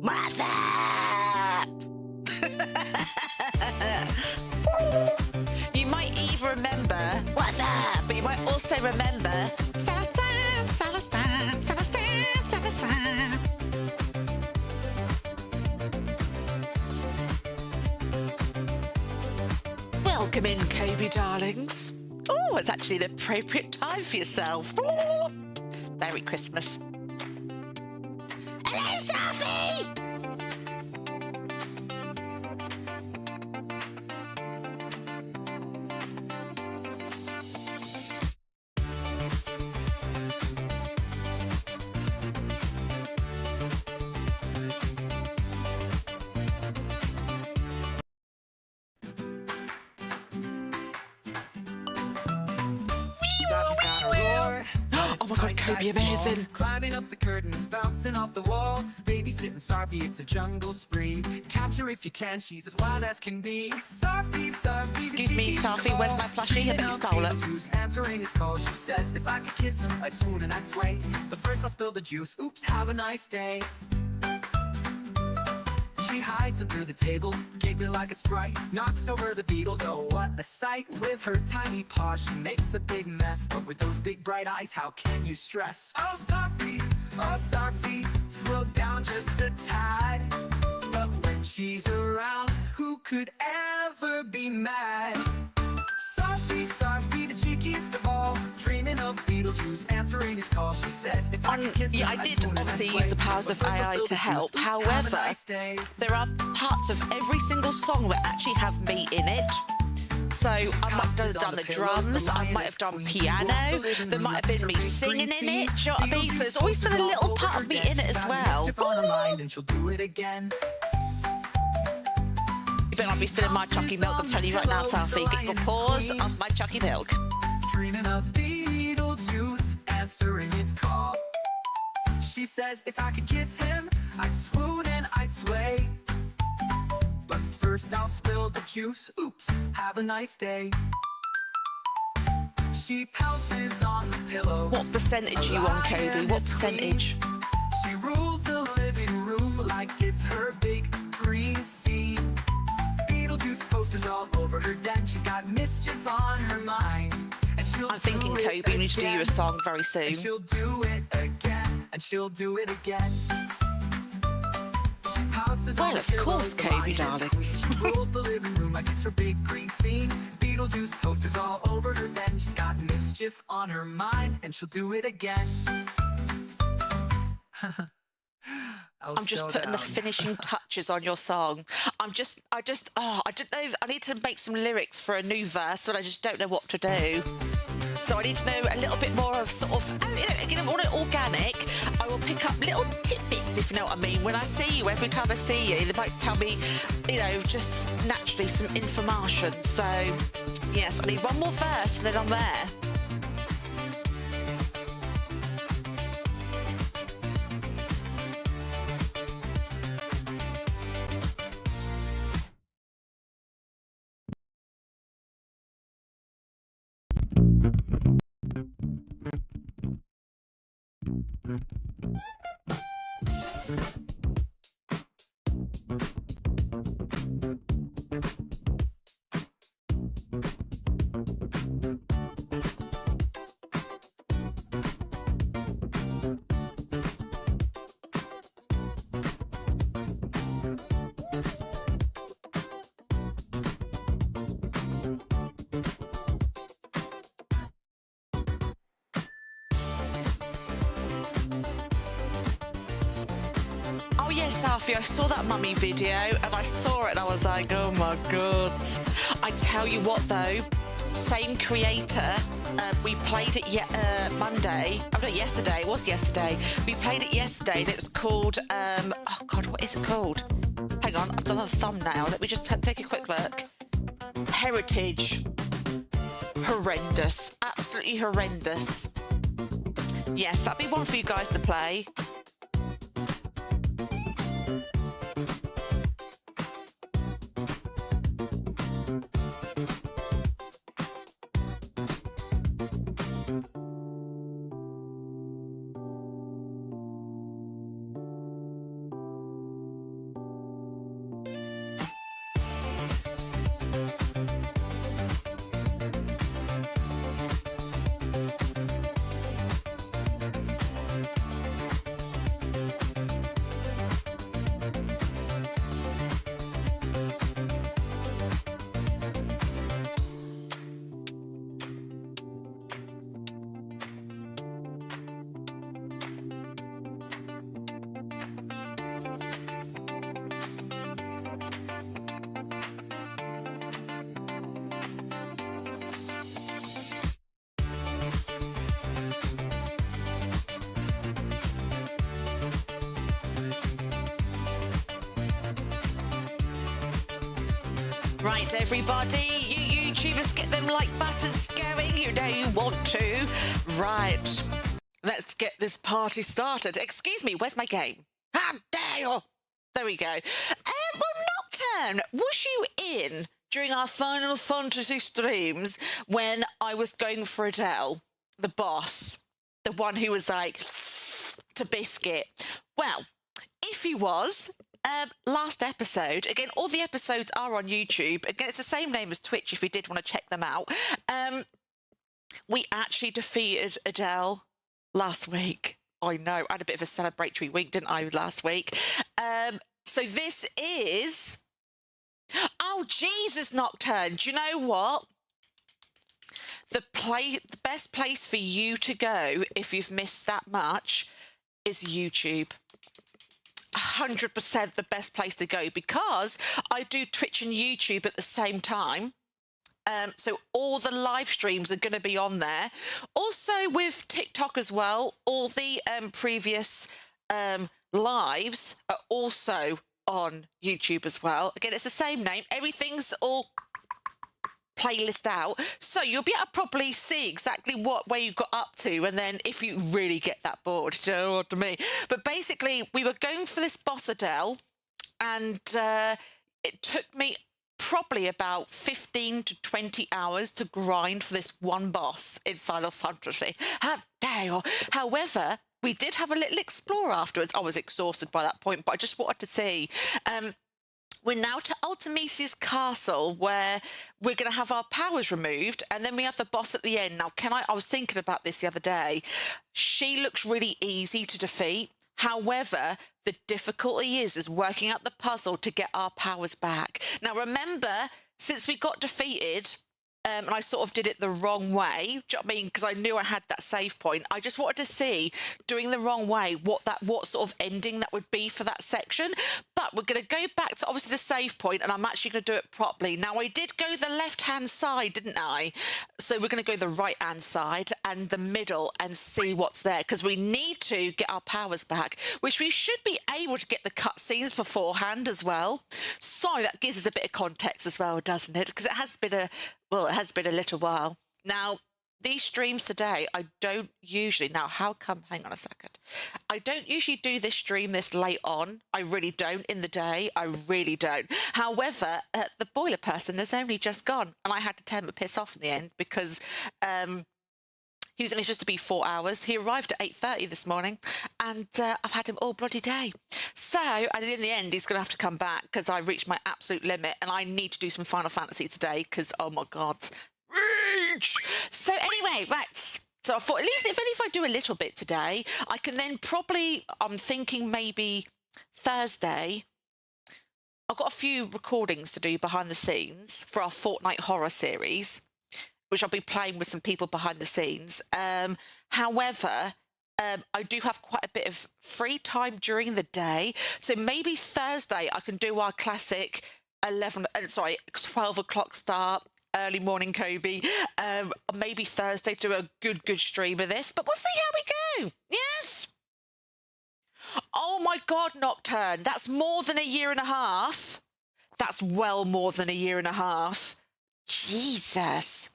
What's up? You might either remember what's up, but you might also remember welcome in, Kobe darlings. Oh, it's actually an appropriate time for yourself. Oh, Merry Christmas. Hello, Sophie! Oh my God, Kobe, amazing. Climbing up the curtains, bouncing off the wall. Babysitting Sarfi, it's a jungle spree. Catch her if you can, she's as wild as can be. Sarfi, Sarfi. Excuse me, Sarfi, where's my plushie? I bet you stole it. Answering his call, she says, if I could kiss him, I'd swoon and I'd sway. But first I'll spill the juice, oops, have a nice day. She hides under the table, giggling like a sprite. Knocks over the Beatles, oh what a sight. With her tiny paws, she makes a big mess. But with those big bright eyes, how can you stress? Oh Sarfi, slow down just a tad. But when she's around, who could ever be mad? Sarfi, Sarfi, the cheekiest of all. Dreaming of Beetlejuice, answering his call. She says, if I could kiss him, I did obviously use the powers of AI to help. However, there are parts of every single song that actually have me in it. So I might have done the drums, I might have done piano, there might have been me singing in it, do you know what I mean? So there's always still a little part of me in it as well. You better not be still in my chucky milk, I'm telling you right now, Selfie. Get your paws off my chucky milk. Dreaming of Beetlejuice, answering his call. She says, if I could kiss him, I'd swoon and I'd sway. But first I'll spill the juice, oops, have a nice day. She pounces on the pillow. What percentage are you on, Kobe? What percentage? She rules the living room like it's her big green sea. Beetlejuice posters all over her den. She's got mischief on her mind. And she'll I'm thinking, Kobe, you need to do you a song very soon. And she'll do it again, and she'll do it again. Well, of course, Kobe, darlings. She rules the living room like it's her big green scene. Beetlejuice posters all over her den. She's got mischief on her mind, and she'll do it again. I'm just putting the finishing touches on your song. I don't know. I need to make some lyrics for a new verse, but I just don't know what to do. So I need to know a little bit more of sort of, again, I want it organic. I will pick up little tidbits, if you know what I mean. When I see you, every time I see you, they might tell me, just naturally some information. So, yes, I need one more verse and then I'm there. Safi, I saw that mummy video and I saw it and I was like, oh my God. I tell you what though, same creator, we played it Monday. Oh no, yesterday. It was yesterday. We played it yesterday and it's called, oh God, what is it called? Hang on, I've done a thumbnail. Let me just take a quick look. Heritage. Horrendous. Absolutely horrendous. Yes, that'd be one for you guys to play. Right, everybody, you YouTubers, get them like buttons going. You know you want to. Right, let's get this party started. Excuse me, where's my game? How dare you? There we go. Well, Nocturne, was you in during our Final Fantasy streams when I was going for Adele, the boss, the one who was like, to biscuit? Well, if he was, last episode, again, all the episodes are on YouTube. Again, it's the same name as Twitch if you did want to check them out. We actually defeated Adele last week. I know, I had a bit of a celebratory week, didn't I, last week? So this is... Oh, Jesus, Nocturne. Do you know what? The best place for you to go if you've missed that much is YouTube. 100% the best place to go, because I do Twitch and YouTube at the same time. So all the live streams are going to be on there. Also with TikTok as well, all the previous lives are also on YouTube as well. Again, it's the same name. Everything's all playlist out, so you'll be able to probably see exactly where you got up to, and then if you really get that bored, you know what I mean. But basically, we were going for this boss Adele, and it took me probably about 15 to 20 hours to grind for this one boss in Final Fantasy. How dare you? However, we did have a little explore afterwards. I was exhausted by that point, but I just wanted to see. We're now to Ultemecia's castle, where we're going to have our powers removed, and then we have the boss at the end. Now, I was thinking about this the other day. She looks really easy to defeat. However, the difficulty is working out the puzzle to get our powers back. Now, remember, since we got defeated, and I sort of did it the wrong way, do you know what I mean? Because I knew I had that save point. I just wanted to see, doing the wrong way, what sort of ending that would be for that section. But we're going to go back to, obviously, the save point, and I'm actually going to do it properly. Now, I did go the left-hand side, didn't I? So we're going to go the right-hand side and the middle and see what's there, because we need to get our powers back, which we should be able to get the cutscenes beforehand as well. So that gives us a bit of context as well, doesn't it? Because it has been a little while. Now, these streams today, I don't usually... Now, how come... Hang on a second. I don't usually do this stream this late on. I really don't in the day. I really don't. However, the boiler person has only just gone, and I had to tell him to piss off in the end, because he was only supposed to be 4 hours. He arrived at 8:30 this morning, and I've had him all bloody day. So, and in the end, he's going to have to come back, because I reached my absolute limit, and I need to do some Final Fantasy today, because, oh my God, reach! So anyway, right. So I thought, at least if I do a little bit today, I can then probably, I'm thinking maybe Thursday, I've got a few recordings to do behind the scenes for our Fortnite horror series, which I'll be playing with some people behind the scenes. However, I do have quite a bit of free time during the day. So maybe Thursday I can do our classic 12 o'clock start, early morning Kobe. Maybe Thursday do a good stream of this, but we'll see how we go. Yes. Oh my God, Nocturne. That's more than a year and a half. That's well more than a year and a half. Jesus.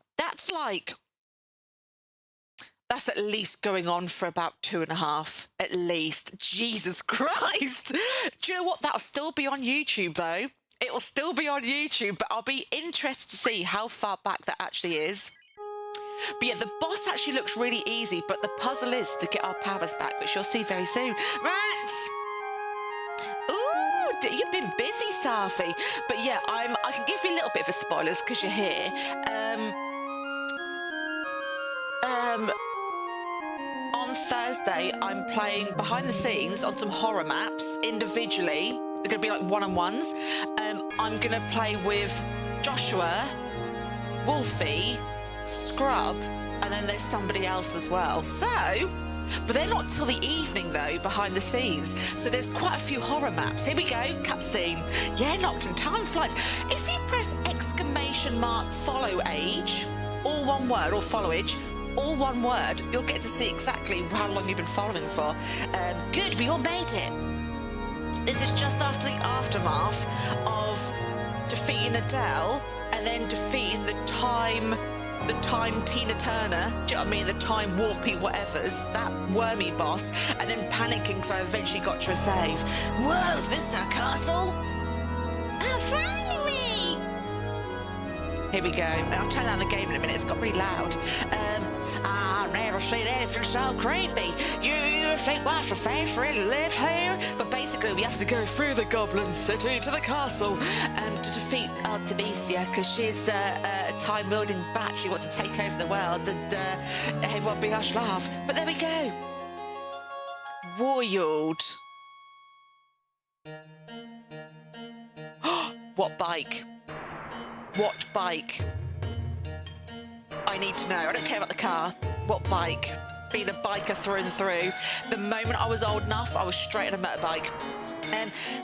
That's at least going on for about 2.5, at least. Jesus Christ. Do you know what? That'll still be on YouTube, though. It will still be on YouTube, but I'll be interested to see how far back that actually is. But yeah, the boss actually looks really easy, but the puzzle is to get our powers back, which you'll see very soon. Rats! Ooh, you've been busy, Safi. But yeah, I can give you a little bit of a spoilers because you're here. On Thursday, I'm playing behind the scenes on some horror maps individually. They're going to be like one-on-ones. I'm going to play with Joshua, Wolfie, Scrub, and then there's somebody else as well. So, but they're not till the evening though, behind the scenes. So there's quite a few horror maps. Here we go, cutscene. Yeah, Nocturne, time flies. If you press ! follow age, all one word, or follow age, all one word, you'll get to see exactly how long you've been following for. Good, we all made it. This is just after the aftermath of defeating Adele and then defeating the time Tina Turner, do you know what I mean? The time warpy whatevers, that wormy boss, and then panicking, so I eventually got to a save. Whoa, is this our castle? Oh, finally! Here we go. I'll turn down the game in a minute, it's got really loud. I've never seen anything so creepy. You think what's your face really live here? But basically, we have to go through the Goblin City to the castle to defeat Ultemecia, because she's a time-wielding bat. She wants to take over the world, and everyone be hush laugh. But there we go. Wild. What bike? What bike? I need to know. I don't care about the car. What bike? Being a biker through and through. The moment I was old enough, I was straight on a motorbike.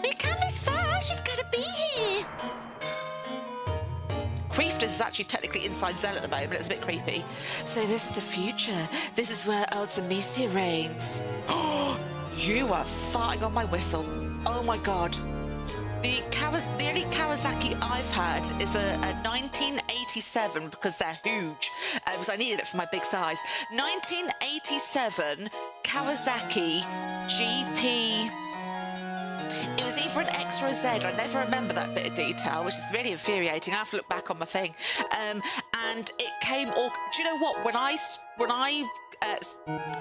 We come this far, she's got to be here. Queeftas is actually technically inside Zell at the moment. It's a bit creepy. So this is the future. This is where Ultemecia reigns. Oh, you are farting on my whistle. Oh my God. The only Kawasaki I've had is a 1987, because they're huge, because I needed it for my big size. 1987 Kawasaki GP. It was either an X or a Z. I never remember that bit of detail, which is really infuriating. I have to look back on my thing. And it came all... Do you know what? When I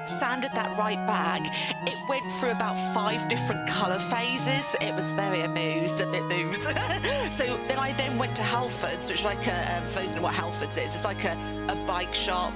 sanded that right bag, it went through about 5 different colour phases. It was very amused. So then I went to Halfords, which is like for those who know what Halfords is, it's like a bike shop.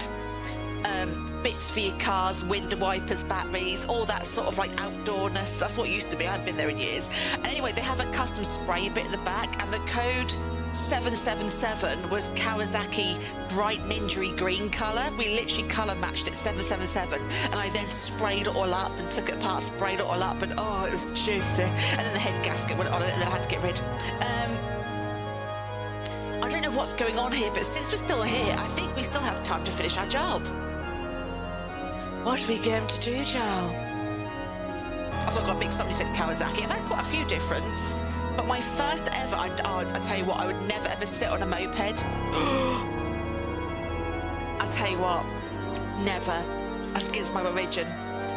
Bits for your cars, window wipers, batteries, all that sort of like outdoorness. That's what it used to be. I haven't been there in years. And anyway, they have a custom spray bit at the back, and the code 777 was Kawasaki bright ninja green colour. We literally colour matched it 777, and I then sprayed it all up and took it apart, sprayed it all up, and oh, it was juicy. And then the head gasket went on it, and then I had to get rid. I don't know what's going on here, but since we're still here, I think we still have time to finish our job. What are we going to do, Joel? That's why I got mixed up when you said Kawasaki. I've had quite a few differents, but my first ever, I tell you what, I would never ever sit on a moped. I tell you what, never. That's against my religion.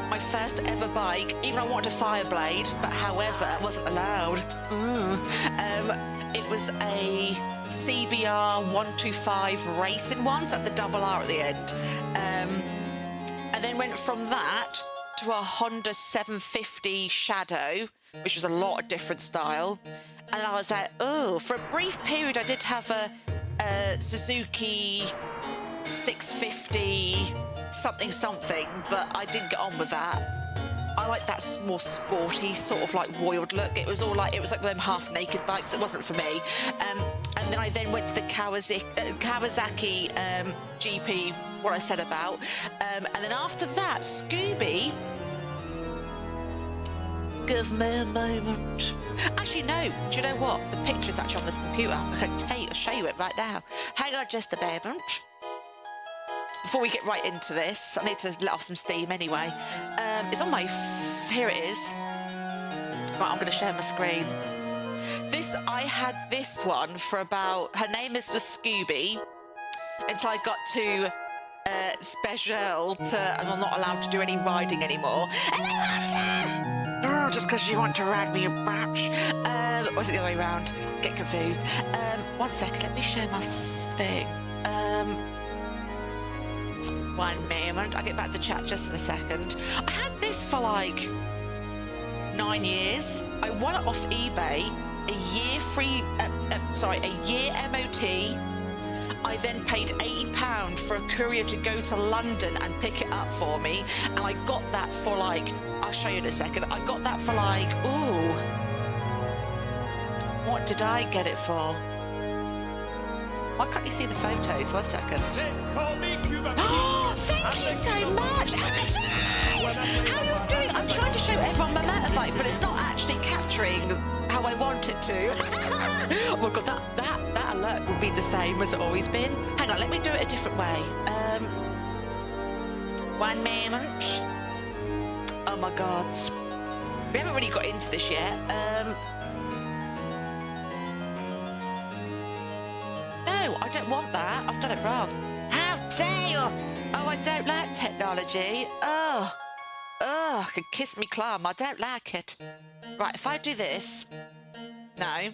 My first ever bike, even I wanted a Fireblade, but however, it wasn't allowed. It was a CBR 125 racing one, so at the double R at the end. And then went from that to a Honda 750 Shadow, which was a lot of different style. And I was like, oh, for a brief period, I did have a Suzuki 650 something, but I didn't get on with that. I like that more sporty, sort of like wild look. It was like them half-naked bikes. It wasn't for me. And then I went to the Kawasaki GP, what I said about. And then after that, Scooby Give me a moment. Actually, no. Do you know what? The picture's actually on this computer. I can show you it right now. Hang on just a moment. Before we get right into this, I need to let off some steam anyway. It's on my... Here it is. Right, I'm going to share my screen. I had this one for about... Her name was Scooby. Until I got to... special and I'm not allowed to do any riding anymore. Oh, just because you want to ride me a batch. Or was it the other way around? Get confused. 1 second, let me share my thing. 1 moment. I'll get back to chat just in a second. I had this for like 9 years. I won it off eBay. A year free, a year MOT. I then paid £80 for a courier to go to London and pick it up for me. And I got that for like, I'll show you in a second. I got that for like, ooh. What did I get it for? Why can't you see the photos? 1 second. Oh, thank you so much. How are you doing? I'm trying to show everyone my motorbike, but it's not actually capturing how I want it to. Oh my God, that alert will be the same as it's always been. Hang on, let me do it a different way. 1 moment. Oh my God. We haven't really got into this yet. No, I don't want that. I've done it wrong. How dare you? Oh, I don't like technology. Oh, I can kiss me clam. I don't like it. Right, if I do this... No.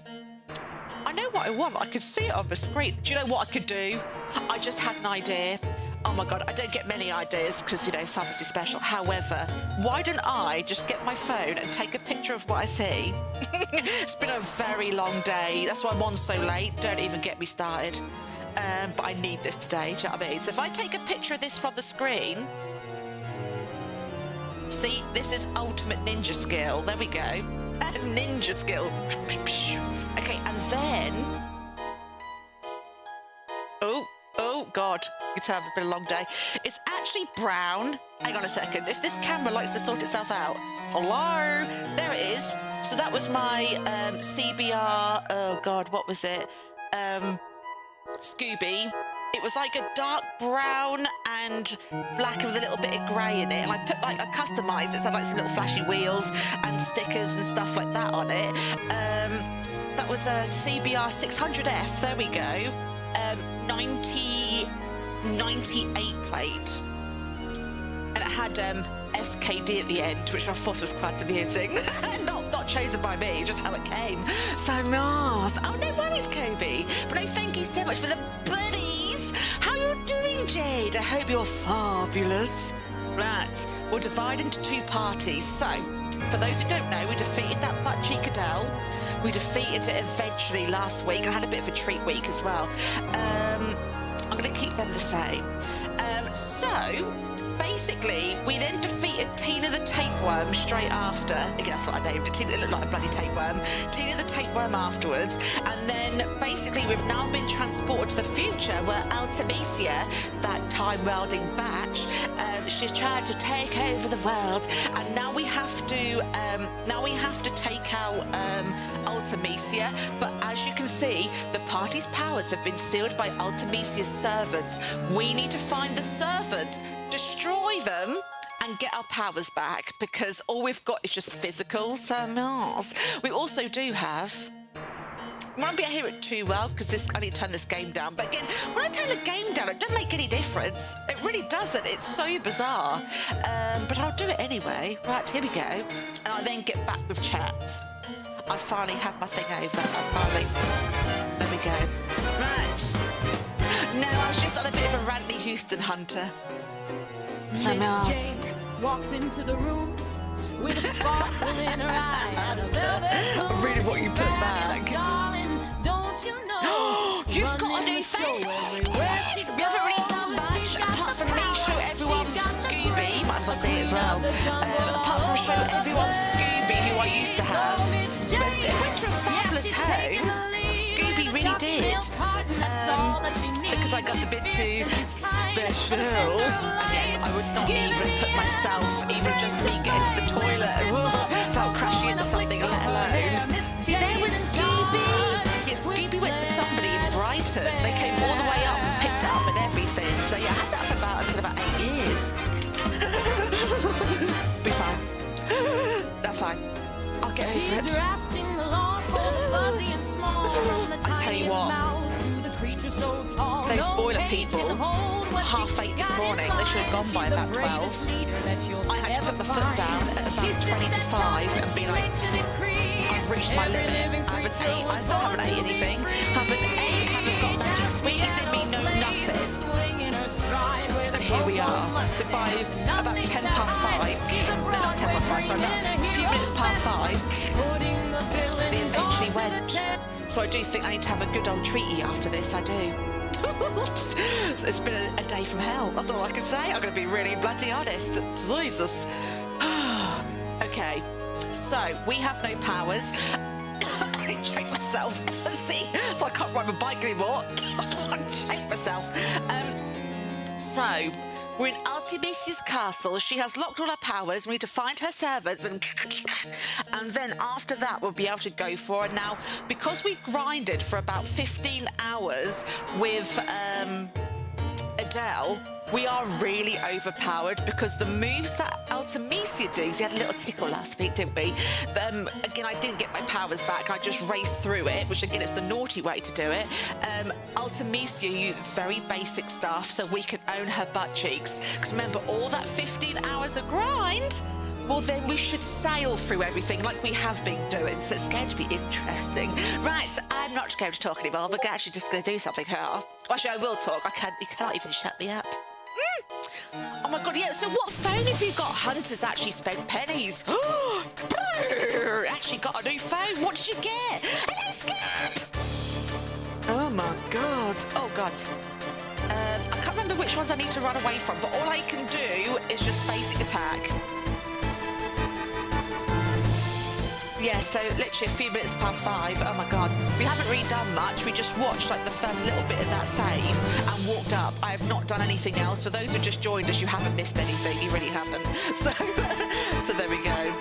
I know what I want. I can see it on the screen. Do you know what I could do? I just had an idea. Oh my God, I don't get many ideas because, you know, Fantasy Special. However, why don't I just get my phone and take a picture of what I see? It's been a very long day. That's why I'm on so late. Don't even get me started. But I need this today, do you know what I mean? So if I take a picture of this from the screen... See, this is ultimate ninja skill. There we go. Ninja skill. Okay, and then... Oh, God. You can tell it's been a long day. It's actually brown. Hang on a second. If this camera likes to sort itself out. Hello? There it is. So that was my CBR... Oh, God, what was it? Scooby. It was like a dark brown and black with a little bit of grey in it. And I customised it, so I had like some little flashy wheels and stickers and stuff like that on it. That was a CBR 600F, there we go. 98 plate. And it had FKD at the end, which I thought was quite amusing. Not chosen by me, just how it came. So nice. Oh, no worries, Kobe. But no, thank you so much for the buddies. How are you doing, Jade? I hope you're fabulous. Right, we'll divide into 2 parties. So, for those who don't know, we defeated that butt-cheek Adele. We defeated it eventually last week, and I had a bit of a treat week as well. I'm going to keep them the same. So, basically, we then defeated Tina the Tapeworm straight after. Again, that's what I named it. Tina, it looked like a bloody tapeworm. Tina the Tapeworm afterwards. And then, basically, we've now been transported to the future where Ultemecia, that time-welding batch, she's tried to take over the world. And now we have to, take out Ultemecia. But as you can see, the party's powers have been sealed by Ultemecia's servants. We need to find the servants, destroy them, and get our powers back, because all we've got is just physical. So nice. We also do have... I won't be able to hear it too well because I need to turn this game down. But again, when I turn the game down, it doesn't make any difference. It really doesn't. It's so bizarre. But I'll do it anyway. Right, here we go. And I then get back with chat. I finally have my thing over. There we go. Right. Now, I was just on a bit of a Randy Houston hunter. So nice. Walks into the room with a sparkle in her eye. I'm reading what you put back. Darling, don't you know? You've got a new face. We haven't really done much apart from me show everyone Scooby. Might as well say it as well. Apart from show everyone Scooby, who I used to have. But it went to a fabulous home. Scooby really did. Because I got the bit too special. And yes, I would not even put myself, even just me getting to the toilet, felt crashy they came all the way up and picked it up and everything. So yeah, I had that for about 8 years. Be fine. That's fine. I'll get over it. I tell you what, those boiler people, 8:30 this morning, they should have gone by about 12. I had to put my foot down at about 20 to 5 and be like, I've reached my limit. I haven't ate. I still haven't ate anything. Haven't got magic sweeties in me, no nothing. And here we are. So by about 10 past 5, no, not 10 past 5, sorry, no, a few minutes past 5, they eventually went. So I do think I need to have a good old treaty after this, I do. So it's been a day from hell, that's all I can say. I'm going to be really bloody honest. Jesus. Okay, so we have no powers. I need to check myself. See, so I can't ride my bike anymore. I check myself. So we're in Ultemecia's castle. She has locked all her powers. We need to find her servants, and then after that we'll be able to go for it. Now, because we grinded for about 15 hours with Adele, we are really overpowered because the moves that Ultemecia do, we had a little tickle last week, didn't we? Again, I didn't get my powers back. I just raced through it, which again, it's the naughty way to do it. Ultemecia used very basic stuff so we can own her butt cheeks. Because remember, all that 15 hours of grind, well, then we should sail through everything like we have been doing. So it's going to be interesting. Right, so I'm not going to talk anymore. We're actually just going to do something here. Actually, I will talk. You can't even shut me up. Oh my god, yeah, so what phone have you got? Hunter's actually spent pennies. Actually got a new phone. What did you get? Hello, Scamp! Oh my god. Oh god. I can't remember which ones I need to run away from, but all I can do is just basic attack. Yeah, so literally a few minutes past 5. Oh my god. We haven't really done much. We just watched like the first little bit of that save and walked up. I have not done anything else. For those who just joined us, you haven't missed anything. You really haven't. So there we go.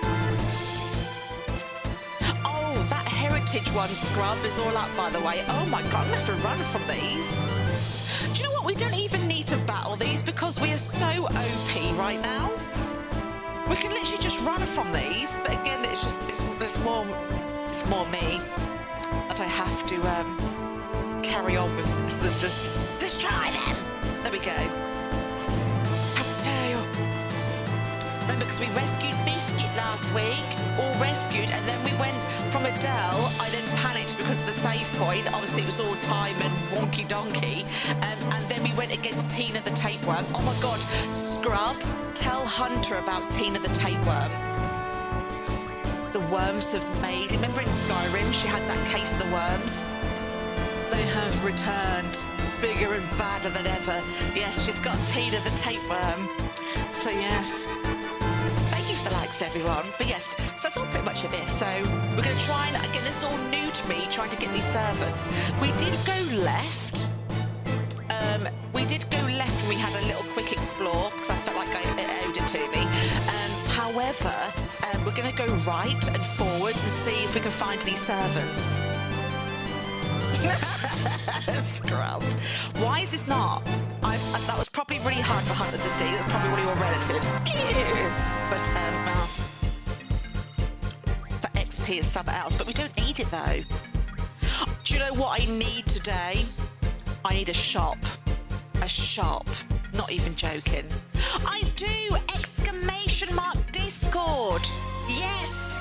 Oh, that heritage one, Scrub, is all up, by the way. Oh my god, I'm going to have to run from these. Do you know what? We don't even need to battle these because we are so OP right now. We can literally just run from these, but again, it's more me. And I have to carry on with this. Just try them. There we go. How dare you? Remember, because we rescued Biscuit last week, all rescued, and then we went from Adele. I then panicked because of the save point. Obviously, it was all time and wonky donkey. And then we went against Tina the Tapeworm. Oh my god, Scrub, tell Hunter about Tina the Tapeworm. The worms have made... Remember in Skyrim, she had that case of the worms? They have returned, bigger and badder than ever. Yes, she's got Tina the Tapeworm. So yes, thank you for the likes, everyone. But yes, so that's all pretty much of this. So we're going to try and... Again, this is all new to me, trying to get these servants. We did go left. When we had a little quick explore, because I felt like it owed it to me. However, we're going to go right and forwards and see if we can find any servants. Scrub. Why is this not? That was probably really hard for Hunter to see. That's probably one of your relatives. But, for XP is something else. But we don't need it, though. Do you know what I need today? I need a shop. A shop. Not even joking. I do! Exclamation mark Discord! Yes!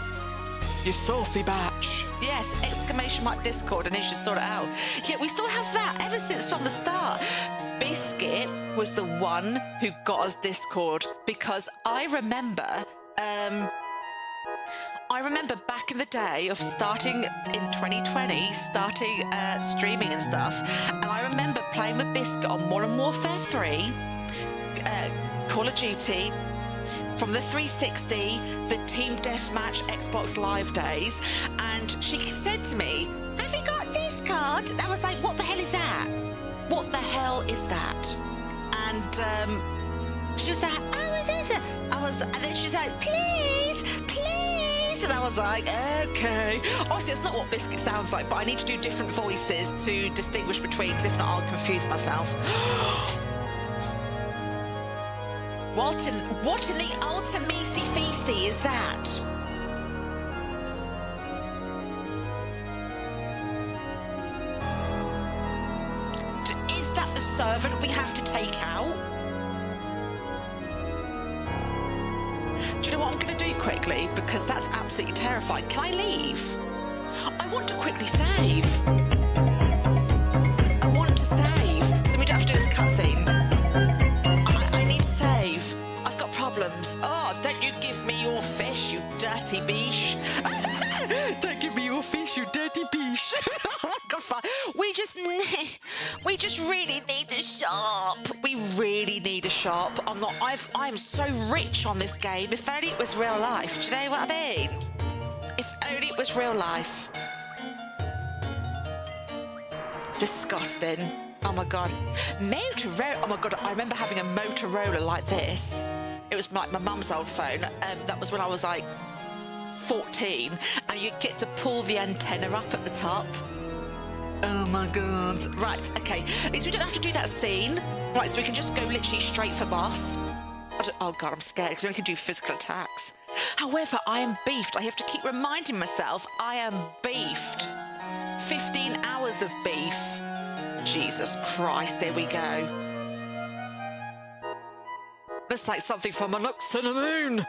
You saucy batch. Yes, exclamation mark Discord, and you should sort it out. Yeah, we still have that ever since from the start. Biscuit was the one who got us Discord because I remember back in the day of starting in 2020, streaming and stuff, and I remember playing with Biscuit on Modern Warfare 3, Call of Duty, from the 360, the Team Deathmatch Xbox Live days, and she said to me, "Have you got Discord?" And I was like, "What the hell is that? What the hell is that?" And she was like, "Oh, what is it?" And then she was like, "Please, please." And And I was like, okay. Obviously, it's not what Biscuit sounds like, but I need to do different voices to distinguish between, because if not, I'll confuse myself. What in the Ultemecia feces is that? Is that the servant we have to take out? Do you know what I'm going to do quickly? Because that's absolutely terrifying. Can I leave? I want to quickly save. I want to save. So we don't have to do this cutscene. I need to save. I've got problems. Oh, don't you give me your fish, you dirty beesh. Don't give me your fish, you dirty beesh. Oh, God, fine. We just really need a shop. We really need a shop. I'm so rich on this game. If only it was real life. Do you know what I mean? If only it was real life. Disgusting. Oh my God. Motorola. Oh my God, I remember having a Motorola like this. It was like my mum's old phone. That was when I was like 14, and you get to pull the antenna up at the top. Oh my God. Right, okay. At least we don't have to do that scene. Right, so we can just go literally straight for boss. Oh God, I'm scared because we can do physical attacks. However, I am beefed. I have to keep reminding myself I am beefed. 15 hours of beef. Jesus Christ, there we go. Looks like something from an cinnamon.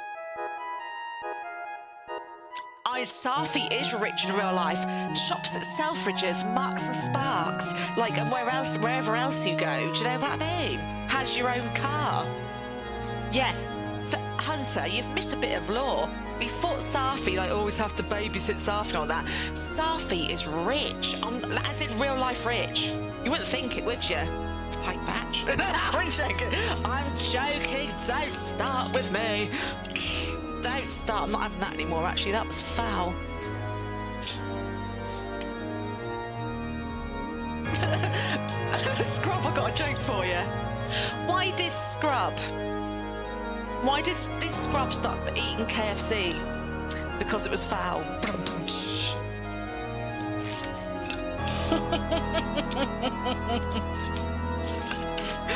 Safi is rich in real life. Shops at Selfridges, Marks and Sparks, like, and wherever else you go. Do you know what I mean? Has your own car. Yeah, Hunter, you've missed a bit of lore. We thought Safi, like, always have to babysit Safi and all that. Safi is rich, as in real life rich. You wouldn't think it, would you? Pipe batch. I'm joking. I'm joking. Don't start with me. Don't start. I'm not having that anymore, actually. That was foul. Scrub, I got a joke for you. Why did Scrub stop eating KFC? Because it was foul.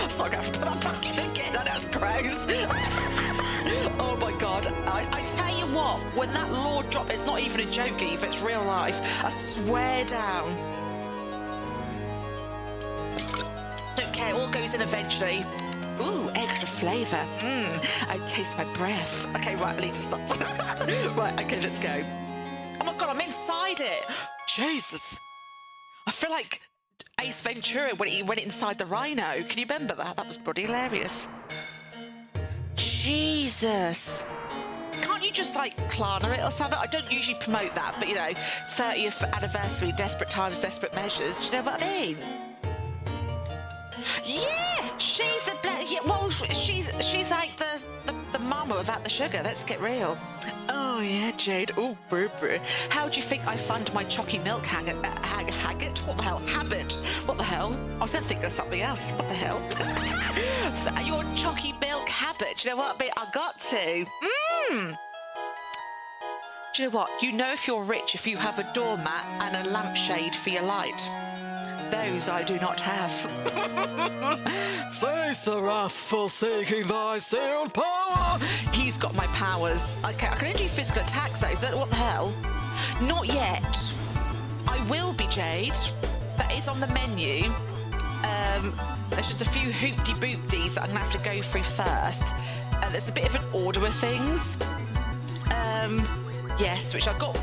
Sorry, I have to put that back in again. That's gross. Oh my God. I tell you what, when that law dropped, it's not even a joke either, it's real life. I swear down. Don't care, it all goes in eventually. Ooh, extra flavour. I taste my breath. Okay, right, I need to stop. Right, okay, let's go. Oh my God, I'm inside it. Jesus. I feel like Ace Ventura when he went inside the rhino. Can you remember that? That was bloody hilarious. Jesus. Can't you just, like, Klarna it or something? I don't usually promote that, but, you know, 30th anniversary, desperate times, desperate measures. Do you know what I mean? Yeah! She's a yeah, well, she's like the mama without the sugar. Let's get real. Oh, yeah, Jade. Oh, brr. How do you think I fund my chalky milk haggit? What the hell? Habit? What the hell? I was then thinking of something else. What the hell? Your chalky milk habit. Do you know what? I got to. Do you know what? You know if you're rich if you have a doormat and a lampshade for your light. Those I do not have. Face the wrath forsaking thy sealed power. He's got my powers. Okay, I can only do physical attacks though, so what the hell? Not yet. I will be, Jade. That is on the menu. There's just a few hoopty-boopties that I'm going to have to go through first. There's a bit of an order of things. Yes, which I got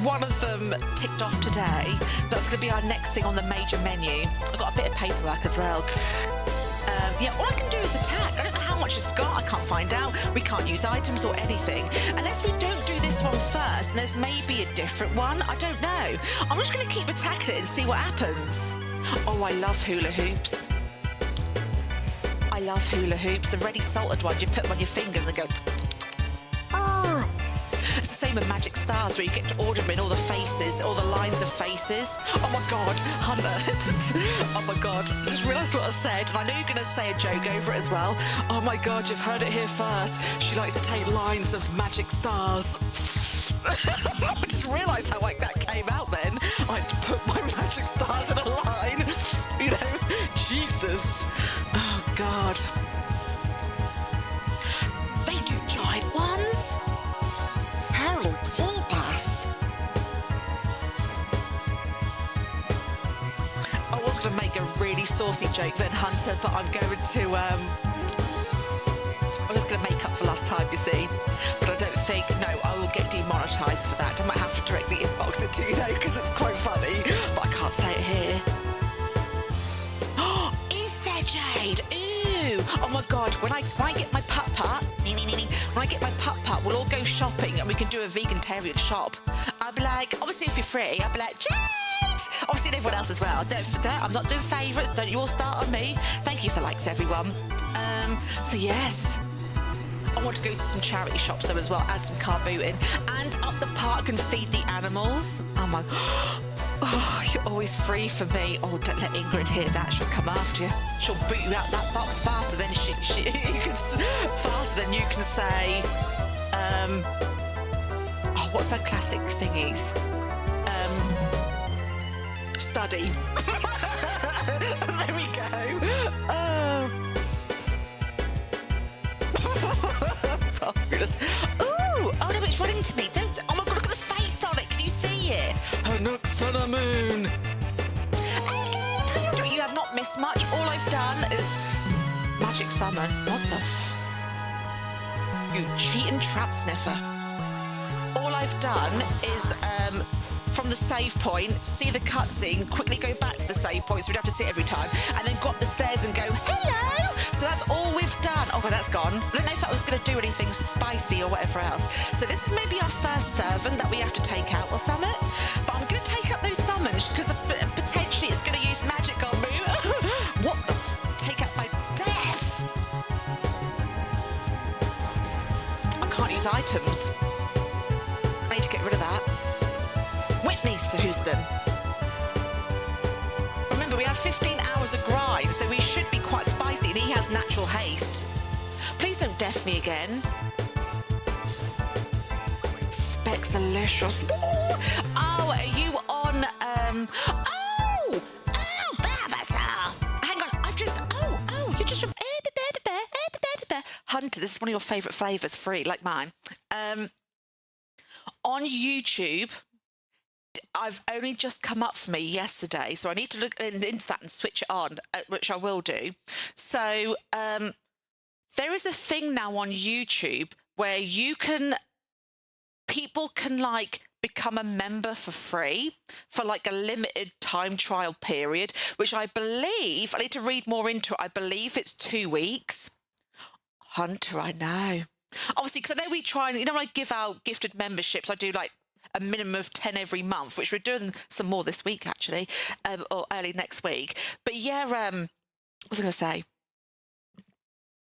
one of them ticked off today. That's going to be our next thing on the major menu. I've got a bit of paperwork as well. Yeah, all I can do is attack. I don't know how much it's got. I can't find out. We can't use items or anything. Unless we don't do this one first, and there's maybe a different one. I don't know. I'm just going to keep attacking it and see what happens. Oh, I love hula hoops. I love hula hoops. The ready salted ones, you put them on your fingers and go... Arr! It's the same with Magic Stars, where you get to order them in all the faces, all the lines of faces. Oh my God, Hunter. Oh my God, I just realised what I said, and I know you're going to say a joke over it as well. Oh my God, you've heard it here first. She likes to take lines of Magic Stars. I just realised how like that came out then. I had to put my magic stars in a line. You know, Jesus. Oh, God. They do giant ones? Holy T-Bass. I was going to make a really saucy joke then, Hunter, but I'm going to... I was going to make up for last time, you see. But I don't think... No, I will get demonetised for that. I might have to directly inbox it to you, though, because it's quite funny. But I can't say it here. Oh, is there, Jade? Ooh! Oh, my God. When I get my putt-putt... When I get my putt-putt, we'll all go shopping and we can do a vegetarian shop. I'll be like... Obviously, if you're free, I'll be like... Jade! Obviously, and everyone else as well. I'm not doing favourites. Don't you all start on me. Thank you for likes, everyone. So, yes... I want to go to some charity shops though as well, add some car booting, and up the park and feed the animals. Oh my, oh, you're always free for me. Oh, don't let Ingrid hear that. She'll come after you. She'll boot you out that box faster than faster than you can say. Oh, what's her classic thingies? Study. There we go. Fabulous. Ooh, oh no, it's running to me. Don't. Oh my God, look at the face on it. Can you see it? Oh, look, sun and moon. You have not missed much. All I've done is magic summon. What the You cheating trap sniffer. All I've done is from the save point, see the cutscene, quickly go back to the save point, so we'd have to sit every time, and then go up the stairs and go, hello! So that's all we've done. Oh, well, that's gone. I don't know if that was going to do anything spicy or whatever else. So this is maybe our first servant that we have to take out or something. But I'm going to take up those summons, because potentially it's going to use magic on me. What the take out my death? I can't use items. I need to get rid of that. Whitney to Houston. Remember, we have 15 hours of grind, so we should be quite spicy, and he has natural haste. Please don't death me again. Spexalicious. Oh, are you on, Oh, Barbasar. Hang on, I've just, you're just from, Hunter, this is one of your favourite flavours, free, like mine. On YouTube... I've only just come up for me yesterday, so I need to look into that and switch it on, which I will do. So there is a thing now on YouTube where people can like become a member for free for like a limited time trial period, which I believe, I need to read more into it, I believe it's 2 weeks. Hunter, I know. Obviously, because I know we try and, when I give out gifted memberships, I do like a minimum of 10 every month, which we're doing some more this week, actually, or early next week. But yeah, what was I going to say?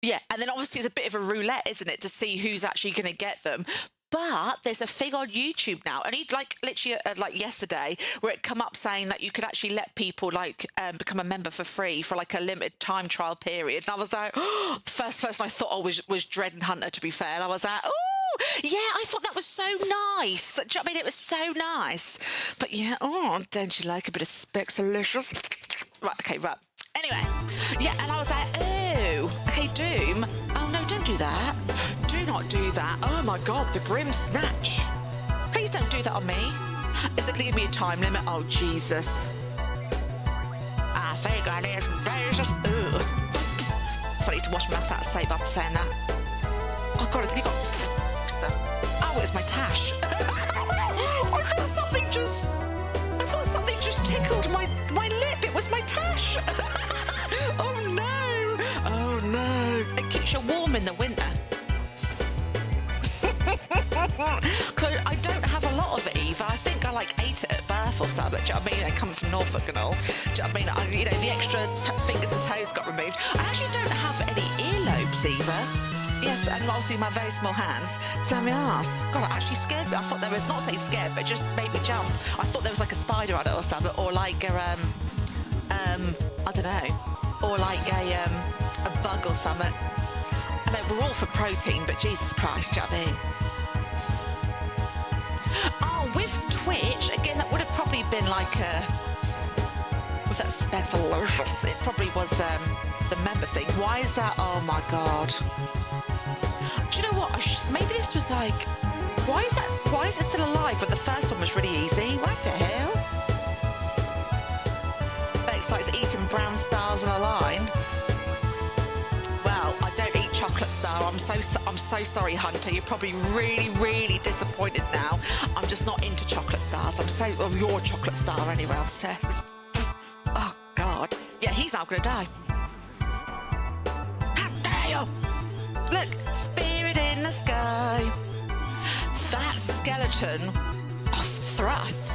Yeah, and then obviously it's a bit of a roulette, isn't it, to see who's actually going to get them. But there's a thing on YouTube now, and like literally like yesterday, where it come up saying that you could actually let people like become a member for free for like a limited time trial period. And I was like, oh, the first person I thought of was Dread and Hunter, to be fair. And I was like, oh, yeah, I thought that was so nice. Do you know what I mean? It was so nice. But yeah, oh, don't you like a bit of Spexalicious? Right, okay, right. Anyway, yeah, and I was like, oh, okay, Doom. Oh, no, don't do that. Do not do that. Oh, my God, the Grim Snatch. Please don't do that on me. Is it leaving me a time limit? Oh, Jesus. I think I need some Jesus. Ugh. So I need to wash my mouth out of soap after saying that. Oh, God, it's got... Oh, it's my tash. I thought something just tickled my lip. It was my tash. Oh, no. Oh, no. It keeps you warm in the winter. So I don't have a lot of it either. I think I like ate it at birth or something. Do you know what I mean? Coming from Norfolk and all. Do you know what I mean? The extra fingers and toes got removed. I actually don't have any earlobes either. Yes, and obviously my very small hands. So my ass. God, it actually scared me. I thought there was, not saying scared, but it just made me jump. I thought there was like a spider on it or something, or like a, I don't know, or like a bug or something. I know we're all for protein, but Jesus Christ, do you know what I mean? been like a... Was that Spexylicious? It probably was the member thing. Why is that? Oh my God. Do you know what? Maybe this was like... Why is it still alive when the first one was really easy? What the hell? Bex likes eating brown stars on a line. Well, I don't eat chocolate star. I'm so sorry, Hunter. You're probably really, really disappointed now. I'm just not into chocolate stars. Well, you're a chocolate star anyway. I'm so... Oh, God. Yeah, he's now going to die. How dare you? Look, spirit in the sky. That skeleton of thrust.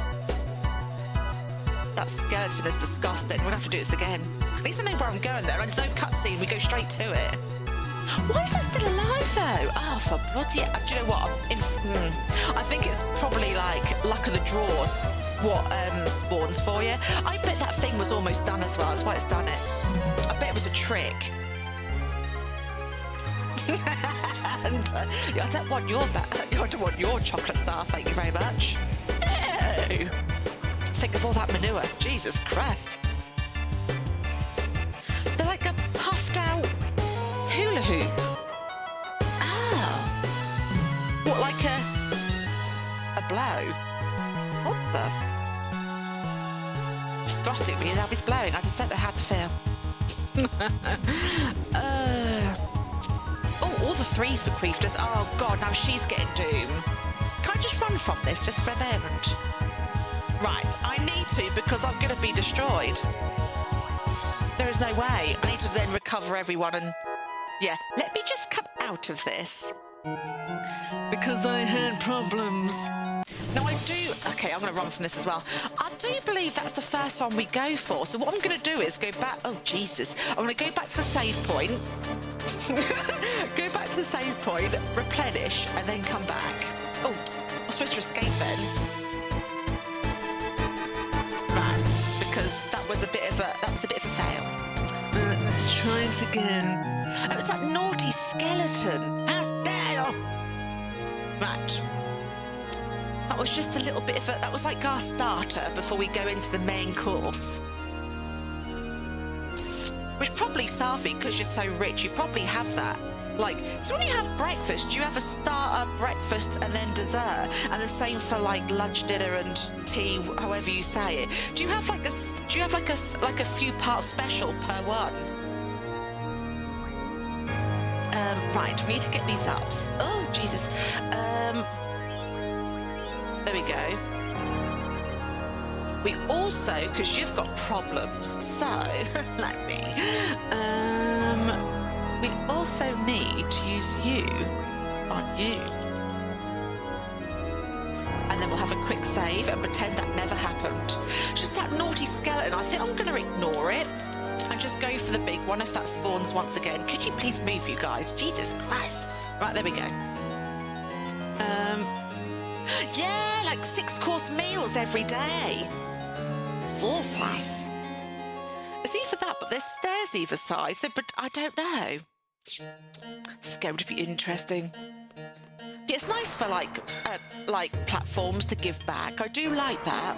That skeleton is disgusting. We're going to have to do this again. At least I know where I'm going there. There's no cutscene. We go straight to it. Why is that still alive, though? Oh, for bloody... Do you know what? I think it's probably like luck of the draw what spawns for you. I bet that thing was almost done as well. That's why it's done it. I bet it was a trick. And I don't want your chocolate star, thank you very much. No. Think of all that manure. Jesus Christ. They're like a puffed out hula hoop. Oh. What, like a blow? What the? He's thrusting at me and now he's blowing. I just don't know how to feel. All the threes for Queefters. Oh, God, now she's getting doom. Can I just run from this just for a moment? Right, I need to because I'm going to be destroyed. There is no way. I need to then recover everyone and... Yeah, let me just come out of this. Because I had problems. Now, I do... OK, I'm going to run from this as well. I do believe that's the first one we go for. So what I'm going to do is go back... Oh, Jesus. I'm going to go back to the save point. Go back to the save point, replenish, and then come back. Oh, I'm supposed to escape then. Right, because that was a bit of a fail. Let's try it again. It was that naughty skeleton. How dare you? Right. That was just a little bit of a... That was like our starter before we go into the main course. Which probably, Safi, because you're so rich, you probably have that. Like, so when you have breakfast, do you have a starter, breakfast, and then dessert? And the same for like lunch, dinner, and tea, however you say it. Do you have like a few part special per one? Right, we need to get these ups. Oh Jesus. There we go. We also, because you've got problems, so like me, we also need to use you on you. And then we'll have a quick save and pretend that never happened. Just that naughty skeleton, I think I'm going to ignore it and just go for the big one if that spawns once again. Could you please move, you guys? Jesus Christ. Right, there we go. Yeah, like 6-course meals every day. Jesus. It's either that, but there's stairs either side, so, but I don't know. It's going to be interesting. Yeah, it's nice for like platforms to give back. I do like that.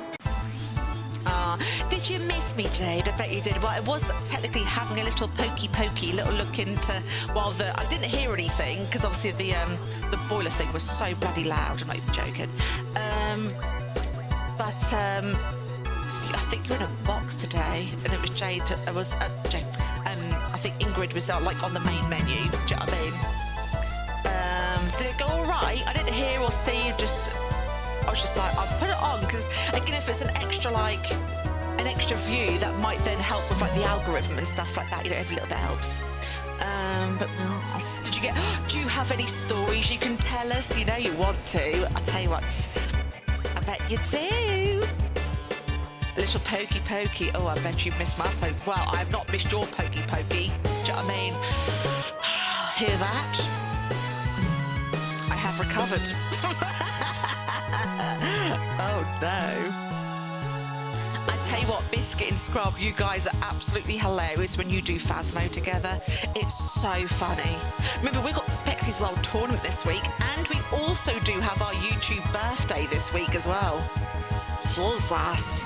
Did you miss me, Jade? I bet you did. Well, I was technically having a little pokey little look into while I didn't hear anything because obviously the boiler thing was so bloody loud. I'm not even joking. I think you're in a box today, and it was Jade. It was Jade. I think Ingrid was like on the main menu. Do you know what I mean? Did it go all right? I didn't hear or see. I was just like, I'll put it on because again, if it's an extra view, that might then help with like the algorithm and stuff like that. You know, every little bit helps. But do you have any stories you can tell us? You know you want to. I'll tell you what. I bet you do. A little pokey. Oh, I bet you've missed my pokey. Well, I have not missed your pokey. Do you know what I mean? Hear that? I have recovered. Oh, no. I tell you what, Biscuit and Scrub, you guys are absolutely hilarious when you do Phasmo together. It's so funny. Remember, we've got the Spexy's World Tournament this week, and we also do have our YouTube birthday this week as well. Jesus.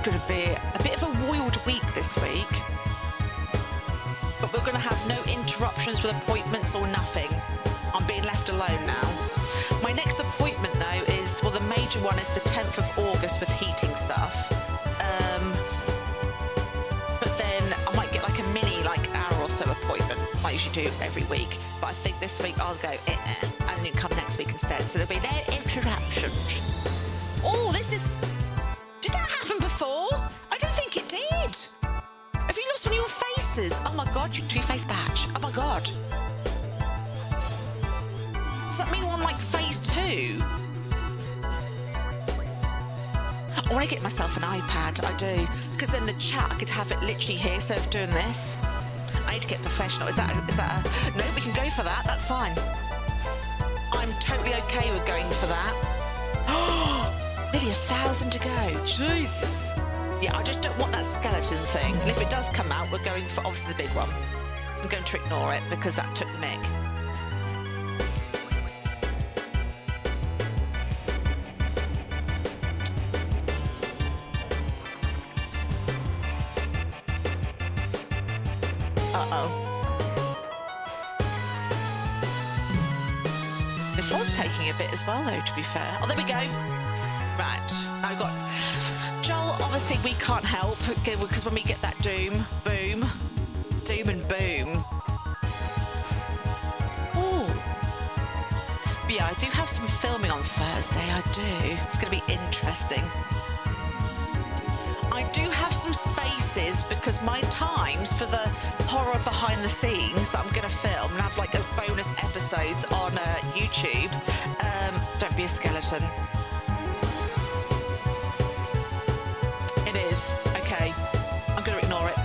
going to be a bit of a wild week this week. But we're going to have no interruptions with appointments or nothing. I'm being left alone now. My next appointment, though, is, well, the major one is the 10th of August with heating stuff. But then I might get like a mini, like, hour or so appointment. I usually do every week. But I think this week I'll go, and you come next week instead. So there'll be no interruptions. Oh, this is... Did that happen before? I don't think it did. Have you lost one of your faces? Oh my God, you two-face badge. Oh my God. Does that mean we're on like phase 2? I want to get myself an iPad, I do. Because then the chat, I could have it literally here instead of doing this. I need to get professional. Is that a... No, we can go for that. That's fine. I'm totally okay with going for that. Nearly 1,000 to go. Jesus. Yeah, I just don't want that skeleton thing. And if it does come out, we're going for obviously the big one. I'm going to ignore it because that took the mick. This one's taking a bit as well, though, to be fair. Oh, there we go. Right, now we've got Joel. Obviously, we can't help because when we get that doom and boom. Oh, but yeah, I do have some filming on Thursday. I do. It's going to be interesting. I do have some spaces because my times for the horror behind the scenes that I'm going to film and have like as bonus episodes on YouTube. Don't be a skeleton. It is. Okay. I'm going to ignore it.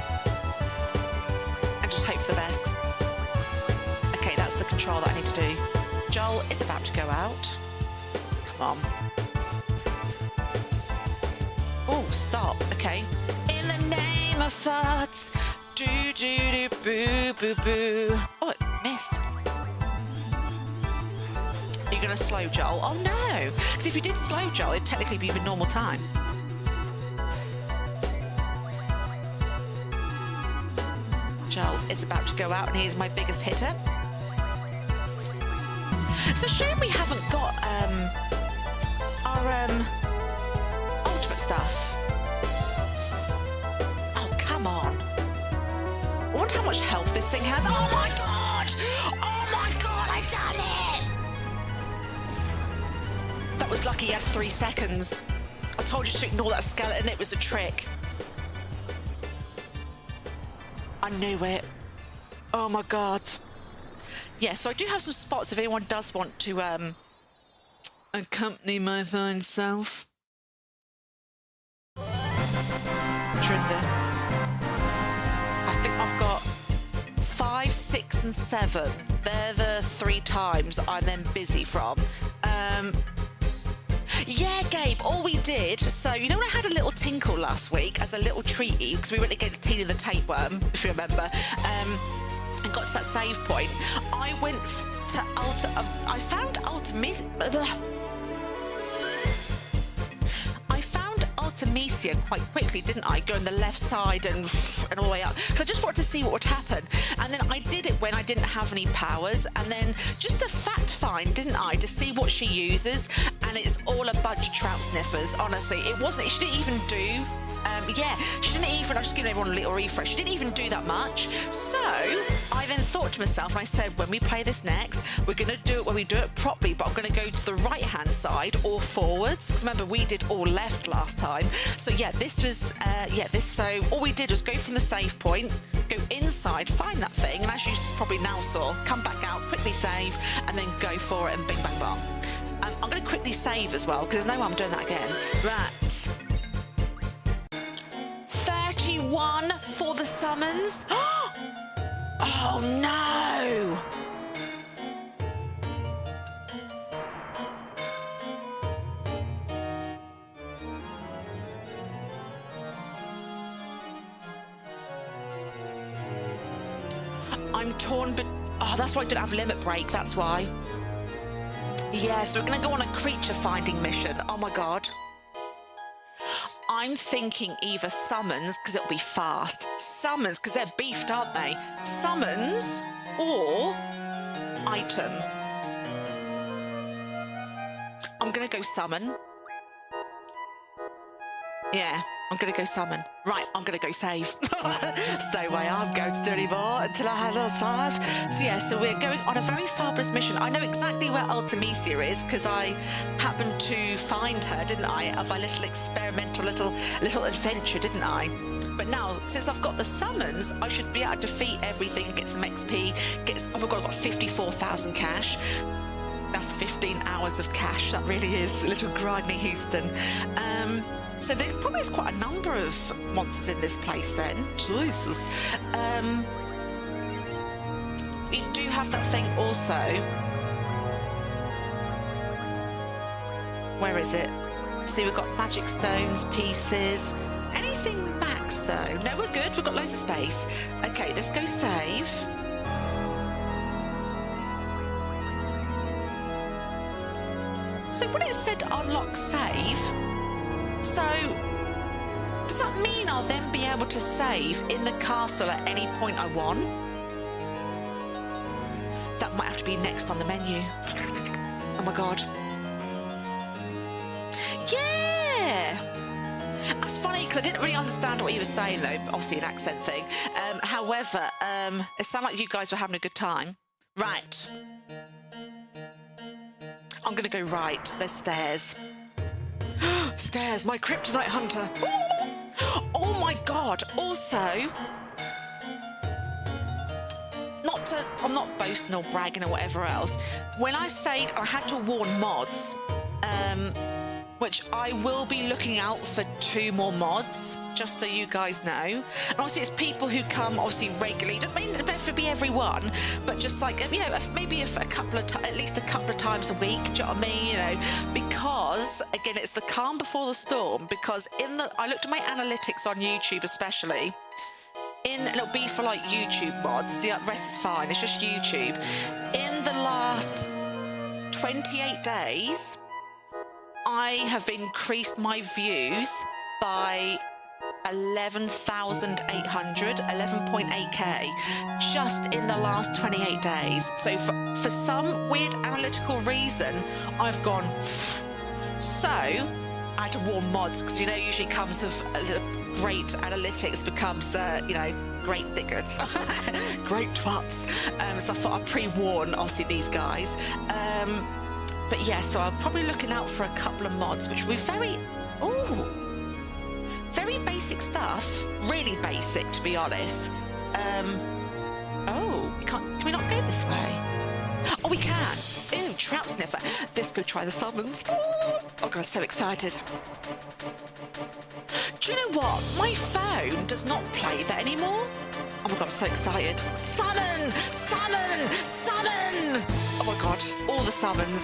And just hope for the best. Okay, that's the control that I need to do. Joel is about to go out. Come on. Oh, stop. Okay. In the name of farts. Do do do boo boo boo. Oh, it missed. Are you going to slow Joel? Oh no. Because if you did slow Joel, it'd technically be the normal time. Joel is about to go out, and he's my biggest hitter. It's a shame we haven't got our ultimate stuff. Oh, come on. I wonder how much health this thing has. Oh my God! Oh my God, I done it! That was lucky he had 3 seconds. I told you to ignore that skeleton, it was a trick. I knew it. Oh my God. Yeah, so I do have some spots if anyone does want to accompany my fine self. Trinder. I think I've got 5, 6 and 7. They're the 3 times I'm then busy from. Yeah, Gabe, all we did, so you know when I had a little tinkle last week as a little treaty, because we went against Tina the Tapeworm, if you remember, and got to that save point, I went to I found Ultemecia quite quickly, didn't I? Going the left side and all the way up. So I just wanted to see what would happen. And then I did it when I didn't have any powers. And then just a fact find, didn't I? To see what she uses. And it's all a bunch of trout sniffers, honestly. It wasn't, she didn't even do... yeah, she didn't even, I just giving everyone a little refresh, she didn't even do that much. So I then thought to myself, and I said, when we play this next, we're going to do it when we do it properly, but I'm going to go to the right-hand side or forwards, because remember, we did all left last time. So yeah, this was, so all we did was go from the save point, go inside, find that thing, and as you probably now saw, come back out, quickly save, and then go for it, and bing, bang, bang. I'm going to quickly save as well, because there's no way I'm doing that again. Right. 31 for the summons. Oh no! I'm torn, but that's why I didn't have limit break. That's why. Yeah, so we're gonna go on a creature finding mission. Oh my God. I'm thinking either summons, because it'll be fast. Summons, because they're beefed, aren't they? Summons or item. I'm going to go summon. Yeah, I'm going to go summon. Right, I'm going to go save. So I am going to do any more until I have a save. So yeah, so we're going on a very fabulous mission. I know exactly where Ultemecia is because I happened to find her, didn't I? Of a little experimental little adventure, didn't I? But now, since I've got the summons, I should be able to defeat everything, get some XP, oh my god, I've got 54,000 cash. That's 15 hours of cash. That really is a little grinding Houston. So there probably is quite a number of monsters in this place then. Jesus. We do have that thing also. Where is it? See, we've got magic stones, pieces. Anything max though? No, we're good. We've got loads of space. Okay, let's go save. So when it said unlock save, so does that mean I'll then be able to save in the castle at any point I want? That might have to be next on the menu. Oh my god. Yeah! That's funny because I didn't really understand what you were saying though, obviously an accent thing. However, it sounded like you guys were having a good time. Right. I'm going to go right. There's stairs. Stairs, my kryptonite hunter. Oh my god. Also, I'm not boasting or bragging or whatever else. When I say I had to warn mods, which I will be looking out for 2 more mods, just so you guys know. And obviously it's people who come obviously regularly. Don't mean it be everyone, but just like, you know, maybe at least a couple of times a week. Do you know what I mean? You know, because again, it's the calm before the storm. Because I looked at my analytics on YouTube, especially. And it'll be for like YouTube mods. The rest is fine. It's just YouTube. In the last 28 days, I have increased my views by 11,800, 11.8k, just in the last 28 days. So for some weird analytical reason, I've gone. So I had to warn mods because, you know, usually comes with great analytics becomes, you know, great diggers, great twats. So I thought I'd pre-warn, obviously, these guys. But yeah, so I'm probably looking out for a couple of mods, which will be very basic stuff. Really basic, to be honest. Can we not go this way? Oh, we can. Ooh, trout sniffer. Let's go try the summons. Oh god, I'm so excited. Do you know what? My phone does not play that anymore. Oh my god, I'm so excited. Summon! Summon! Summon! Oh my god, all the summons.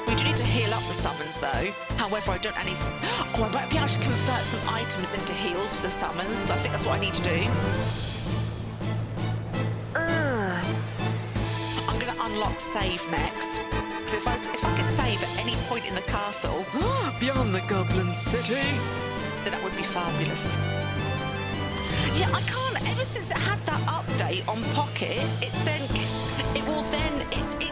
We do need to heal up the summons though. However, I don't anything. Oh, I might be able to convert some items into heals for the summons. So I think that's what I need to do. I'm going to unlock save next. Because if I could save at any point in the castle, beyond the Goblin City, then that would be fabulous. Yeah, I can't. Ever since it had that update on Pocket, it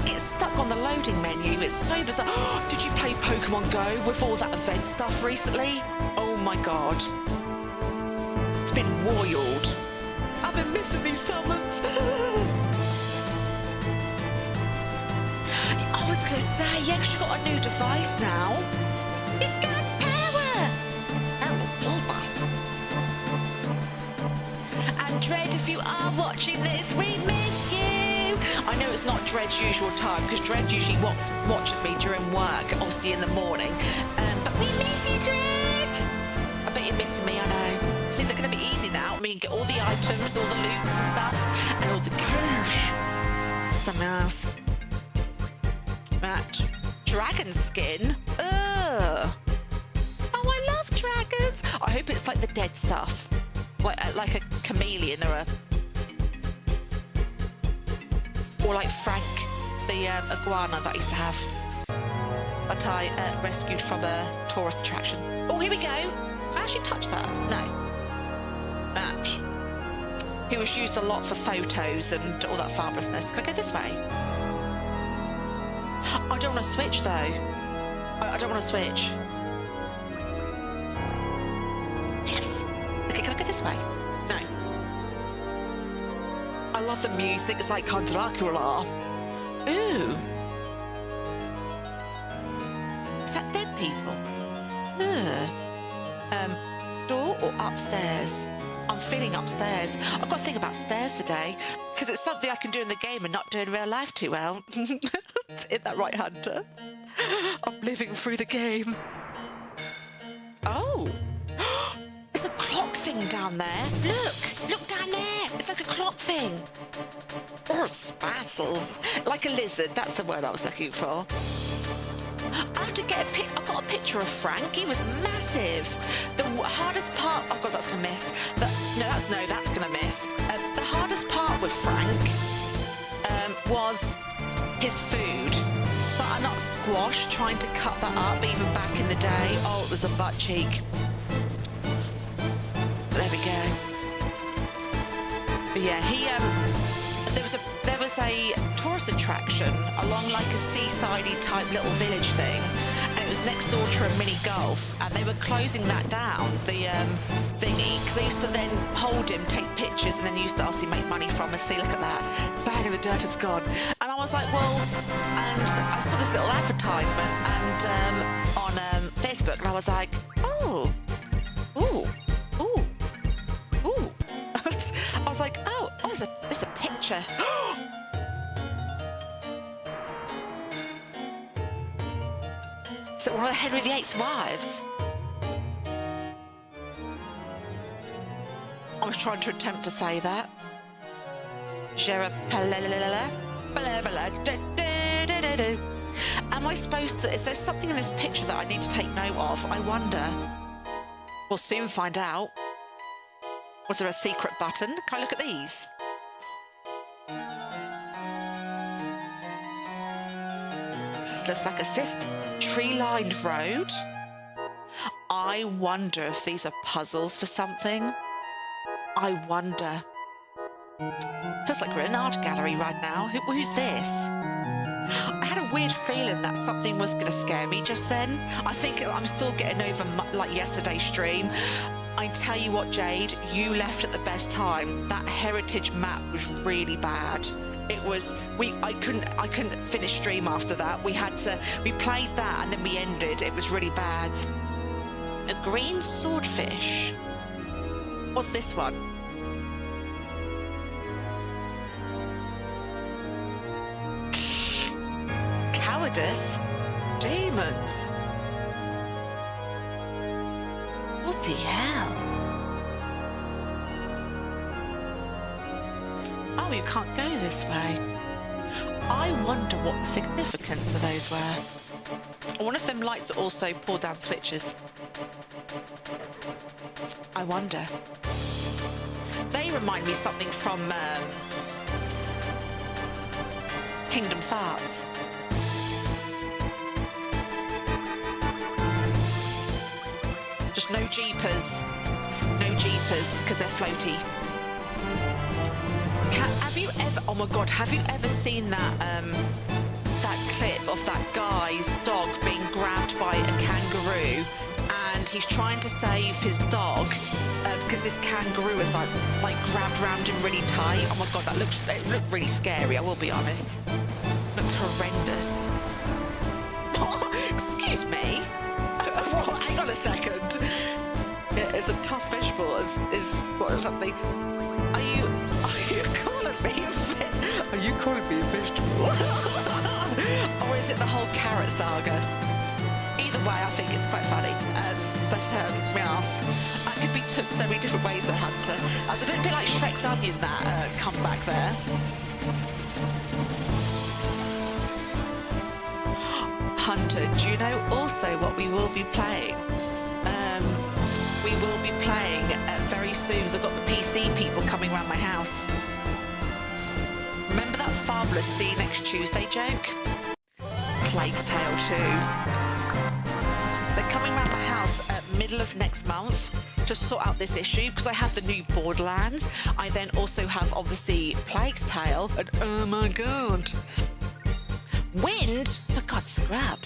gets stuck on the loading menu. It's so bizarre. Did you play Pokemon Go with all that event stuff recently? Oh my god. It's been wild. I've been missing these summons. I was going to say, yeah, because you got a new device now. It got power. And Dread, if you are watching this, we miss you. I know it's not Dread's usual time because Dread usually watches me during work, obviously in the morning. But we miss you, Dread. I bet you're missing me, I know. See, they're going to be easy now. I mean, get all the items, all the loots and stuff, and all the cash. Something else. That dragon skin. Ugh. Oh, I love dragons. I hope it's like the dead stuff. Like a chameleon or like Frank, the iguana that I used to have. that I rescued from a tourist attraction. Oh, here we go. Can I actually touch that? No. Match. He was used a lot for photos and all that fabulousness. Can I go this way? I don't want to switch, though. I don't want to switch. Yes. Okay, can I go this way? No. I love the music. It's like Dracula. Ooh. Is that dead people? Door or upstairs? I'm feeling upstairs. I've got to think about stairs today because it's something I can do in the game and not do in real life too well. Isn't that right, Hunter? I'm living through the game. Oh. It's a clock thing down there. Look down there. It's like a clock thing. Or a spazzle. Like a lizard. That's the word I was looking for. I have to get I got a picture of Frank. He was massive. The hardest part. Oh God, that's gonna miss. That's gonna miss. The hardest part with Frank was his food. Butternut squash. Trying to cut that up, even back in the day. Oh, it was a butt cheek. There we go. But yeah, there was a tourist attraction along like a seaside-y type little village thing, and it was next door to a mini golf, and they were closing that down, the thingy, because they used to then hold him, take pictures, and then used to obviously make money from us. See, look at that, bang in the dirt, it's gone. And I was like, well, and I saw this little advertisement and on Facebook, and I was like, oh, ooh. I was like, oh, there's a picture. Is it one of Henry VIII's wives? I was trying to attempt to say that. Am I supposed to? Is there something in this picture that I need to take note of? I wonder. We'll soon find out. Was there a secret button? Can I look at these? This looks like a tree-lined road. I wonder if these are puzzles for something. I wonder. Feels like we're in an art gallery right now. Who's this? I had a weird feeling that something was going to scare me just then. I think I'm still getting over like yesterday's stream. I tell you what, Jade, you left at the best time. That heritage map was really bad. It was I couldn't finish stream after that. We played that and then we ended. It was really bad. A green swordfish. What's this one? Cowardice? Demons. What the hell? Oh, you can't go this way. I wonder what the significance of those were. One of them lights also pull down switches. I wonder. They remind me something from Kingdom Farts. Just no jeepers, because they're floaty. Have you ever? Oh my God! Have you ever seen that clip of that guy's dog being grabbed by a kangaroo, and he's trying to save his dog because this kangaroo is like grabbed around him really tight? Oh my God! It looked really scary. I will be honest. It looked horrendous. Excuse me. Hang on a second. Yeah, it's a tough vegetable. Is what something? Are you calling me a vegetable? Or is it the whole carrot saga? Either way, I think it's quite funny. Yes, I could be took so many different ways. The Hunter. I was a bit like Shrek's onion. That comeback there. Hunter, do you know also what we will be playing? We will be playing very soon. I've got the PC people coming around my house. Remember that fabulous See You Next Tuesday joke? Plague's Tale 2. They're coming around my house at middle of next month to sort out this issue because I have the new Borderlands. I then also have, obviously, Plague's Tale, and oh my god. Wind? For God's scrap.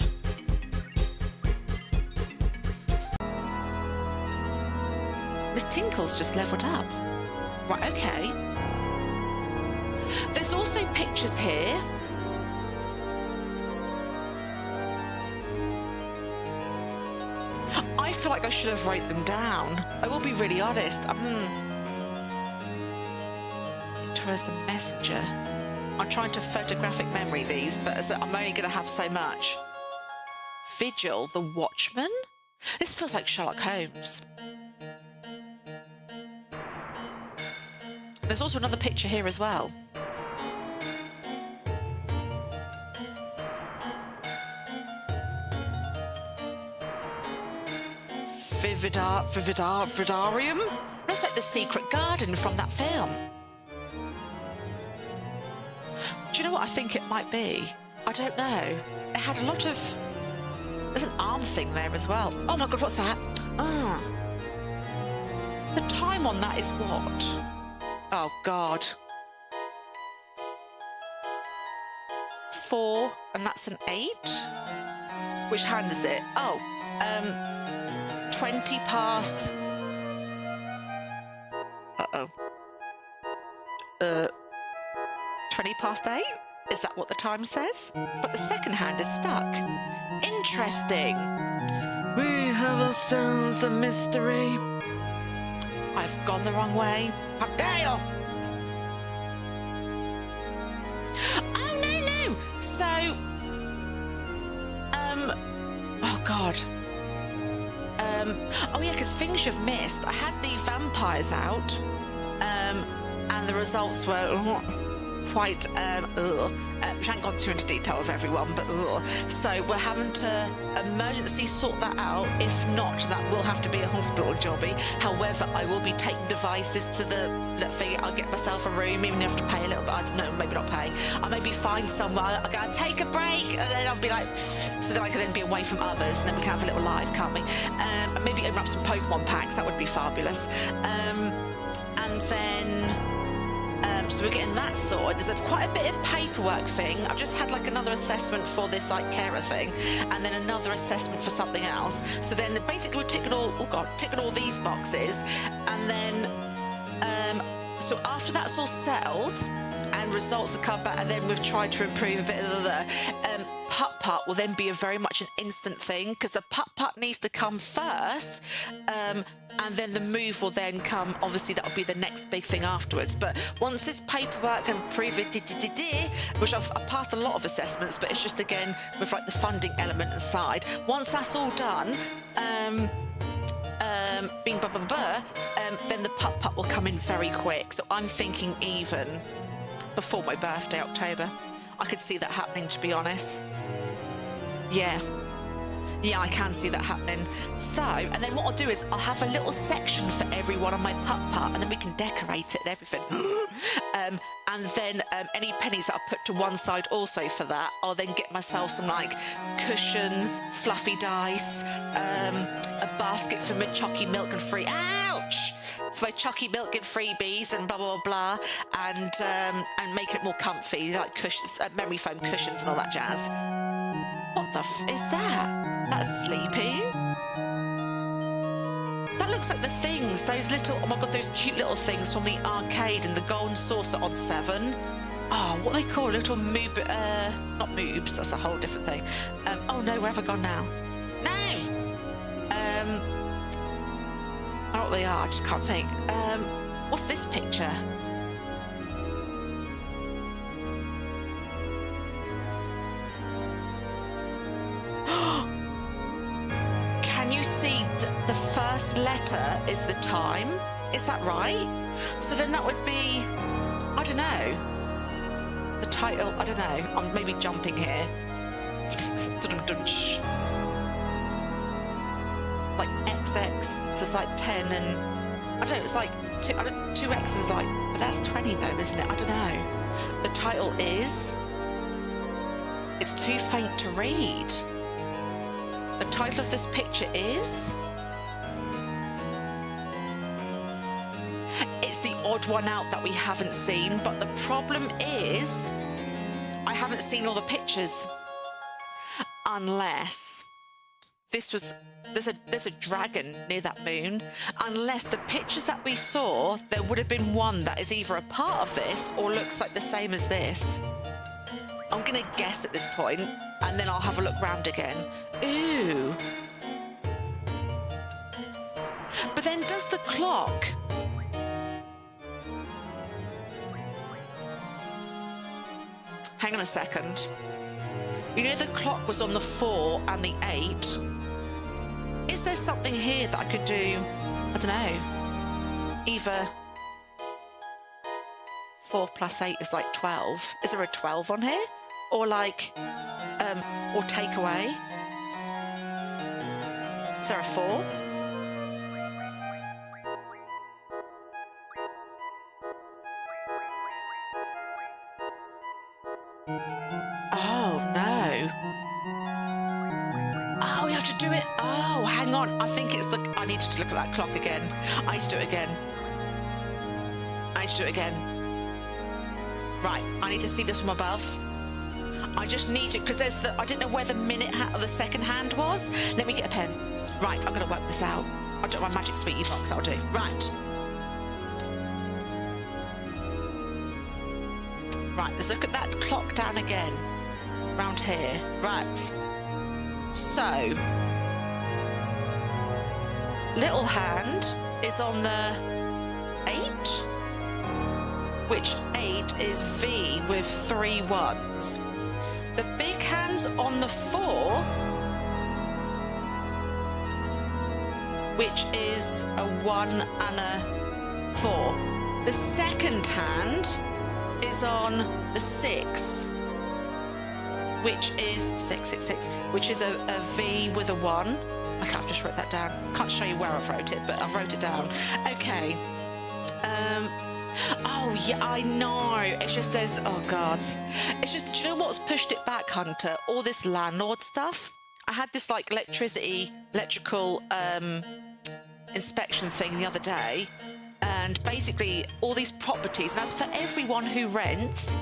Miss Tinkle's just levelled up. Right, okay. There's also pictures here. I feel like I should have wrote them down. I will be really honest. Victoria's the Messenger. I'm trying to photographic memory these, but I'm only going to have so much. Vigil, the Watchman? This feels like Sherlock Holmes. There's also another picture here as well. Vividarium? Looks like the secret garden from that film. Do you know what I think it might be? I don't know. It had a lot of... There's an arm thing there as well. Oh my god, what's that? The time on that is what? Oh god. 4, and that's an 8? Which hand is it? Oh, 20 past... Uh-oh. 20 past 8? Is that what the time says? But the second hand is stuck. Interesting. We have a sense of mystery. I've gone the wrong way. How dare you! Oh, no. So, oh God. Oh yeah, because things you've missed. I had the vampires out, and the results were quite, which I haven't gone too into detail of everyone, but so we're having to emergency sort that out. If not, that will have to be a hospital jobby. However, I will be taking devices to the thing. I'll get myself a room, even if I have to pay a little bit. I don't know, maybe not pay. I'll maybe find somewhere. I'll go, take a break, and then I'll be like, so then I can then be away from others, and then we can have a little live, can't we? And maybe open up some Pokemon packs. That would be fabulous. And then. So we're getting that sorted. There's quite a bit of paperwork thing. I've just had like another assessment for this like carer thing, and then another assessment for something else. So then basically we're ticking all these boxes, and then so after that's all settled and results have come back, and then we've tried to improve a bit of the putt-putt will then be a very much an instant thing, because the putt-putt needs to come first, and then the move will then come. Obviously that'll be the next big thing afterwards. But once this paperwork and prove it, which I've passed a lot of assessments, but it's just again with like the funding element aside, once that's all done, then the putt-putt will come in very quick. So I'm thinking even before my birthday, October. I could see that happening, to be honest. Yeah, I can see that happening. So, and then what I'll do is I'll have a little section for everyone on my putt-putt, and then we can decorate it and everything. And then any pennies that I put to one side also for that, I'll then get myself some like cushions, fluffy dice, a basket for my chocky milk and free. Ouch! For my chocky milk and freebies and blah blah blah, and make it more comfy, like cushions, memory foam cushions and all that jazz. What the is that? That's sleeping. That looks like the things, those little, oh my god, those cute little things from the arcade and the golden saucer on 7. Oh, what they call little moob, not moobs, that's a whole different thing. Oh no, where have I gone now? No! I don't know what they are, I just can't think. What's this picture? Can you see the first letter is the time? Is that right? So then that would be, I don't know. The title, I don't know. I'm maybe jumping here. Like XX, so it's like 10 and I don't know, it's like 2X is like, but that's 20 though, isn't it? I don't know. The title is It's too faint to read. The title of this picture is... It's the odd one out that we haven't seen, but the problem is I haven't seen all the pictures. Unless this was... There's a dragon near that moon. Unless the pictures that we saw, there would have been one that is either a part of this or looks like the same as this. I'm gonna guess at this point, and then I'll have a look round again. Ooh. But then does the clock... Hang on a second. You know the clock was on the 4 and the 8. Is there something here that I could do? I don't know. Either 4 plus 8 is like 12. Is there a 12 on here? Or like, or take away? Is there a 4? Oh, no. Oh, we have to do it. Oh, hang on. I think it's the... I need to look at that clock again. I need to do it again. I need to do it again. Right, I need to see this from above. I just need to, because there's the... I didn't know where the minute or the second hand was. Let me get a pen. Right, I'm going to work this out. I'll do my magic sweetie box, I'll do. Right. Right, let's look at that clock down again. Round here. Right. So, little hand is on the 8, which 8 is V with 3 1s. The big hand's on the 4, which is a 1 and a 4. The second hand is on the 6, which is 666, which is a V with a 1. Okay, I've just wrote that down. Can't show you where I've wrote it, but I've wrote it down. Okay. Oh, yeah, I know. It's just there's... Oh, God. It's just, do you know what's pushed it back, Hunter? All this landlord stuff. I had this, like, electrical inspection thing the other day. And basically, all these properties... And that's for everyone who rents...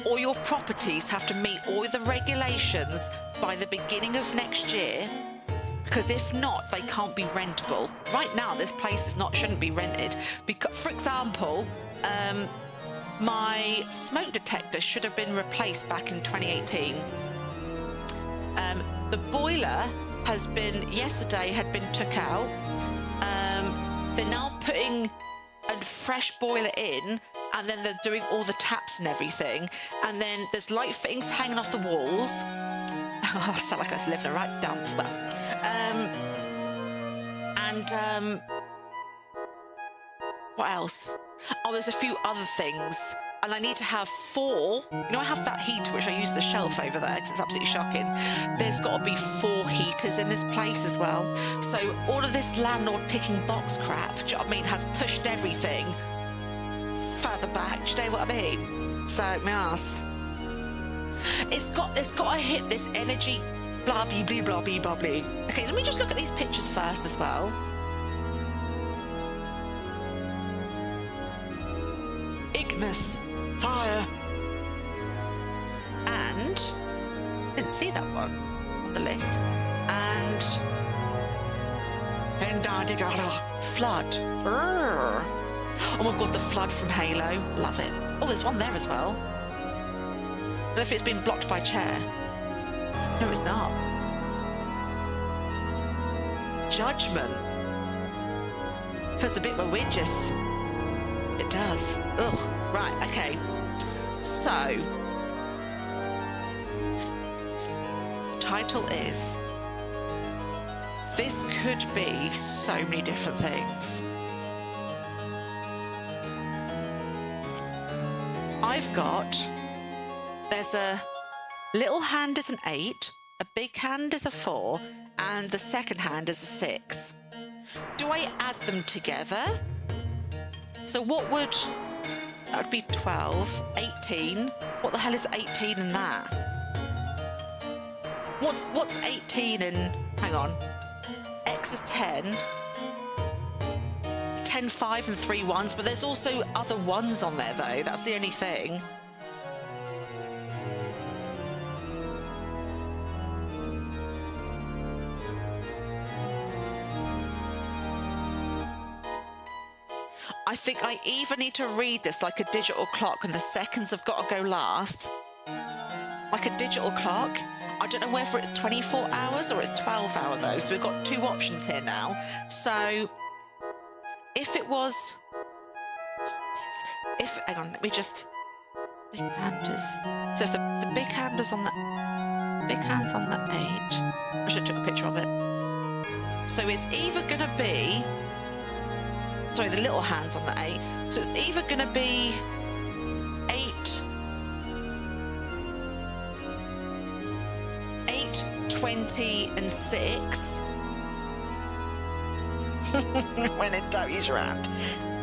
All your properties have to meet all the regulations by the beginning of next year, because if not, they can't be rentable. Right now, this place shouldn't be rented. Because, for example, my smoke detector should have been replaced back in 2018. The boiler yesterday had been took out. They're now putting a fresh boiler in, and then they're doing all the taps and everything, and then there's light fittings hanging off the walls. I sound like I was living right down well. What else? Oh, there's a few other things, and I need to have 4. You know, I have that heater which I use the shelf over there because it's absolutely shocking. There's got to be 4 heaters in this place as well. So all of this landlord ticking box crap, do you know what I mean, has pushed everything further back. Do you know what I mean? So, my ass. It's got to hit this energy, blah, blah, blah, blah, blah, blah. Okay, let me just look at these pictures first as well. Ignis, fire. And, didn't see that one on the list. And flood. Urgh. Oh my God, the flood from Halo. Love it. Oh, there's one there as well. I don't know if it's been blocked by a chair. No, it's not. Judgment. Feels a bit religious. It does. Ugh. Right, okay. So, title is... This could be so many different things. I've got... There's a little hand is an 8, a big hand is a 4, and the second hand is a 6. Do I add them together? So what would... That would be 12, 18. What the hell is 18 in that? What's 18 in... Hang on. X is 10. 10, 5 and 3 ones, but there's also other ones on there, though. That's the only thing. I think I either need to read this like a digital clock and the seconds have got to go last. Like a digital clock. I don't know whether it's 24 hours or it's 12 hour though. So we've got 2 options here now. So if it was... hang on, let me just... Big handers. So if the big handers on the... Big hand's on the 8. I should have took a picture of it. So it's either going to be... Sorry, the little hand's on the 8. So it's either going to be 8, 20 and 6. When in doubt, use your hand.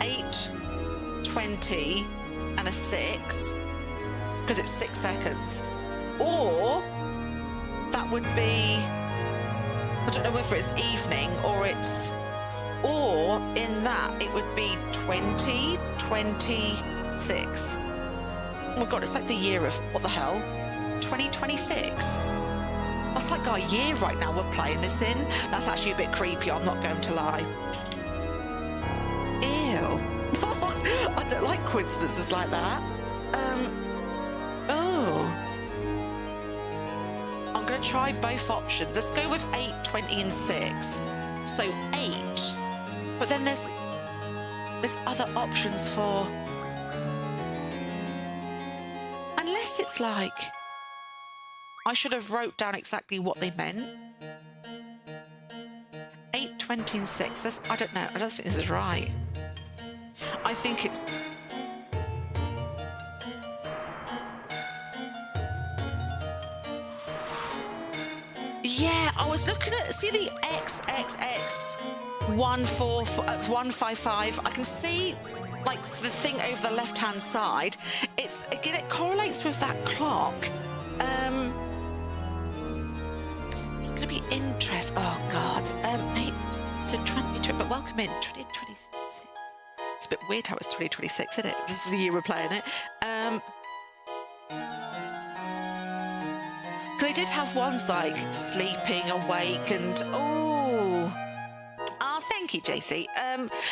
8, 20 and a 6, because it's 6 seconds. Or that would be, I don't know whether it's evening or it's, or in that it would be 20, 26. Oh my God, it's like the year of, what the hell? 2026. That's like our year right now we're playing this in. That's actually a bit creepy, I'm not going to lie. Ew. I don't like coincidences like that. Oh. I'm going to try both options. Let's go with 8, 20 and 6. So 8. But then there's other options for... Unless it's like... I should have wrote down exactly what they meant. 8, 20 and 6. I don't know. I don't think this is right. I think it's... Yeah, I was looking at... See the XXX 155. I can see, like, the thing over the left-hand side. It's... Again, it correlates with that clock. It's going to be interest. Oh, God. 8, so 20, but welcome in. 2026. It's a bit weird how it's 2026, isn't it? This is the year we're playing it. Because they did have ones like sleeping, awake, and... Oh, thank you, JC.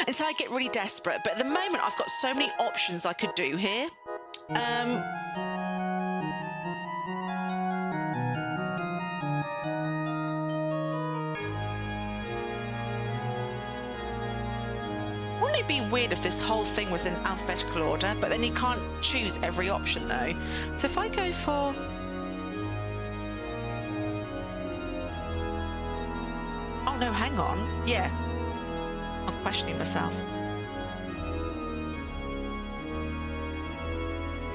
Until I get really desperate. But at the moment, I've got so many options I could do here. Wouldn't it be weird if this whole thing was in alphabetical order, but then you can't choose every option though? So if I go for... Oh no, hang on. Yeah. I'm questioning myself.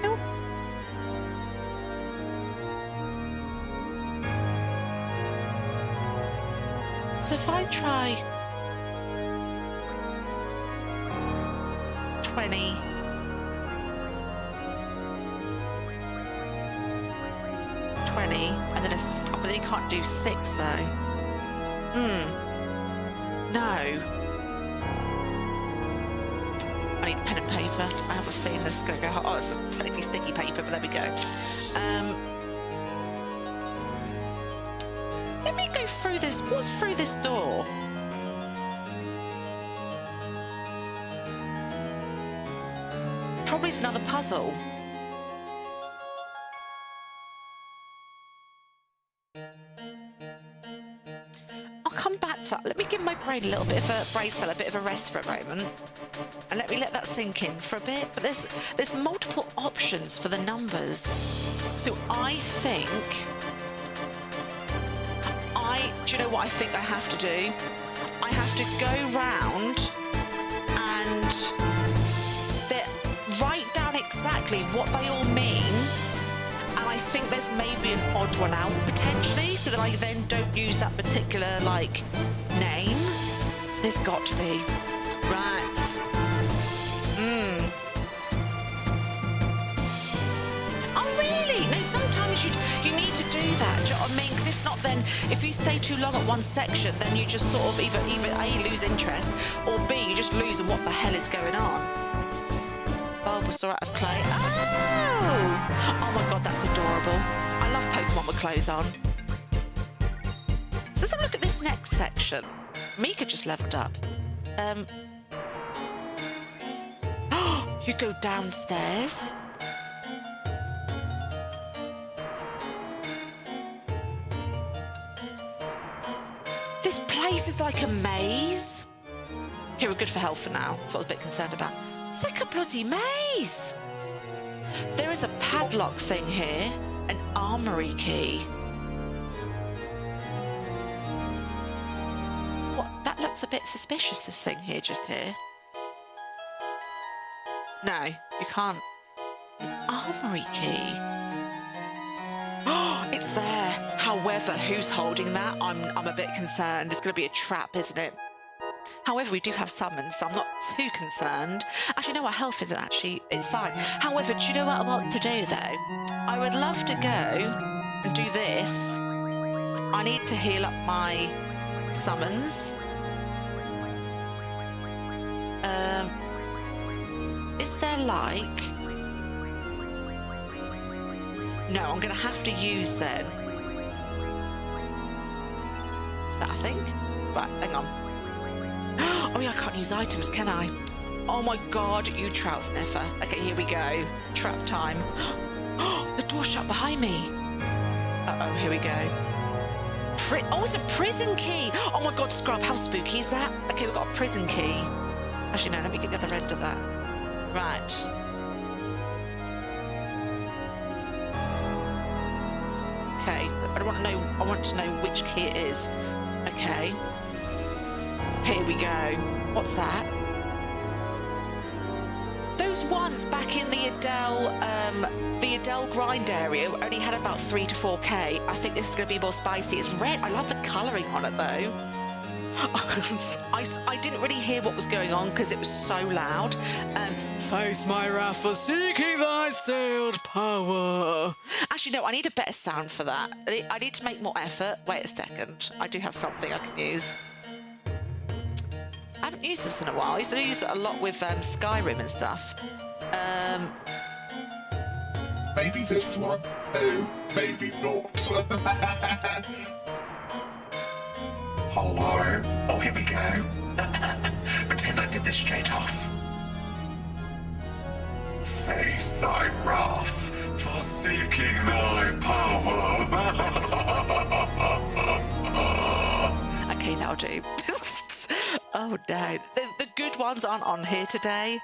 Nope. So if I try 20, 20, and then but then you can't do 6 though. No. I need pen and paper. I have a feeling this is going to go hot. Oh, it's technically sticky paper, but there we go. Let me go through this. What's through this door? Probably it's another puzzle. I'll come back to that. Let me give my brain a little bit of a brain cell, a bit of a rest for a moment, and let me let that sink in for a bit. But there's multiple options for the numbers, so I think do you know what I think I have to do? I have to go round and write down exactly what they all mean, and I think there's maybe an odd one out potentially, so that I then don't use that particular like name. There's got to be. Right. Oh really? No, sometimes you need to do that, do you know what I mean? Because if not, then if you stay too long at one section, then you just sort of either A, lose interest, or B, you just lose on what the hell is going on. Bulbasaur out of clay. Oh my God, that's adorable. I love Pokemon with clothes on. So let's have a look at this next section. Mika just leveled up. You go downstairs. This place is like a maze. Here, we're good for health for now. That's what I was a bit concerned about. It's like a bloody maze. There is a padlock thing here, an armory key. What? That looks a bit suspicious, this thing here, just here. No, you can't. Armory key. Oh, it's there. However, who's holding that? I'm a bit concerned. It's going to be a trap, isn't it? However, we do have summons, so I'm not too concerned. Actually, no, our health isn't actually, it's fine. However, do you know what I want to do, though? I would love to go and do this. I need to heal up my summons. Is there like... No, I'm going to have to use then. That, I think? Right, hang on. Oh yeah, I can't use items, can I? Oh my God, you trout sniffer. Okay, here we go. Trap time. The door's shut behind me. Uh-oh, here we go. Oh, it's a prison key. Oh my God, Scrub, how spooky is that? Okay, we've got a prison key. Actually, no, let me get the other end of that. Right. Okay, I want to know which key it is. Okay. Here we go. What's that? Those ones back in the Adele grind area only had about 3 to 4k. I think this is going to be more spicy. It's red. I love the colouring on it though. I didn't really hear what was going on because it was so loud. Face my wrath for seeking thy sealed power. Actually, no, I need a better sound for that. I need to make more effort. Wait a second. I do have something I can use. I haven't used this in a while. I used to use it a lot with Skyrim and stuff. Maybe this one. Oh, maybe not. Hello. Oh, here we go. Pretend I did this straight off. Face thy wrath for seeking thy power. Okay, that'll do. Oh no, the good ones aren't on here today,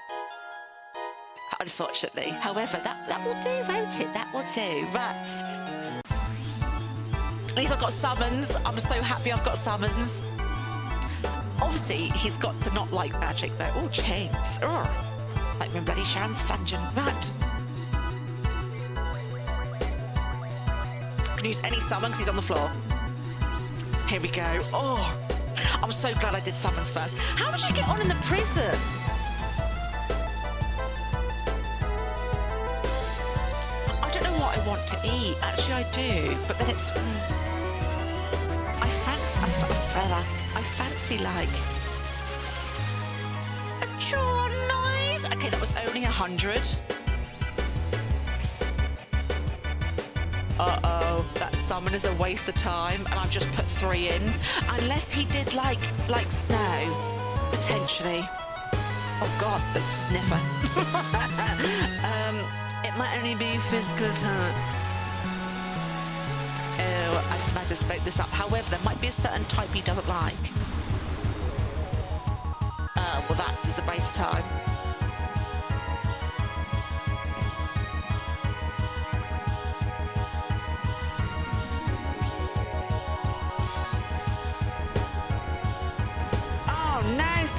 unfortunately. However, that will do, won't it? That will do. Right. At least I've got summons. I'm so happy I've got summons. Obviously, he's got to not like magic though. Oh, chains. Ugh. Like when bloody Sharon's Fungeon. Right. Can use any summon because he's on the floor. Here we go. Oh. I'm so glad I did summons first. How did you get on in the prison? I don't know what I want to eat. Actually, I do. But then it's... I fancy like... A draw noise. Okay, that was only 100. Uh-oh, that summon is a waste of time, and I've just put 3 in. Unless he did like snow, potentially. Oh God, the sniffer. It might only be physical attacks. Oh, I might have spoke this up. However, there might be a certain type he doesn't like. Well, that is a waste of time.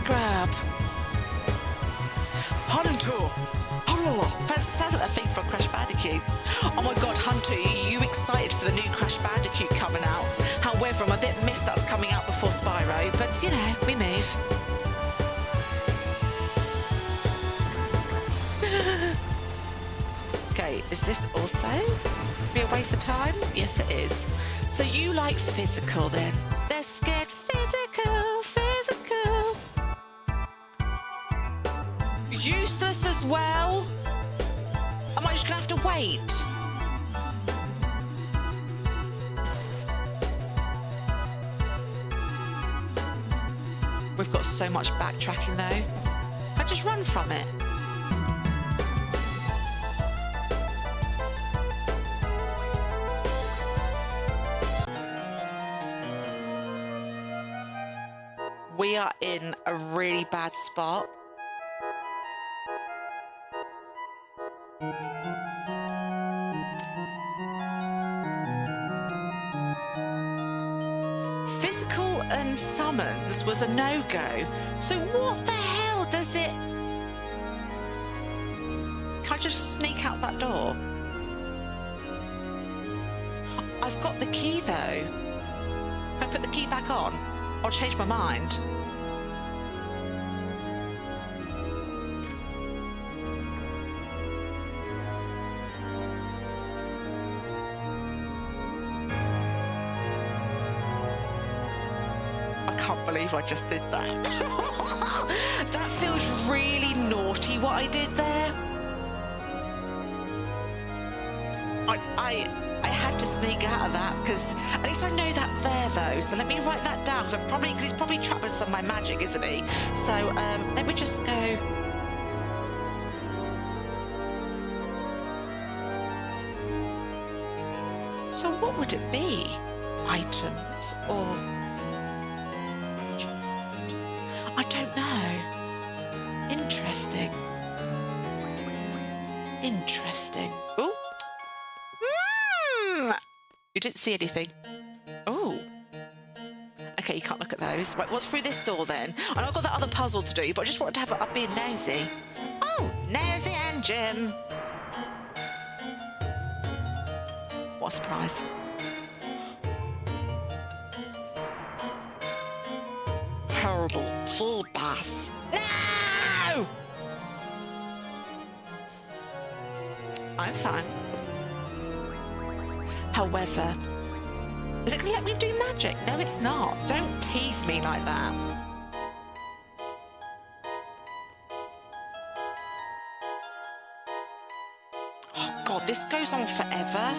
Grab. Hunter! Oh, that sounds like a thing from Crash Bandicoot. Oh my God, Hunter, are you excited for the new Crash Bandicoot coming out? However, I'm a bit miffed that's coming out before Spyro, but you know, we move. Okay, Is this also be a waste of time? Yes, it is. So you like physical then? Let's get physical, physical. Useless as well. Am I just gonna have to wait? We've got so much backtracking though. I just run from it. We are in a really bad spot. Physical and summons was a no-go. So what the hell does it... Can I just sneak out that door? I've got the key though. Can I put the key back on? I'll change my mind. I can't believe I just did that. That feels really naughty what I did there. I had to sneak out of that because at least I know that's there though. So let me write that down because he's probably trapped with some of my magic, isn't he? So let me just go. So what would it be? Items or... I don't know. Interesting. Interesting. Oh. You didn't see anything. Oh. Okay, you can't look at those. Right, what's through this door then? And I've got that other puzzle to do, but I just wanted to have it being nosy. Oh, nosy and Jim. What a surprise. Horrible tea bass. No! I'm fine. However, is it going to let me do magic? No, it's not. Don't tease me like that. Oh, God, this goes on forever.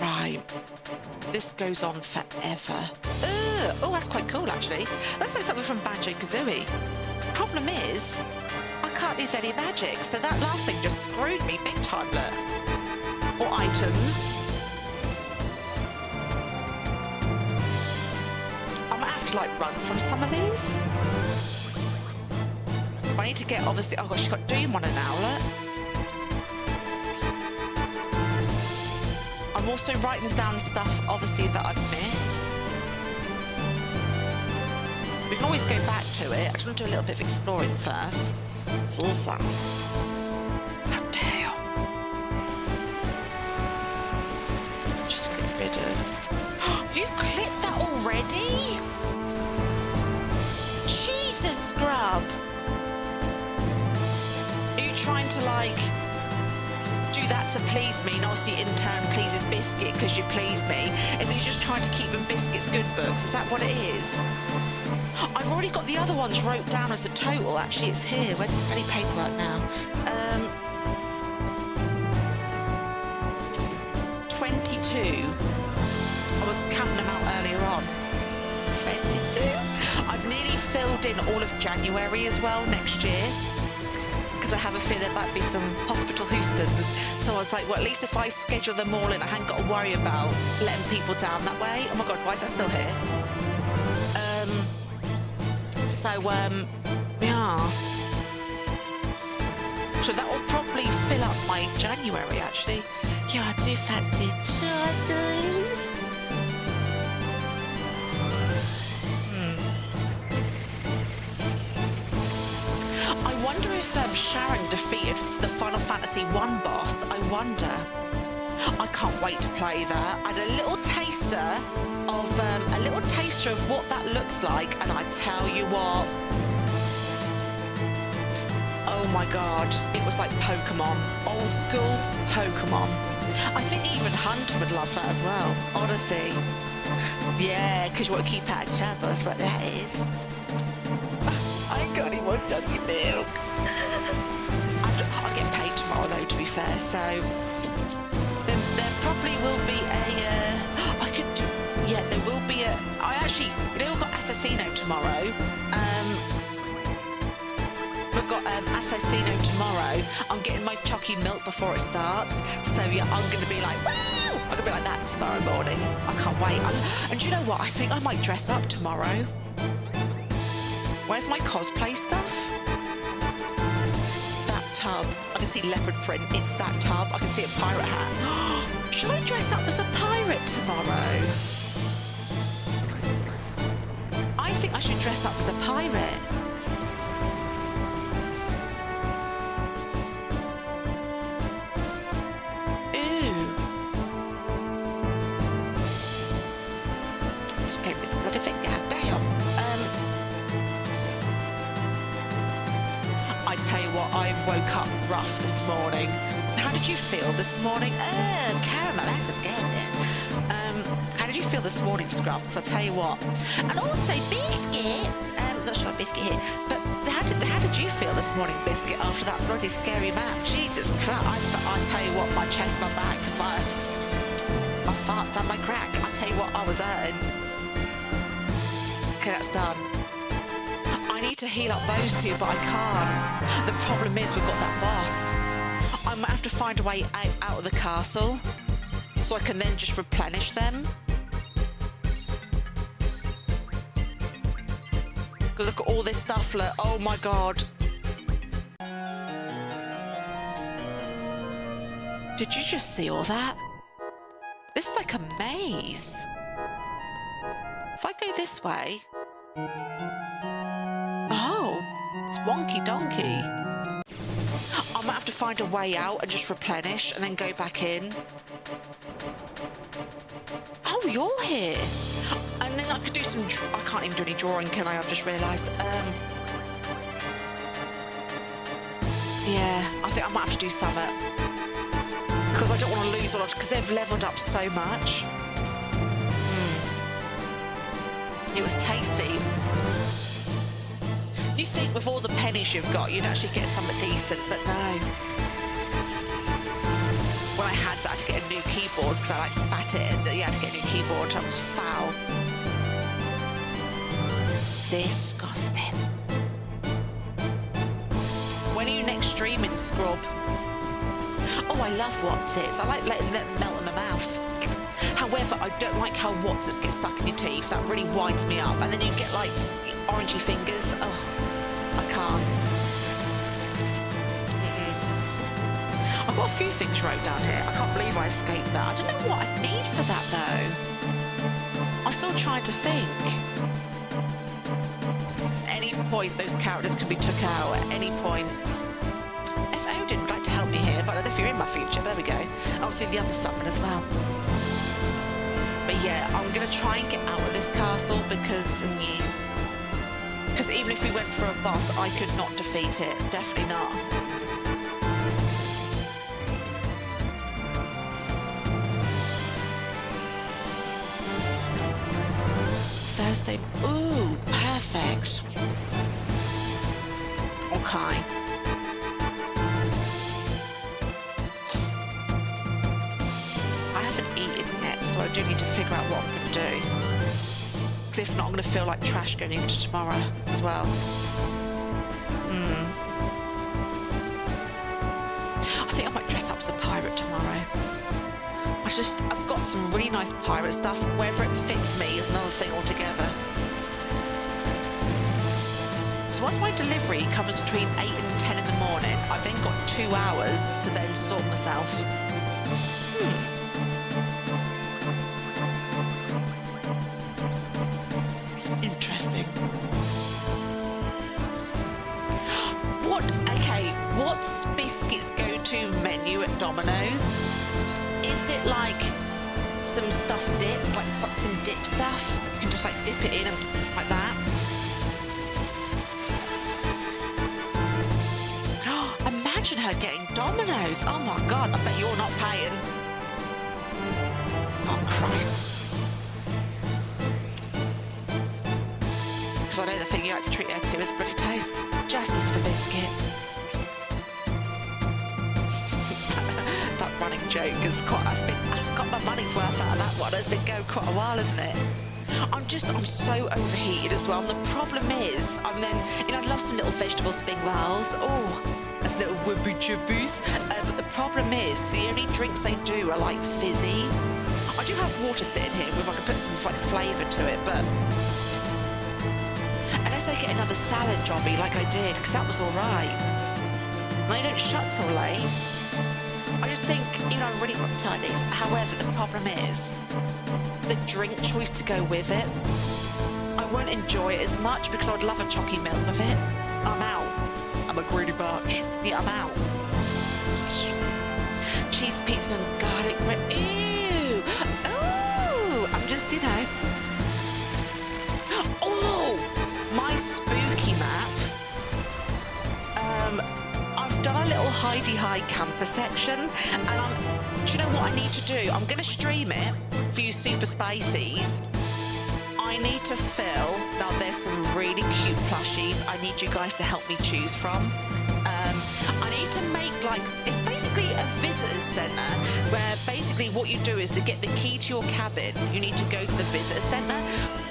Right. This goes on forever. Ugh. Oh, that's quite cool, actually. Looks like something from Banjo-Kazooie. Problem is... I can't use any magic, so that last thing just screwed me big time, look. Or items. I might have to, like, run from some of these. I need to get, obviously... Oh, gosh, she's got Doom on an owlet. I'm also writing down stuff, obviously, that I've missed. We can always go back to it. I just want to do a little bit of exploring first. Jesus. How dare you? Just get rid of... You clipped that already? Jesus, scrub. Are you trying to, like, do that to please me and obviously in turn pleases Biscuit because you please me? Is he just trying to keep them Biscuit's good books? Is that what it is? I've already got the other ones wrote down as a total. Actually, it's here. Where's this bloody paperwork now? 22. I was counting them out earlier on. 22. I've nearly filled in all of January as well next year because I have a fear there might be some hospital Houstons. So I was like, well, at least if I schedule them all in, I haven't got to worry about letting people down that way. Oh my God, why is that still here? Yes. So that will probably fill up my January, actually. Yeah, I do fancy turtles. I wonder if Sharon defeated the Final Fantasy 1 boss. I wonder. I can't wait to play that. I had a little taster of what that looks like, and I tell you what, Oh my God, it was like Pokemon. Old school Pokemon. I think even Hunter would love that as well, honestly. Yeah, because you want to keep out of trouble, that's what that is. I ain't got any more doggy milk. I'll get paid tomorrow though, to be fair, so there probably will be there will be we've got Assassino tomorrow. We've got Assassino tomorrow. I'm getting my chalky milk before it starts, so yeah, I'm going to be like, woo! I'm going to be like that tomorrow morning. I can't wait. And do you know what? I think I might dress up tomorrow. Where's my cosplay stuff? That tub. I can see leopard print. It's that tub. I can see a pirate hat. Should I dress up as a pirate tomorrow? I think I should dress up as a pirate. Ooh. Escape with the bloody finger. Damn. I tell you what, I woke up rough this morning. How did you feel this morning? Oh, caramel, that's a scared How did you feel this morning, Scrub? Because I'll tell you what. And also, Biscuit. Not sure what Biscuit here, but how did you feel this morning, Biscuit, after that bloody scary map? Jesus Christ. I tell you what, my chest, my back, my farts and my crack. I tell you what, I was hurting. Okay, that's done. I need to heal up those two, but I can't. The problem is we've got that boss. I might have to find a way out of the castle so I can then just replenish them. Because look at all this stuff, look. Oh my God. Did you just see all that? This is like a maze. If I go this way... Oh, it's wonky donkey. I might have to find a way out and just replenish and then go back in. Oh, you're here. And then I could do some... I can't even do any drawing, can I? I've just realised. Yeah, I think I might have to do something. Because I don't want to lose all of... Because they've levelled up so much. It was tasty. You think with all the pennies you've got, you'd actually get something decent, but no. When I had that, I had to get a new keyboard because I spat it and you had to get a new keyboard. That was foul. Disgusting. When are you next streaming, Scrub? Oh, I love Watsits. I like letting them melt in my mouth. However, I don't like how Watsits get stuck in your teeth. That really winds me up. And then you get like orangey fingers. Oh, I can't. I've got a few things wrote down here. I can't believe I escaped that. I don't know what I need for that though. I'm still trying to think. At any point, those characters can be took out. At any point. If Odin would like to help me here, but I don't know if you're in my future. There we go. Obviously the other summon as well. But yeah, I'm going to try and get out of this castle because even if we went for a boss, I could not defeat it. Definitely not. Thursday. Ooh, perfect. Okay. I haven't eaten yet, so I do need to figure out what I'm going to do. Because if not, I'm going to feel like trash going into tomorrow as well. I think I might dress up as a pirate tomorrow. I've got some really nice pirate stuff. Whether it fits me is another thing altogether. So once my delivery comes between 8 and 10 in the morning, I've then got 2 hours to then sort myself. Interesting. What's Biscuit's go-to menu at Domino's? Is it like some stuffed dip, like some dip stuff? You can just like dip it in and like that. imagine her getting Domino's. Oh my God, I bet you're not paying. Oh Christ. Because I know the thing you like to treat her to is bloody toast. Justice for biscuit. That running joke is I've got my money's worth out of that one. It's been going quite a while, hasn't it? I'm so overheated as well. And the problem is, I'd love some little vegetable spring rolls. Oh, as little whoopie chippies. But the problem is, the only drinks they do are like fizzy. I do have water sitting here if I can put some like flavour to it, but unless I get another salad jobby like I did, because that was all right. And they don't shut till late. I just think, I really want to try these. However, the problem is the drink choice to go with it. I won't enjoy it as much because I'd love a chalky milk with it. I'm out. I'm a greedy batch. Yeah, I'm out. Cheese pizza and garlic bread. Ew! Ooh! I'm just, Oh! My spooky map. I've done a little hidey-hide camper section, and do you know what I need to do? I'm going to stream it for you super spicies. I need to fill. Now there's some really cute plushies I need you guys to help me choose from. I need to make it's basically a visitor's centre where basically what you do is to get the key to your cabin, you need to go to the visitor centre,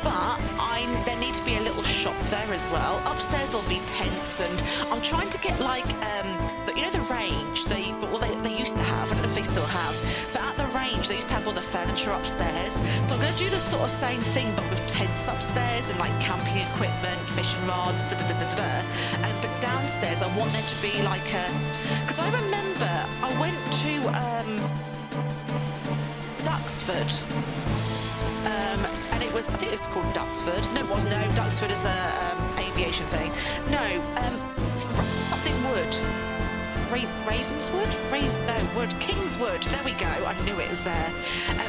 but there need to be a little shop there as well. Upstairs there'll be tents, and I'm trying to get the range they used to have. I don't know if they still have, but at the range they used to have all the furniture upstairs. So I'm going to do the sort of same thing but with tents upstairs and camping equipment, fishing rods, but downstairs I want there to be because I remember I went to Duxford, and I think it was called Duxford. No, it wasn't. No, Duxford is a aviation thing. No, something Wood. Ravenswood? Wood. Kingswood. There we go. I knew it was there.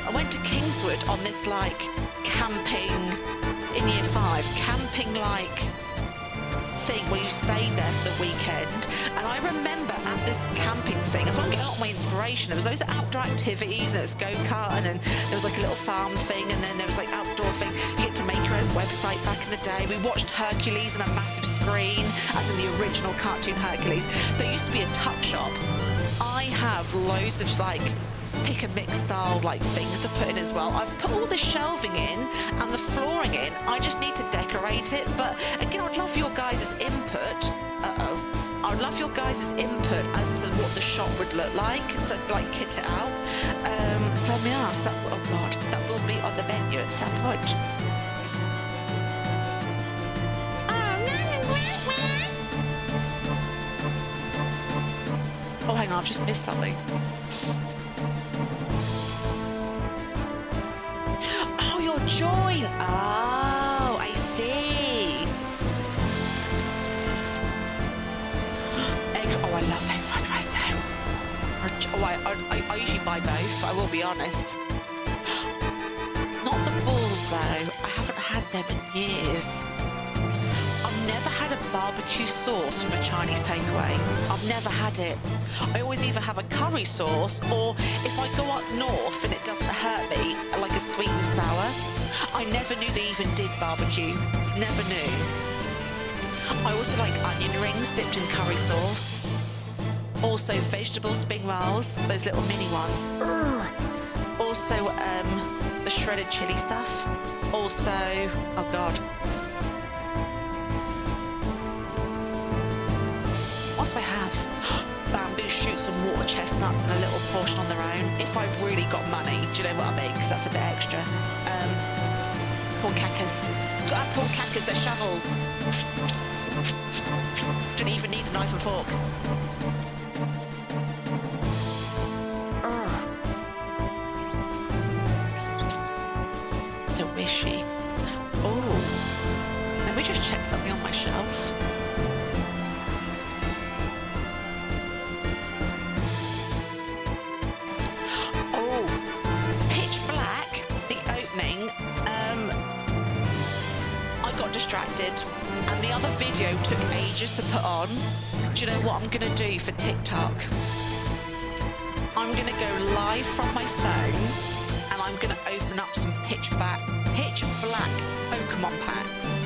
I went to Kingswood on this camping in year 5. Camping thing where you stayed there for the weekend, and I remember at this camping thing, that's where I'm getting a lot of my inspiration. There was those outdoor activities, there was go-karting, and there was a little farm thing, and then there was outdoor thing. You get to make your own website back in the day. We watched Hercules on a massive screen, as in the original cartoon Hercules. There used to be a tuck shop. I have loads of pick and mix style things to put in as well. I've put all the shelving in and the flooring in. I just need to decorate it. But again, I'd love your guys' input. I'd love your guys' input as to what the shop would look like to kit it out. So oh God, that will be on the menu at some point. Oh, hang on, I've just missed something. Oh, your join. Oh, I see. Oh, I love egg fried rice too. I usually buy both, I will be honest. Not the balls though. I haven't had them in years. I've never had a barbecue sauce from a Chinese takeaway. I've never had it. I always either have a curry sauce, or if I go up north and it doesn't hurt me, like a sweet and sour. I never knew they even did barbecue. Never knew. I also like onion rings dipped in curry sauce. Also vegetable spring rolls, those little mini ones. Urgh. Also the shredded chili stuff. Also, oh God. What do I have? Bamboo shoots and water chestnuts and a little portion on their own. If I've really got money, do you know what I mean? Because that's a bit extra. Prawn cackers. Prawn cackers, they're shovels. Don't even need a knife and fork. Wishy. Oh, let me just check something on my shelf. Oh, Pitch Black, the opening. I got distracted, and the other video video took ages to put on. Do you know what I'm going to do for TikTok? I'm going to go live from my phone and I'm going to open up some pitch black Pokemon packs.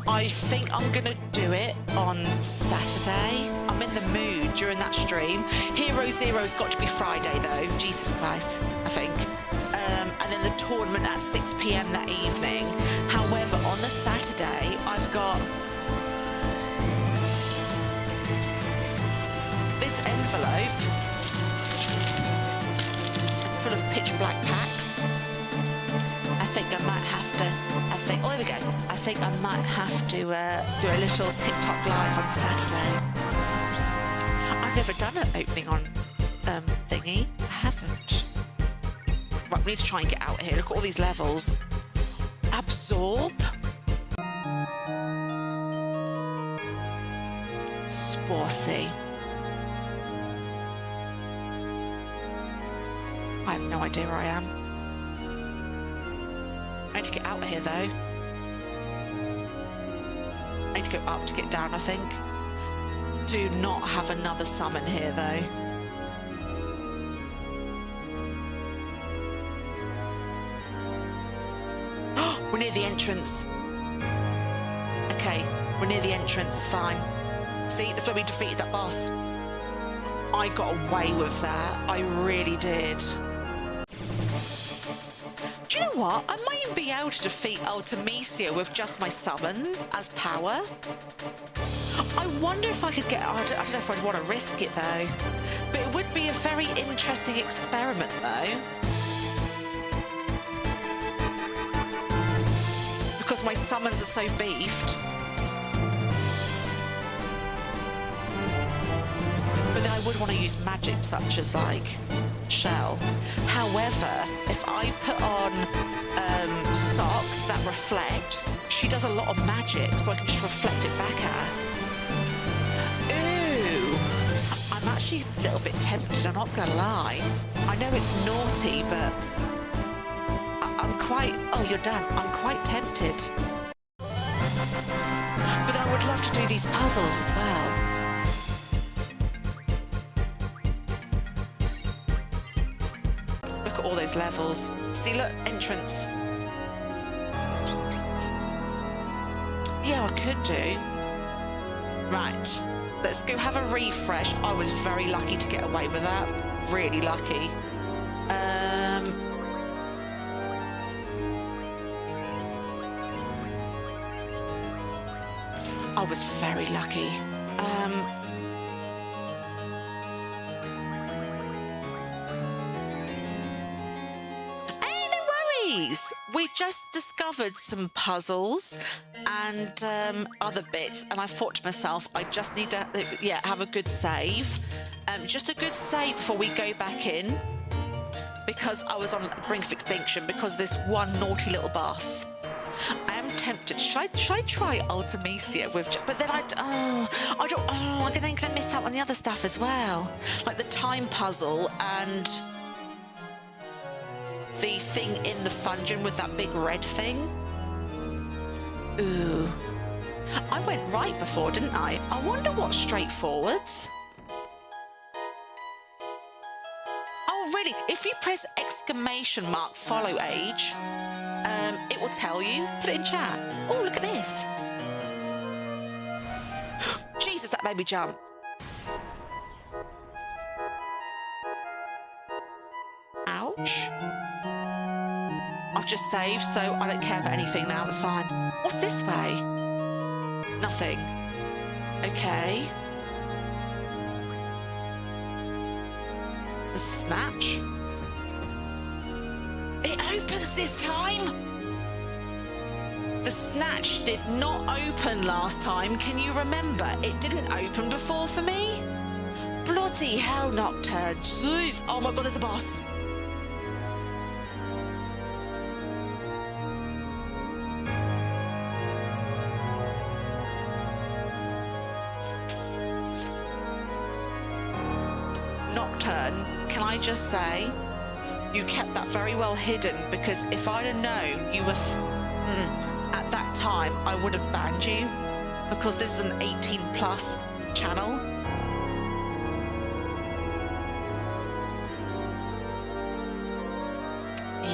I think I'm going to do it on Saturday. I'm in the mood during that stream. Hero Zero's got to be Friday, though. Jesus Christ, I think. And then the tournament at 6 p.m. that evening. However, on the Saturday, I've got this envelope. It's full of pitch black packs. I think I might have to... oh, there we go. I think I might have to do a little TikTok live on Saturday. I've never done an opening on thingy. I haven't. Right, we need to try and get out of here. Look at all these levels. Absorb. Swarthy. I have no idea where I am. I need to get out of here, though. I need to go up to get down, I think. Do not have another summon here, though. We're near the entrance. Okay, we're near the entrance, it's fine. See, that's where we defeated that boss. I got away with that. I really did. Do you know what? I might be able to defeat Ultemecia with just my summon as power. I wonder if I could get... I don't know if I'd want to risk it, though. But it would be a very interesting experiment, though. Because my summons are so beefed. But then I would want to use magic such as, like, Shell. However, if I put on socks that reflect, she does a lot of magic, so I can just reflect it back at her. Ooh! I'm actually a little bit tempted, I'm not going to lie. I know it's naughty, but I'm quite... Oh, you're done. I'm quite tempted. But I would love to do these puzzles as well. All those levels. See, look, entrance. Yeah, I could do. Right, let's go have a refresh. I was very lucky to get away with that. Really lucky. I was very lucky. We just discovered some puzzles and other bits, and I thought to myself, I just need to, have a good save. Just a good save before we go back in, because I was on the brink of extinction because of this one naughty little boss. I am tempted. Should I try Ultemecia with? But then I'm then gonna miss out on the other stuff as well, like the time puzzle and the thing in the fungeon with that big red thing. Ooh. I went right before, didn't I? I wonder what's straightforwards. Oh, really? If you press exclamation mark follow age, it will tell you. Put it in chat. Oh, look at this. Jesus, that made me jump. Ouch. I've just saved, so I don't care about anything now. It's fine. What's this way? Nothing. Okay. There's a snatch. It opens this time. The snatch did not open last time. Can you remember? It didn't open before for me. Bloody hell, Nocturne. Jeez. Oh my God, there's a boss. Nocturne, can I just say, you kept that very well hidden, because if I'd have known you were at that time, I would have banned you because this is an 18 plus channel.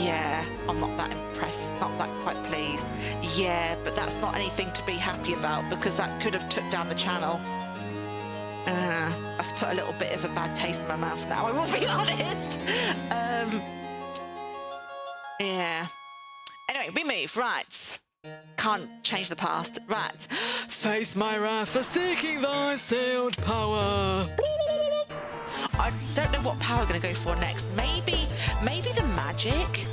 Yeah, I'm not that impressed, not that quite pleased. Yeah, but that's not anything to be happy about because that could have took down the channel. I've put a little bit of a bad taste in my mouth now, I will be honest. Yeah. Anyway, we move, right. Can't change the past. Right. Face my wrath for seeking thy sealed power. I don't know what power we're going to go for next. Maybe the magic.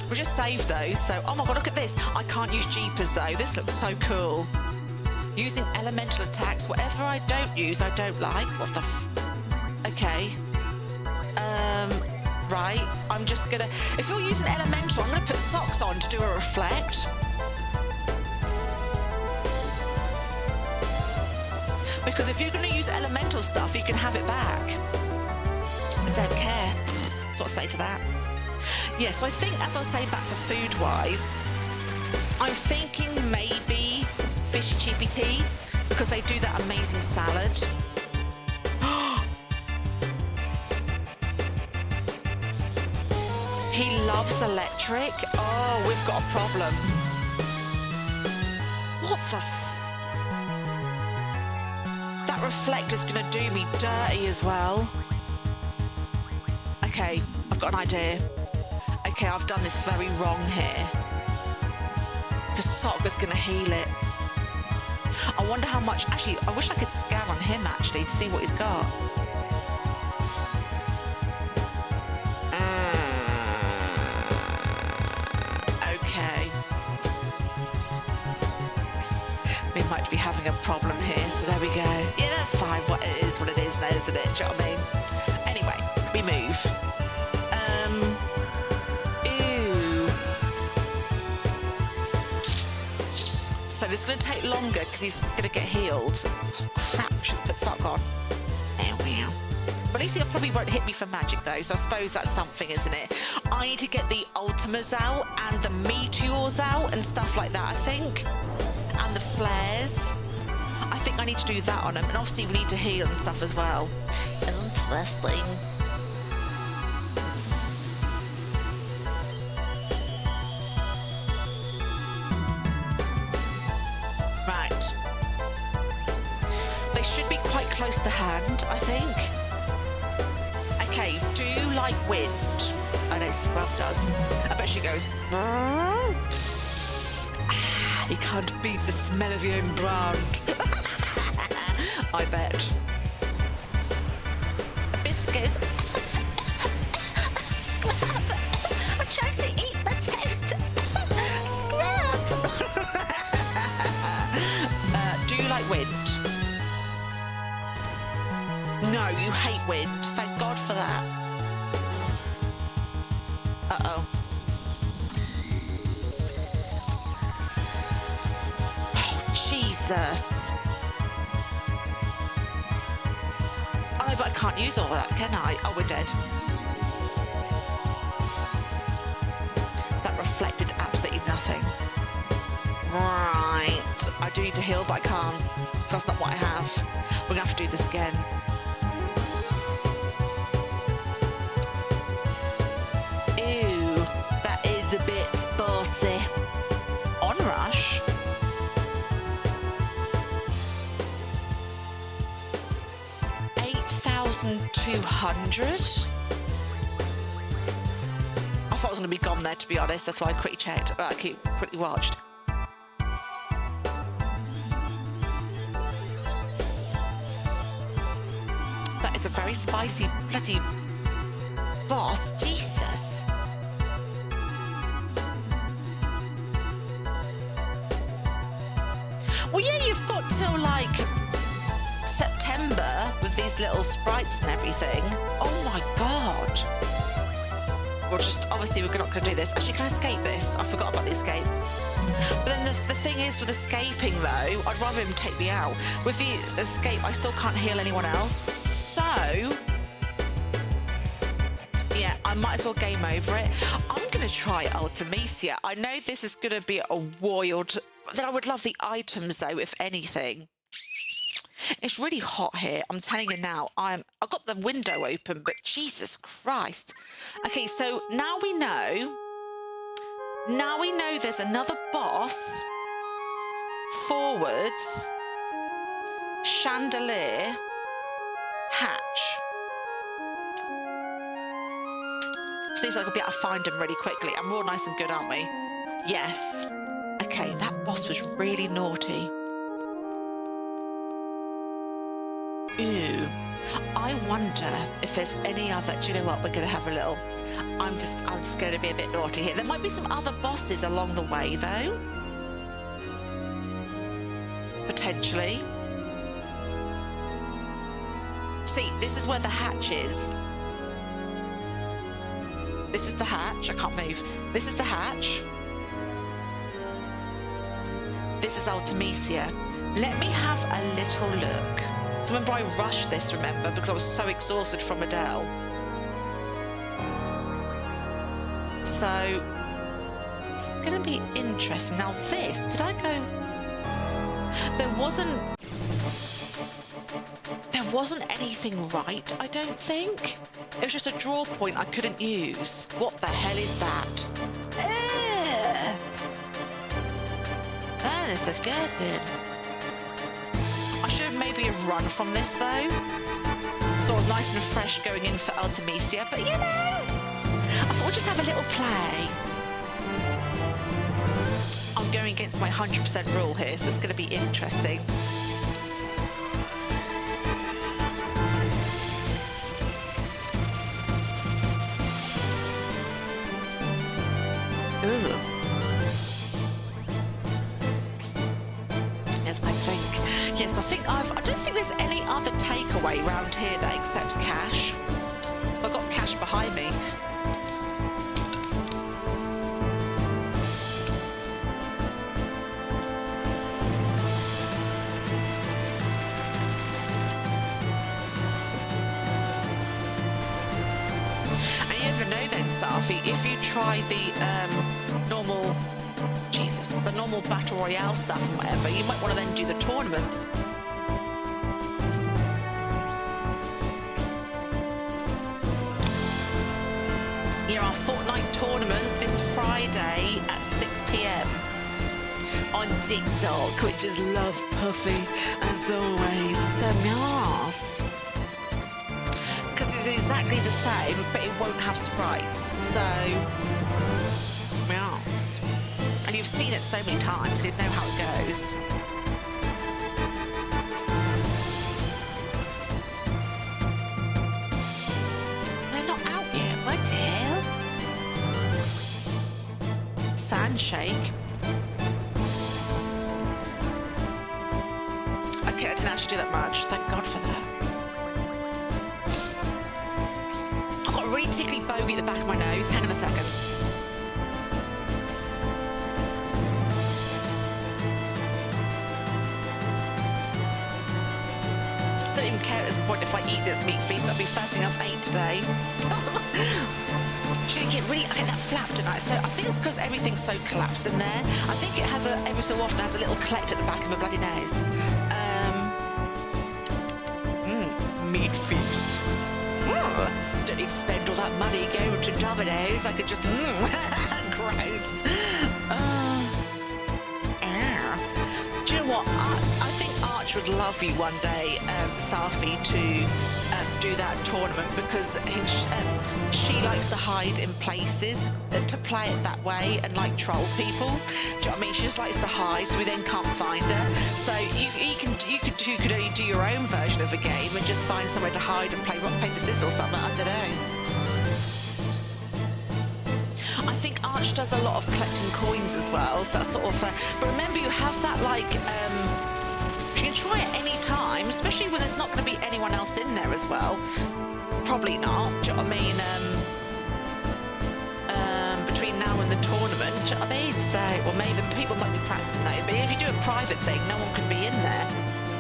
We'll just save those. So, oh my god, look at this. I can't use Jeepers though. This looks so cool. Using elemental attacks. Whatever I don't use, I don't like. What the okay. Right. I'm just gonna... If you're using elemental, I'm gonna put socks on to do a reflect. Because if you're gonna use elemental stuff, you can have it back. I don't care. That's what I say to that. Yeah, so I think, as I was saying back for food-wise, I'm thinking maybe fishy chippy tea, because they do that amazing salad. He loves electric. Oh, we've got a problem. What the That reflector's gonna do me dirty as well. Okay, I've got an idea. Okay, I've done this very wrong here. Because Sokka's gonna heal it. I wonder how much... Actually, I wish I could scan on him, actually, to see what he's got. Okay. We might be having a problem here, so there we go. Yeah, that's fine. What it is now, isn't it? Do you know what I mean? Anyway, we move. So this is going to take longer because he's going to get healed. Oh, crap, I should put sock on. But at least he probably won't hit me for magic though, so I suppose that's something, isn't it? I need to get the Ultemas out and the Meteors out and stuff like that, I think. And the flares. I think I need to do that on him. And obviously we need to heal and stuff as well. Interesting. Right. They should be quite close to hand, I think. Okay, do you like wind? I know Scrub does. I bet she goes... You can't beat the smell of your own brand. I bet. Biscuit goes... Scrub! I'm trying to eat my toast! Scrub! Do you like wind? No, you hate wind. Thank God for that. Uh-oh. Oh, Jesus. Oh, no, but I can't use all that, can I? Oh, we're dead. That reflected absolutely nothing. Right. I do need to heal, but I can't. That's not what I have. We're going to have to do this again. A bit spicy. Onrush? $8,200? I thought I was going to be gone there, to be honest. That's why I quickly checked. I quickly watched. That is a very spicy bloody boss. Jesus. Well, yeah, you've got till, like, September with these little sprites and everything. Oh, my God. We're just... Obviously, we're not going to do this. Actually, can I escape this? I forgot about the escape. But then the thing is, with escaping, though, I'd rather him take me out. With the escape, I still can't heal anyone else. So... yeah, I might as well game over it. I'm going to try Ultemecia. I know this is going to be a wild... Then I would love the items, though, if anything. It's really hot here. I'm telling you now. I've got the window open, but Jesus Christ. Okay, so now we know... Now we know there's another boss. Forwards. Chandelier. Hatch. So these I could be able to find them really quickly. And we're all nice and good, aren't we? Yes. Okay, that boss was really naughty. Ooh. I wonder if there's any other... Do you know what? We're going to have a little... I'm just going to be a bit naughty here. There might be some other bosses along the way, though. Potentially. See, this is where the hatch is. This is the hatch. I can't move. This is the hatch. This is Ultemecia. Let me have a little look. Remember, I rushed this, remember, because I was so exhausted from Adele. So, it's going to be interesting. Now this, did I go... There wasn't anything right, I don't think. It was just a draw point I couldn't use. What the hell is that? That's disgusting. I should have maybe have run from this, though. So I was nice and fresh going in for Ultemecia, but you know... I thought we'd just have a little play. I'm going against my 100% rule here, so it's going to be interesting. Ooh. There's my drink. Yes, I don't think there's any other takeaway round here that accepts cash. I've got cash behind me. If you try the normal Battle Royale stuff and whatever, you might want to then do the tournaments. Yeah, our Fortnite tournament this Friday at 6 p.m. on TikTok, which is Love Puffy, as always. So, yes. It's exactly the same, but it won't have sprites. So, yes. And you've seen it so many times, you'd know how it goes. They're not out yet, my dear. Sandshake. Okay, I didn't actually do that much. Thank God for that. Really tickly bogey at the back of my nose. Hang on a second. Don't even care at this point if I eat this meat feast. That'll be the first thing I've ate today. I get that flap tonight. So I think it's because everything's so collapsed in there. I think it has every so often has a little collect at the back of my bloody nose. Meat feast. Don't need to spend all that money going to Domino's. I could just... gross. Do you know what? I think Arch would love you one day, Safi, to do that tournament because she likes to hide in places to play it that way and like troll people. Do you know what I mean? She just likes to hide, so we then can't find her. So you could only do your own version of a game and just find somewhere to hide and play rock paper scissors or something. I don't know. I think Arch does a lot of collecting coins as well, so that's sort of... but remember, you have that, like... you can try it any time, especially when there's not going to be anyone else in there as well. Probably not, do you know what I mean? Between now and the tournament, do you know what I mean? So, well, maybe people might be practicing that, but if you do a private thing, no one can be in there.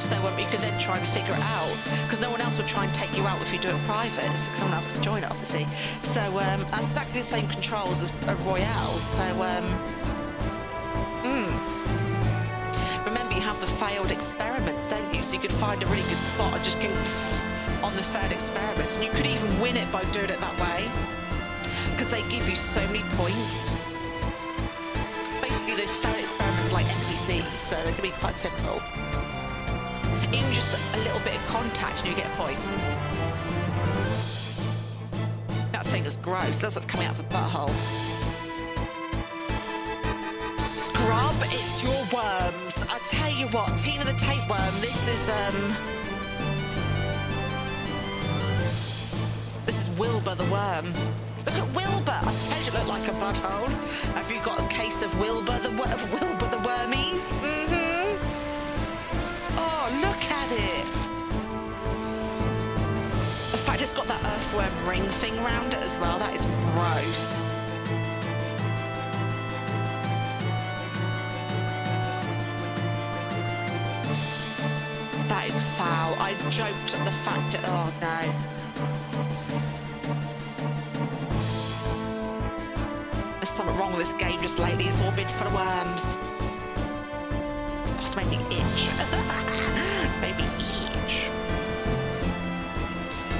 So you could then try and figure it out, because no one else would try and take you out if you do it private. Someone else can join it, obviously. So that's exactly the same controls as a Royale. So remember, you have the failed experiments, don't you? So you could find a really good spot and just go on the failed experiments, and you could even win it by doing it that way, because they give you so many points. Basically, those failed experiments are like NPCs, so they're going to be quite simple. Even just a little bit of contact and you get a point. That thing is gross. Looks like it's coming out of a butthole. Scrub, it's your worms. I tell you what, Tina the Tapeworm, this is Wilbur the Worm. Look at Wilbur. I tell you, look like a butthole. Have you got a case of Wilbur the Wormies? Mm-hmm. Oh, look at it. The fact it's got that earthworm ring thing around it as well, that is gross. That is foul. I joked at the fact that, oh no. There's something wrong with this game just lately. It's all been full of worms. It's made me itch. Made me itch.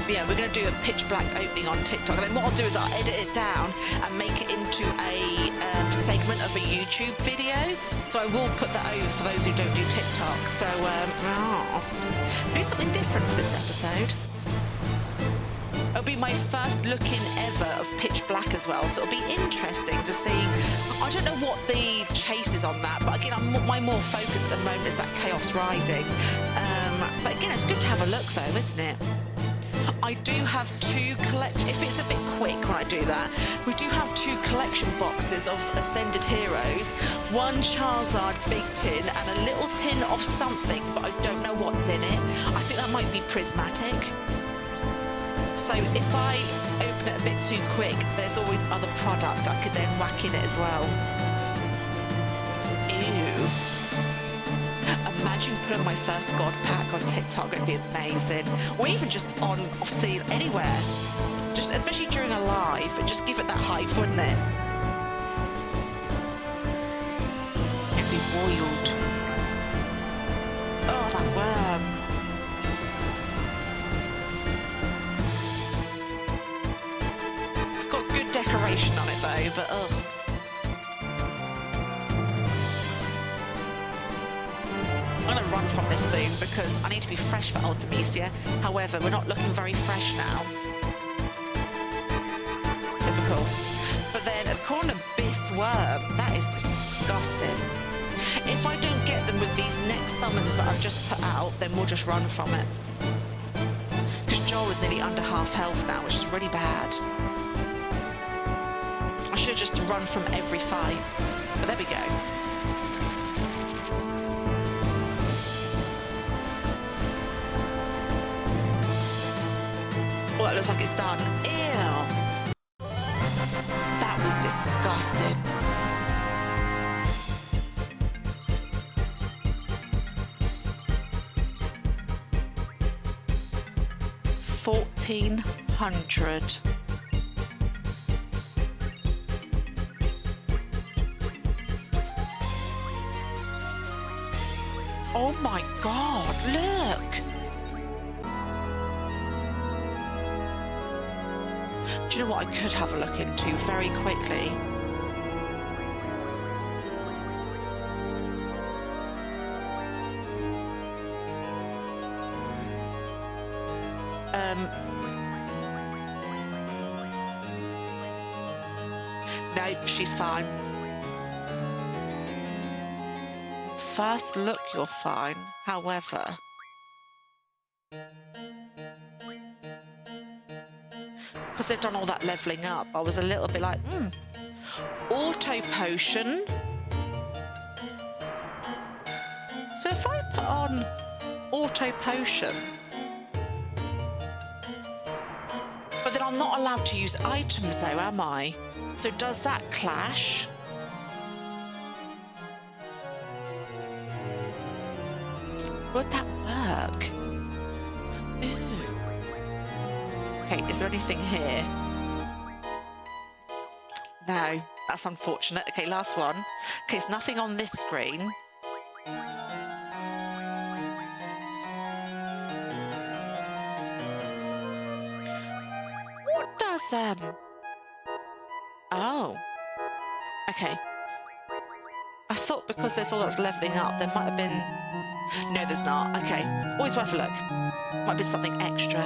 But yeah, we're going to do a pitch black opening on TikTok. And then what I'll do is I'll edit it down and make it into a segment of a YouTube video. So I will put that over for those who don't do TikTok. So, do something different for this episode. It'll be my first look-in ever of Pitch Black as well, so it'll be interesting to see. I don't know what the chase is on that, but again, my more focus at the moment is that Chaos Rising. But again, it's good to have a look though, isn't it? I do have two if it's a bit quick when I do that, we do have two collection boxes of Ascended Heroes, one Charizard big tin and a little tin of something, but I don't know what's in it. I think that might be prismatic. So if I open it a bit too quick, there's always other product I could then whack in it as well. Ew. Imagine putting my first God pack on TikTok, it'd be amazing. Or even just on, obviously, anywhere. Just, especially during a live, and just give it that hype, wouldn't it? It'd be wild. Oh, that worm. Decoration on it though, but ugh. I'm gonna run from this soon because I need to be fresh for Ultemecia. However, we're not looking very fresh now. Typical. But then it's called an abyss worm. That is disgusting. If I don't get them with these next summons that I've just put out, then we'll just run from it. Because Joel is nearly under half health now, which is really bad. I should just run from every fight, but there we go. Well, that looks like it's done. Ew. That was disgusting. $1,400. Oh my God, look. Do you know what I could have a look into very quickly? No, she's fine. First look, you're fine. However, because they've done all that leveling up, I was a little bit like, auto potion. So if I put on auto potion, but then I'm not allowed to use items though, am I? So does that clash? Would that work? Ooh. Okay, is there anything here? No, that's unfortunate. Okay, last one. Okay, there's nothing on this screen. What does, Oh. Okay. I thought because there's all that's levelling up, there might have been... No, there's not. Okay. Always worth a look. Might be something extra.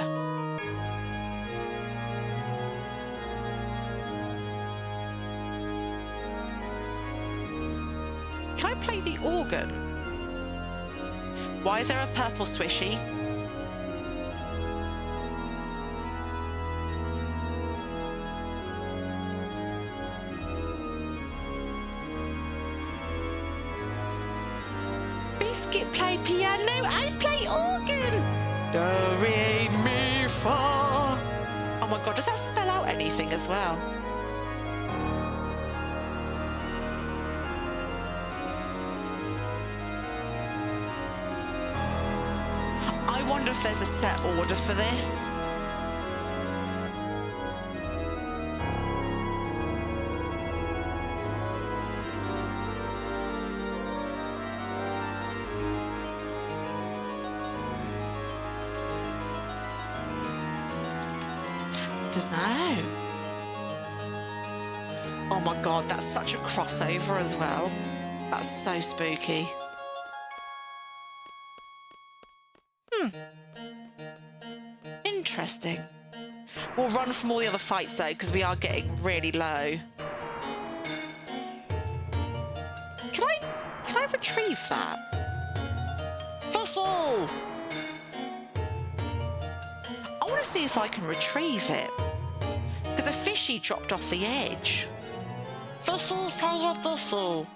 Can I play the organ? Why is there a purple swishy? Biscuit play piano, I play organ. Do, re, mi, fa. Oh my God, does that spell out anything as well? I wonder if there's a set order for this. Don't know. Oh my God, that's such a crossover as well. That's so spooky. Interesting. We'll run from all the other fights though, because we are getting really low. Can I retrieve that? Fossil! I want to see if I can retrieve it. Because a fishy dropped off the edge. Fossil, thistle.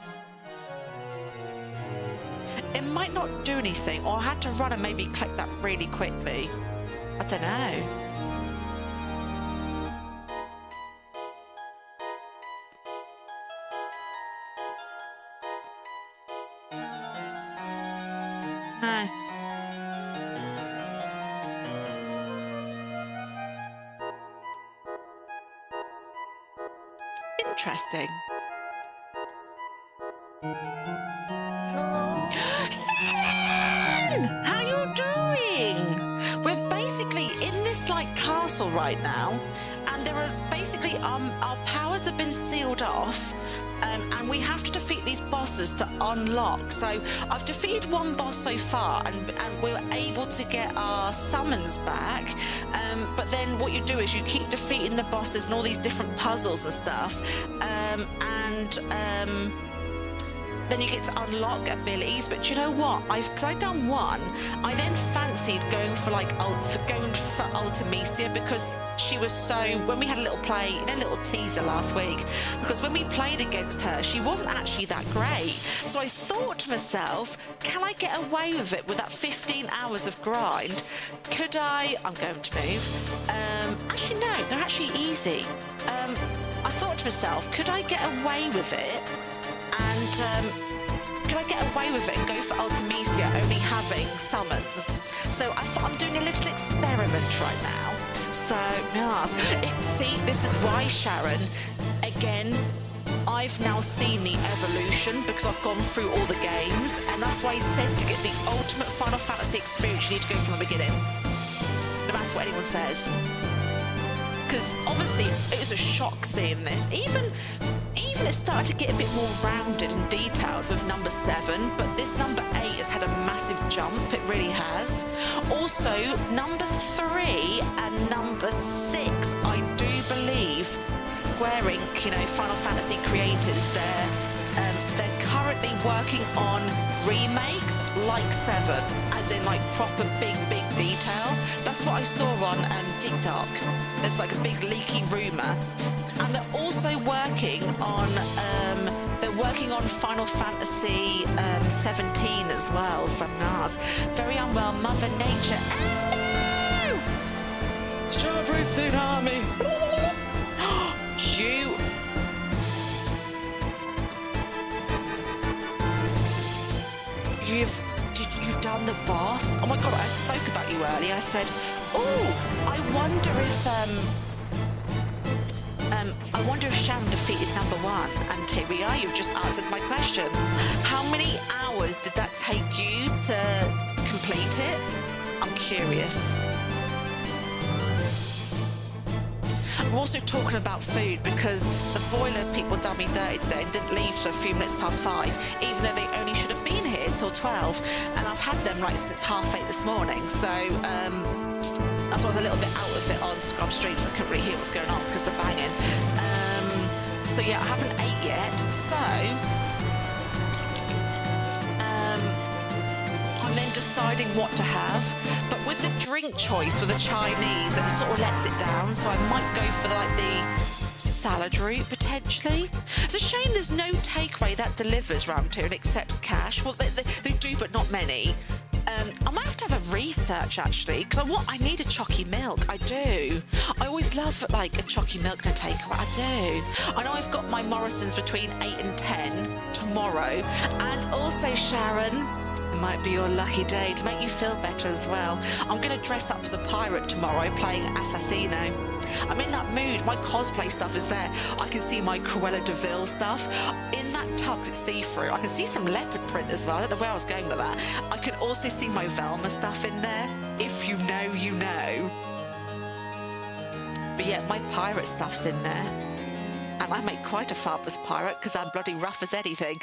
It might not do anything, or I had to run and maybe collect that really quickly. I don't know. No. Interesting. Sin! How you doing? We're basically in this like castle right now, and there are basically our powers have been sealed off, and we have to defeat these bosses to unlock. So I've defeated one boss so far, and we were able to get our summons back. But then what you do is you keep defeating the bosses and all these different puzzles and stuff, then you get to unlock abilities. But do you know what? Because I'd done one, I then fancied going for Ultemecia, because she was so... When we had a little play, a little teaser last week, because when we played against her, she wasn't actually that great. So I thought to myself, can I get away with it with that 15 hours of grind? Could I... I'm going to move. Actually, no, they're actually easy. I thought to myself, could I get away with it? And can I get away with it and go for Ultemecia only having summons? So I thought I'm doing a little experiment right now. So, yes. See, this is why, Sharon, again, I've now seen the evolution because I've gone through all the games, and that's why I said to get the ultimate Final Fantasy experience, you need to go from the beginning. No matter what anyone says. Because obviously it was a shock seeing this. Even it started to get a bit more rounded and detailed with number 7, but this number 8 has had a massive jump. It really has. Also, number 3 and number 6, I do believe Square Inc, Final Fantasy creators, they're currently working on remakes like 7, as in like proper big detail. That's what I saw on TikTok. There's like a big leaky rumour. And they're also working on Final Fantasy 17 as well. So nice. Very unwell Mother Nature. Oh no! Strawberry tsunami. You've done the boss. Oh my God, I spoke about you earlier. I said, oh, I wonder if Sharon defeated number 1. And here we are, you've just answered my question. How many hours did that take you to complete it? I'm curious. We're also talking about food because the boiler people done me dirty today and didn't leave till a few minutes past 5, even though they only should have been here till 12. And I've had them like since 8:30 this morning. So that's why I was a little bit out of it on Scrub Streams. I couldn't really hear what's going on because they're banging. So yeah, I haven't ate yet. So I'm then deciding what to have. But with the drink choice with the Chinese, that sort of lets it down. So I might go for the salad route potentially. It's a shame there's no takeaway that delivers round here and accepts cash. Well, they do, but not many. I might have to have a research actually, because I need a chocky milk. I do. I always love like a chocky milk and a takeaway. I do. I know I've got my Morrison's between 8 and 10 tomorrow, and also Sharon, it might be your lucky day to make you feel better as well. I'm going to dress up as a pirate tomorrow, playing Assassino. I'm in that mood. My cosplay stuff is there. I can see my Cruella de Vil stuff. In that tux, it's see-through. I can see some leopard print as well. I don't know where I was going with that. I can also see my Velma stuff in there. If you know, you know. But yeah, my pirate stuff's in there. And I make quite a fabulous pirate because I'm bloody rough as anything.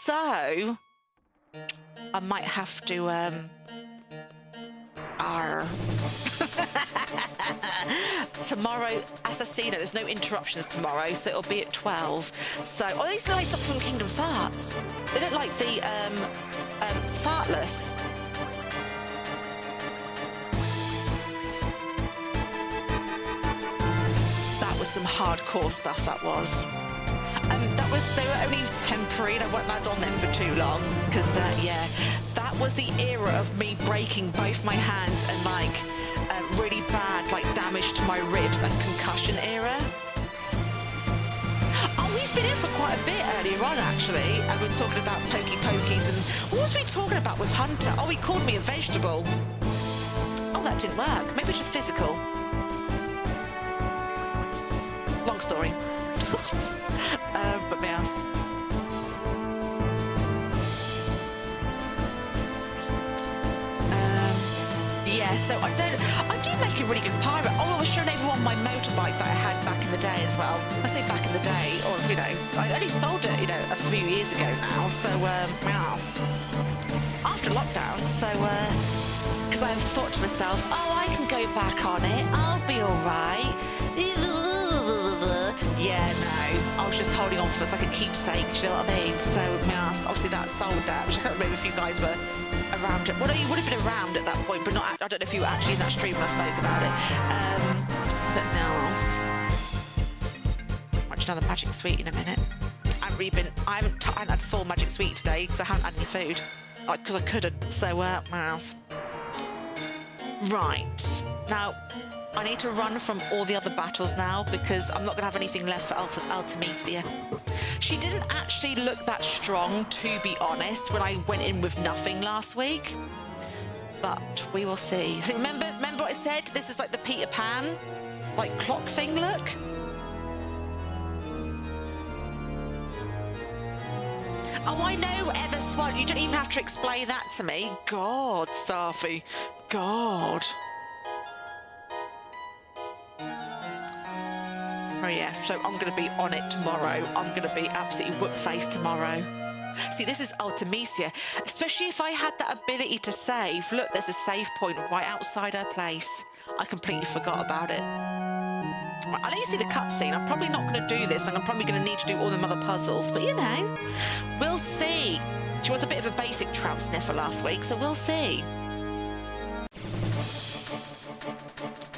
So I might have to tomorrow, Assassino, there's no interruptions tomorrow, so it'll be at 12. So, these look like something from Kingdom Farts. They look like the Fartless. That was some hardcore stuff, that was. They were only temporary and I wasn't allowed on them for too long because, yeah, that was the era of me breaking both my hands and like really bad like damage to my ribs and concussion era. Oh, he's been in for quite a bit earlier on actually, and we're talking about pokey pokies and what was we talking about with Hunter? Oh, he called me a vegetable. Oh, that didn't work. Maybe it's just physical. Long story. But mouse. Yeah, so I do make a really good pirate. Oh, I was showing everyone my motorbike that I had back in the day as well. I say back in the day, or you know, I only sold it, you know, a few years ago now. So mouse. After lockdown, so because I thought to myself, oh, I can go back on it. I'll be all right. Yeah, no, I was just holding on for us like a keepsake, do you know what I mean? So, yes, obviously that sold out, which I can't remember if you guys were around it. Well, no, you would have been around at that point, but not, I don't know if you were actually in that stream when I spoke about it. But no, watch another magic sweet in a minute. I haven't had full magic sweet today because I haven't had any food, like, because I couldn't, so, mouse. Right, now, I need to run from all the other battles now because I'm not going to have anything left for Ultemecia. She didn't actually look that strong, to be honest, when I went in with nothing last week. But we will see. So remember what I said? This is like the Peter Pan, like clock thing look. Oh, I know, Emma Swan. You don't even have to explain that to me. God, Safi. God. Oh yeah, so I'm going to be on it tomorrow. I'm going to be absolutely whoop-faced tomorrow. See, this is Ultemecia, especially if I had that ability to save. Look, there's a save point right outside her place. I completely forgot about it. Right, I'll let you see the cutscene. I'm probably not going to do this, and I'm probably going to need to do all them other puzzles. But, you know, we'll see. She was a bit of a basic trout sniffer last week, so we'll see.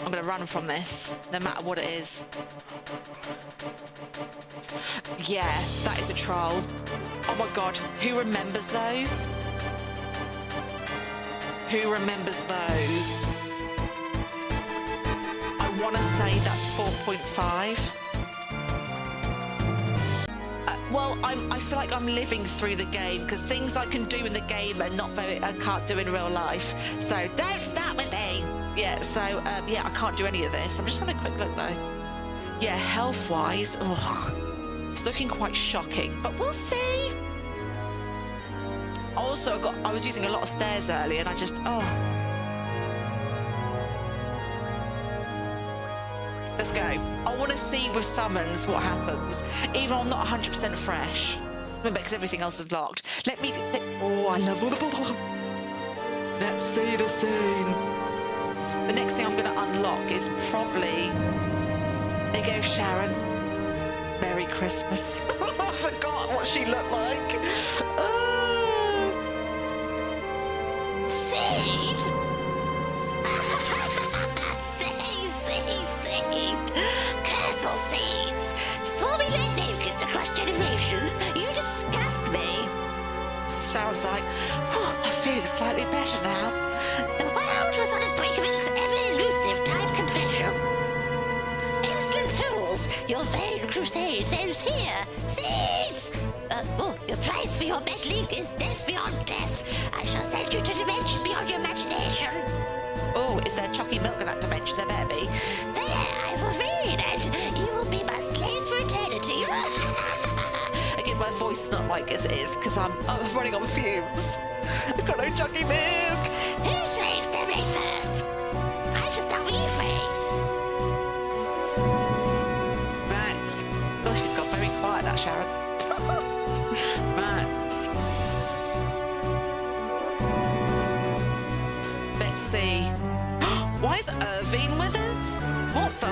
I'm going to run from this, no matter what it is. Yeah, that is a troll. Oh my God, who remembers those? Who remembers those? I want to say that's 4.5. Well, I feel like I'm living through the game because things I can do in the game are I can't do in real life. So don't start with me. Yeah. So yeah, I can't do any of this. I'm just having a quick look though. Yeah, health-wise, it's looking quite shocking, but we'll see. Also, I was using a lot of stairs earlier, and I just Let's go. I want to see with summons what happens, even though I'm not 100% fresh. Remember, because everything else is locked. Oh, I love. Let's see the scene. The next thing I'm going to unlock is probably. There you go, Sharon. Merry Christmas. I forgot what she looked like. Seed? Seed. Curse all seeds. Swarming like locusts across generations. You disgust me. Sharon's like, I'm feeling slightly better now. The world was on the brink of its ever-elusive time confession. Your vain crusade ends here. Seeds! Your price for your meddling is death beyond death. I shall send you to dimension beyond your imagination. Oh, is there chalky milk in that dimension? There better be. There, I will read, and you will be my slaves for eternity. Again, my voice is not like as it is, because I'm running on fumes. I've got no chalky milk. Who shall exterminate first? I shall start with you, Frey. Quiet, that Sharon. Right. Let's see. Why is Irvine with us? What the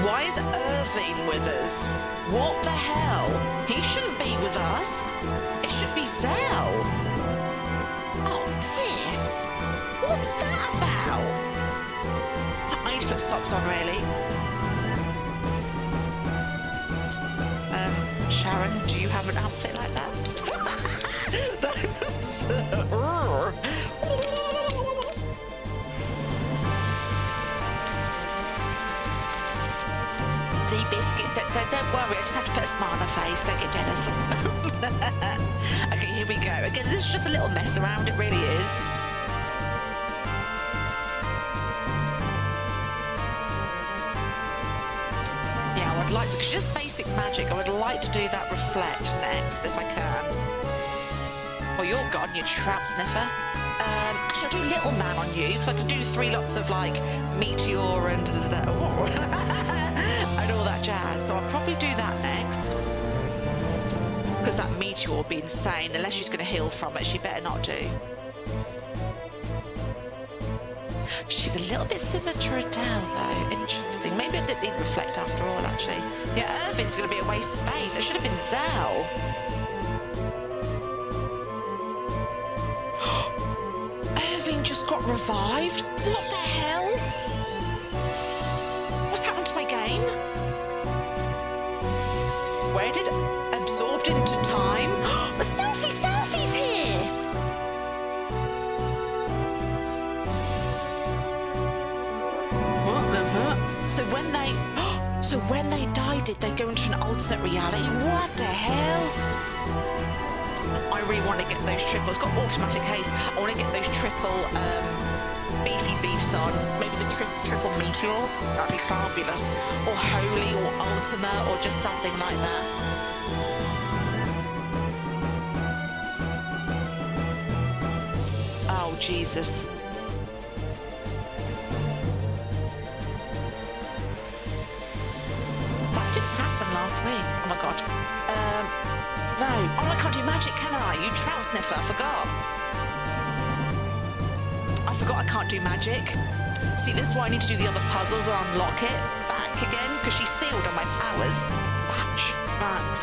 Why is Irvine with us? What the hell? He shouldn't be with us. It should be Zell. Oh, piss. What's that about? I need to put socks on, really. Sharon, do you have an outfit like that? See, Biscuit, don't worry, I just have to put a smile on her face, don't get jealous. Okay, here we go. Again, this is just a little mess around, it really is. I'd like to, because just basic magic, I would like to do that reflect next, if I can. Oh, you're gone, you trout sniffer. Actually, I'll do little man on you, because I can do 3 lots of, like, meteor and and all that jazz. So I'll probably do that next. Because that meteor will be insane, unless she's going to heal from it. She better not do. She's a little bit similar to Adele, though. Interesting. Maybe I didn't need reflect after all, actually. Yeah, Irvine's going to be a waste of space. It should have been Zell. Irvine just got revived? What the hell? What's happened to my game? Where did absorbed into time? The selfie's here! What the fuck? So when they died, did they go into an alternate reality? What the hell? I really want to get those triples. Got automatic haste. I want to get those triple beefy beefs on. Maybe the triple meteor. That'd be fabulous. Or holy, or ultima, or just something like that. Oh Jesus. Last week. Oh my god. No. Oh, I can't do magic, can I? You trout sniffer, I forgot. I forgot I can't do magic. See, this is why I need to do the other puzzles or unlock it back again, because she's sealed on my powers. Batch. Right.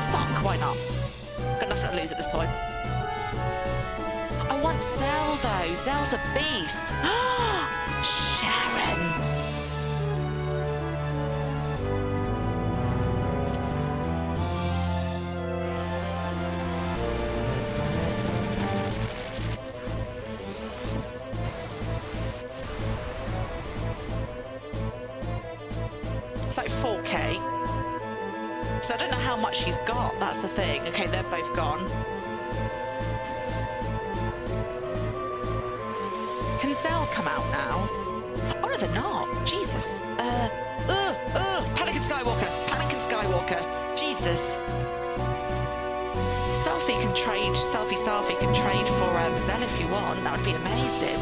Suck, why not? Got nothing to lose at this point. I want Zell, though. Zell's a beast. Sharon. It's like 4K. So I don't know how how much he's got. That's the thing. Okay, they're both gone. Can Zell come out now? Oh, no, they're not. Jesus. Pelican Skywalker. Pelican Skywalker. Jesus. Selfie can trade. Selfie can trade for Zell if you want. That would be amazing.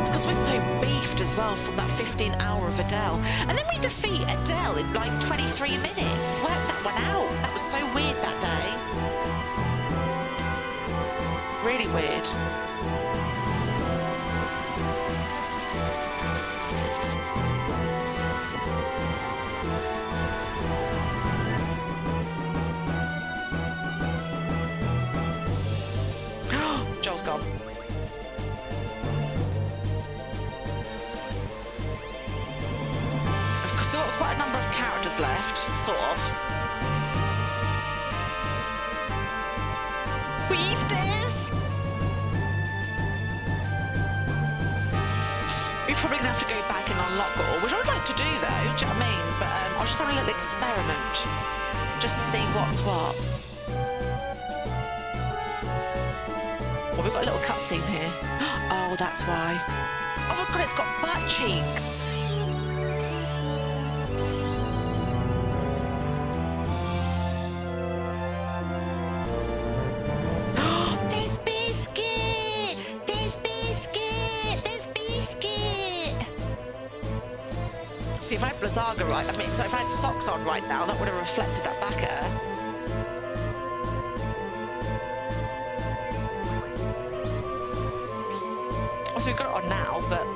It's because we're so beefed as well from that 15-hour of Adele. And then we defeat Adele in like 23 minutes. Worked that one out. That was so weird that day. Really weird. Joel's gone. I've still got quite a number of characters left, sort of. Weavers! We're probably going to have to go back and unlock it all, which I would like to do though, do you know what I mean? But I'll just have a little experiment, just to see what's what. Well, we've got a little cutscene here. Oh, that's why. Oh my god, it's got butt cheeks. There's biscuit! There's biscuit! There's biscuit! See, if I had Blazzaga right, I mean, so if I had socks on right now, that would have reflected that back at her. So we've got it on now, but...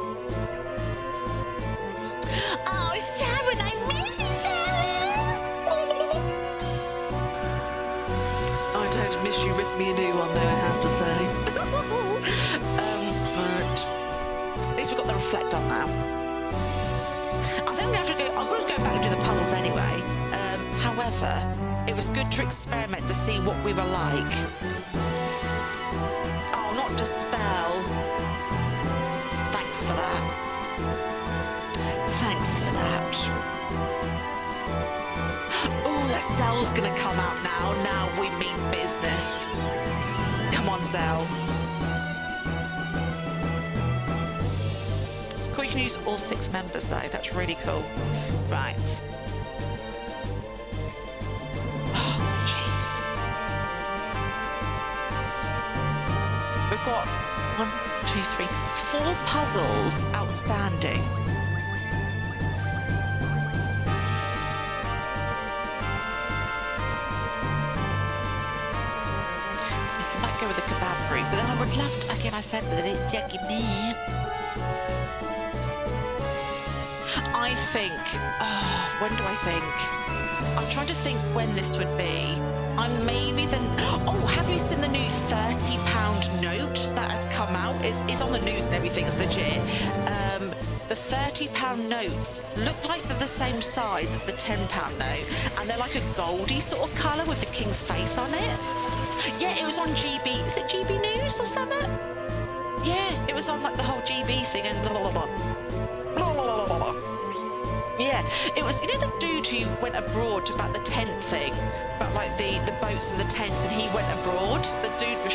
Oh, Sharon, I missed you, Sharon! I don't miss you, rip me a new one, though, I have to say. But... At least we've got the reflect on now. I think we have to go... I'm going to go back and do the puzzles anyway. However, it was good to experiment to see what we were like. Oh, not dispel. For that. Thanks for that. Oh, that Zell's gonna come out now. Now we mean business. Come on, Zell. It's cool you can use all 6 members though. That's really cool. Right. Oh, jeez. We've got 1, 2, 3, 4 puzzles outstanding. Yes, I might go with a kebab route, but then I would love to, again, I said with it, Jackie me. I think, when do I think? I'm trying to think when this would be. I'm maybe the... Oh, have you seen the new £30 note that has come out? It's on the news and everything, it's legit. The £30 notes look like they're the same size as the £10 note, and they're like a goldy sort of colour with the king's face on it. Yeah, it was on GB... Is it GB News or something? Yeah, it was on like the whole GB thing and blah, blah, blah, blah. Blah, blah, blah, blah, blah. Yeah, it was, you know the dude who went abroad about the tent thing? About like the boats and the tents, and he went abroad? The dude was,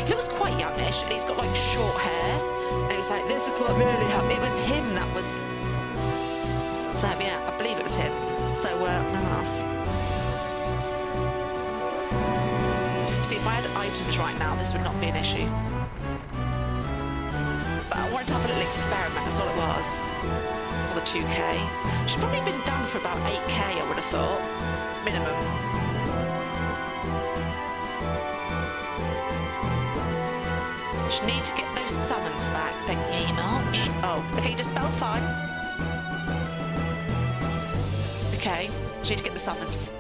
he was quite youngish, and he's got like short hair. And he was like, this is what really happened. It was him that was... So yeah, I believe it was him. So, see, if I had items right now, this would not be an issue. But I wanted to have a little experiment, that's all it was. The 2K. She's probably been done for about 8K, I would have thought. Minimum. Just need to get those summons back. Thank you very much. Oh, okay, dispel's fine. Okay, just need to get the summons.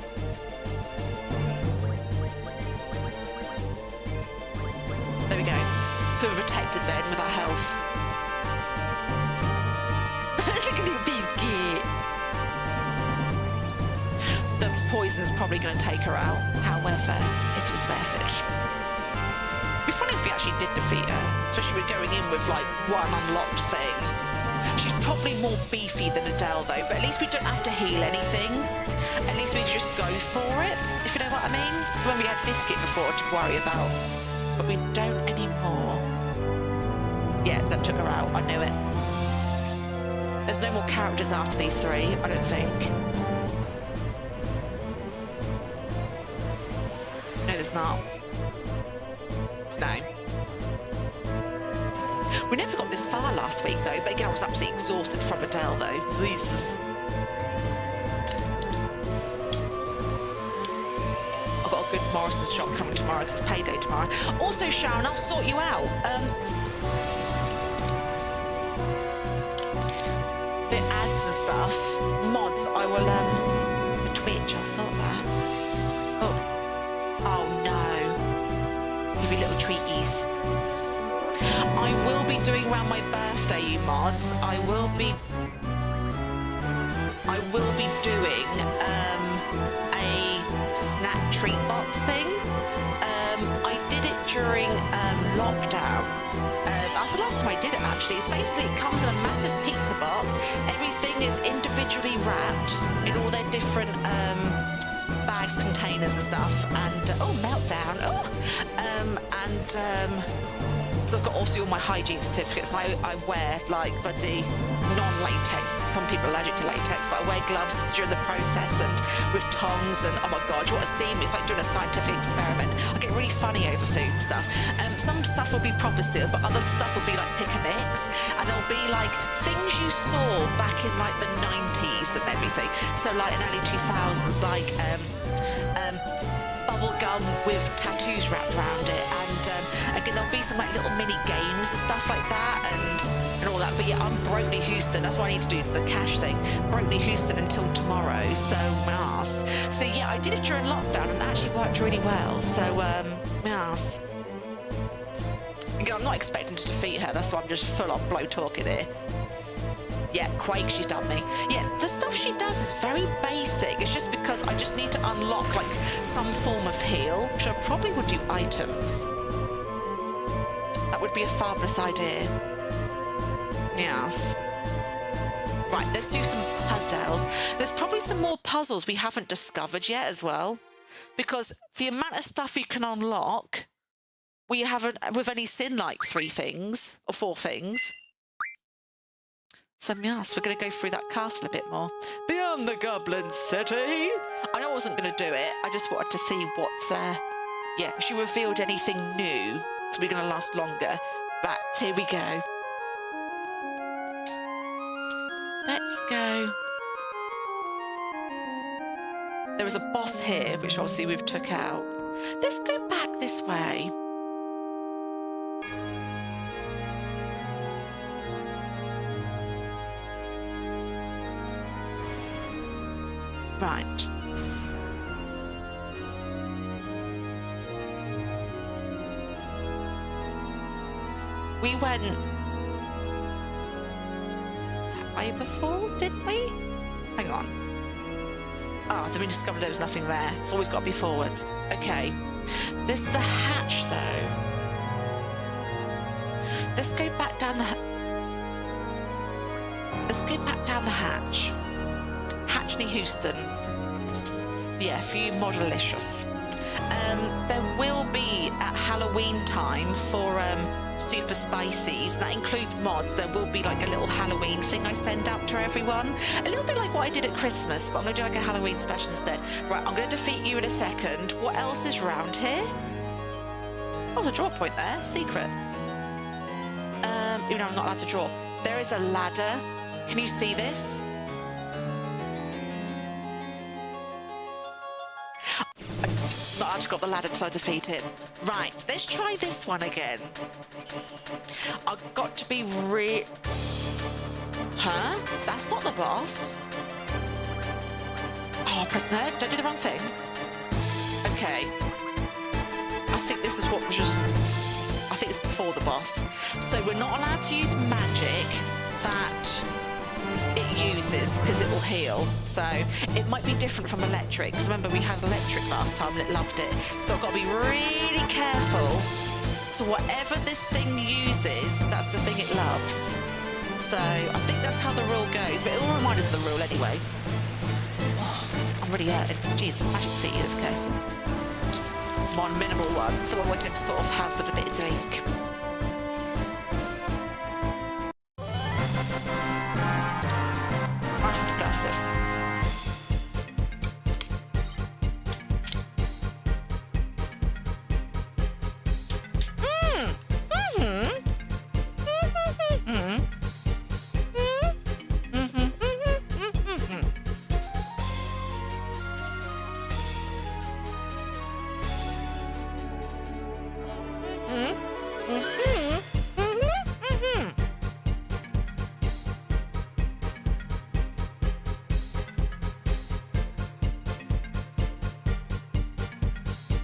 There we go. So we're protected then with our health. The poison's probably going to take her out. However, it was worth it. It'd be funny if we actually did defeat her, especially with going in with like one unlocked thing. She's probably more beefy than Adele though, but at least we don't have to heal anything. At least we can just go for it, if you know what I mean. So when we had Biscuit before to worry about, but we don't anymore. Yeah, that took her out, I knew it. There's no more characters after these three, I don't think. No, there's not. No. We never got this far last week though, but again I was absolutely exhausted from Adele though. Jesus. I've got a good Morrison's shop coming tomorrow because it's payday tomorrow. Also Sharon, I'll sort you out. The ads and stuff, mods, I will for Twitch, I'll sort that. Oh no. Give you little treaties. I will be doing around my birthday, you mods. I will be doing a snack treat box thing. I did it during lockdown. That's the last time I did it actually. Basically, it comes in a massive pizza box. Everything is individually wrapped in all their different bags, containers and stuff. And oh, meltdown. Oh, so I've got also all my hygiene certificates. I wear like bloody non-latex. Some people are allergic to latex, but I wear gloves during the process and with tongs and oh my god, you want to see me? It's like doing a scientific experiment. I get really funny over food and stuff. Some stuff will be proper sealed, but other stuff will be like pick and mix, and there'll be like things you saw back in like the 90s and everything. So like in early 2000s, like bubble gum with tattoos wrapped around it, and again there'll be some like little mini games and stuff like that and all that. But yeah, I'm Brokely Houston, that's why I need to do the cash thing. Brokely Houston until tomorrow, so yes. So yeah, I did it during lockdown and it actually worked really well, so yes. Again, I'm not expecting to defeat her, that's why I'm just full on blow talking here. Yeah, Quake, she's done me. Yeah, the stuff she does is very basic. It's just because I just need to unlock like some form of heal, which I probably would do items. That would be a fabulous idea. Yes. Right, let's do some puzzles. There's probably some more puzzles we haven't discovered yet as well, because the amount of stuff you can unlock, we've only seen like 3 things or 4 things. So yes, we're going to go through that castle a bit more. Beyond the Goblin City! I know I wasn't going to do it, I just wanted to see what's, yeah, if she revealed anything new, so we're going to last longer. But here we go. Let's go. There was a boss here, which obviously we've took out. Let's go back this way. Right. We went that way before, didn't we? Hang on. Ah, then we discovered there was nothing there. It's always got to be forwards. Okay. There's the hatch, though. Let's go back down the hatch. Hatchney Houston. Yeah, for you modelicious. There will be at Halloween time for Super Spicies, and that includes mods. There will be like a little Halloween thing I send out to everyone. A little bit like what I did at Christmas, but I'm going to do like a Halloween special instead. Right, I'm going to defeat you in a second. What else is around here? Oh, there's a draw point there. Secret. Even though I'm not allowed to draw. There is a ladder. Can you see this? I just got the ladder till I defeat it. Right, let's try this one again. I've got to be Huh? That's not the boss. Oh, press no, don't do the wrong thing. Okay. I think this is what was just... I think it's before the boss. So we're not allowed to use magic that it uses because it will heal. So it might be different from electric, because remember we had electric last time and it loved it. So I've got to be really careful. So whatever this thing uses, that's the thing it loves. So I think that's how the rule goes, but it will remind us of the rule anyway. Oh, I'm really hurting. Jeez, magic speed, let's go. One minimal one, so one we can sort of have with a bit of drink.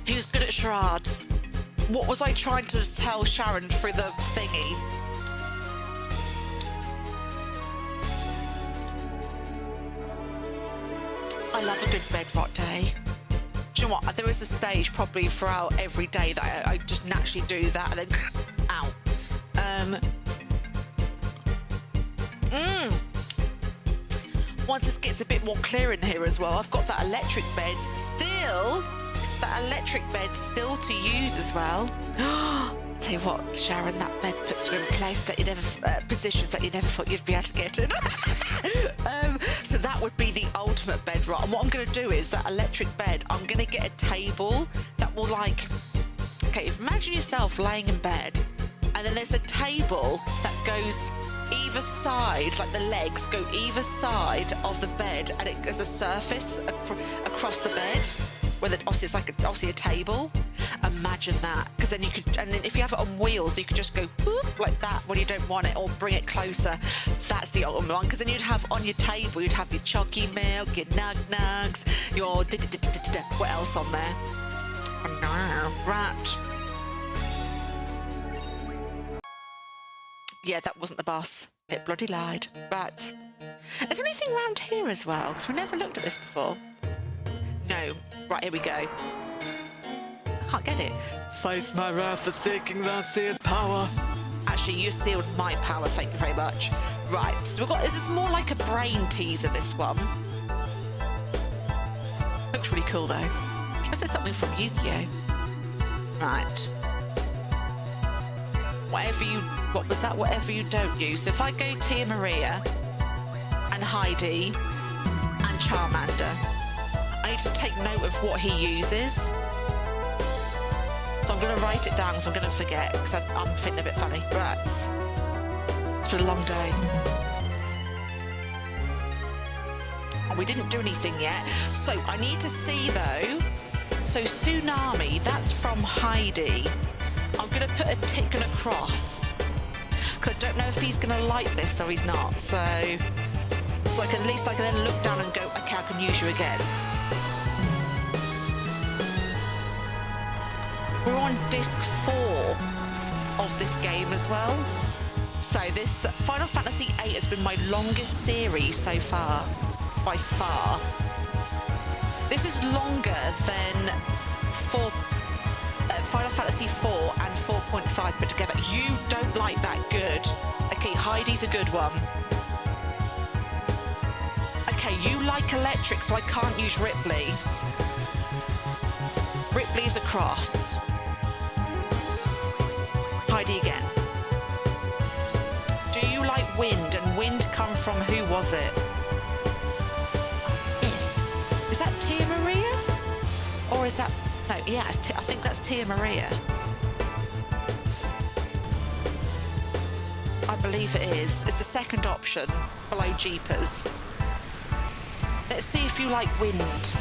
He was good at charades. What was I trying to tell Sharon through the thingy? I love a good bedrock day. Do you know what? There is a stage probably throughout every day that I just naturally do that and then out. Once this gets a bit more clear in here as well, I've got that electric bed still. That electric bed still to use as well. Tell you what, Sharon, that bed puts you in place that you never, positions that you never thought you'd be able to get in. So that would be the ultimate bed, right? And what I'm going to do is that electric bed, I'm going to get a table that will like, okay, imagine yourself laying in bed and then there's a table that goes either side, like the legs go either side of the bed and it there's a surface across the bed. Where obviously it's like obviously a table. Imagine that, because then you could, and then if you have it on wheels, you could just go whoop, like that when you don't want it, or bring it closer. That's the ultimate one, because then you'd have on your table, you'd have your chalky milk, your nugs, your what else on there? Right. Yeah, that wasn't the bus. It bloody lied. Right. Is there anything around here as well? Because we never looked at this before. No. Right, here we go. I can't get it. Faith my wrath for seeking thy sealed power. Actually, you sealed my power, thank you very much. Right, so we've got, this is more like a brain teaser, this one. Looks really cool, though. This is something from Yu-Gi-Oh! Right. Whatever you, what was that? Whatever you don't use. So if I go Tia Maria and Heidi and Charmander, I need to take note of what he uses. So I'm going to write it down because I'm going to forget because I'm feeling a bit funny. Right. It's been a long day. And we didn't do anything yet. So I need to see though. So Tsunami, that's from Heidi. I'm going to put a tick and a cross. Because I don't know if he's going to like this or he's not. So I can, at least I can then look down and go, okay, I can use you again. We're on disc 4 of this game as well. So this Final Fantasy VIII has been my longest series so far, by far. This is longer than Final Fantasy 4 and 4.5 put together. You don't like that good. Okay, Heidi's a good one. Okay, you like electric, so I can't use Ripley. Ripley's a cross. Heidi again. Do you like wind? And wind come from, who was it? Yes. Is that Tia Maria? Or is that, no, yeah, I think that's Tia Maria. I believe it is. It's the second option below Jeepers. Let's see if you like wind.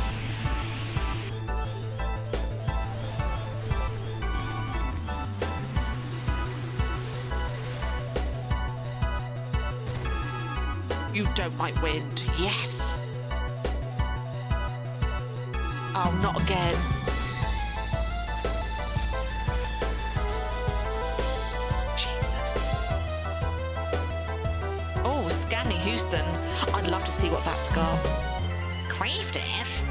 You don't like wind. Yes. Oh, not again. Jesus. Oh, Scanny Houston. I'd love to see what that's got. Craved it.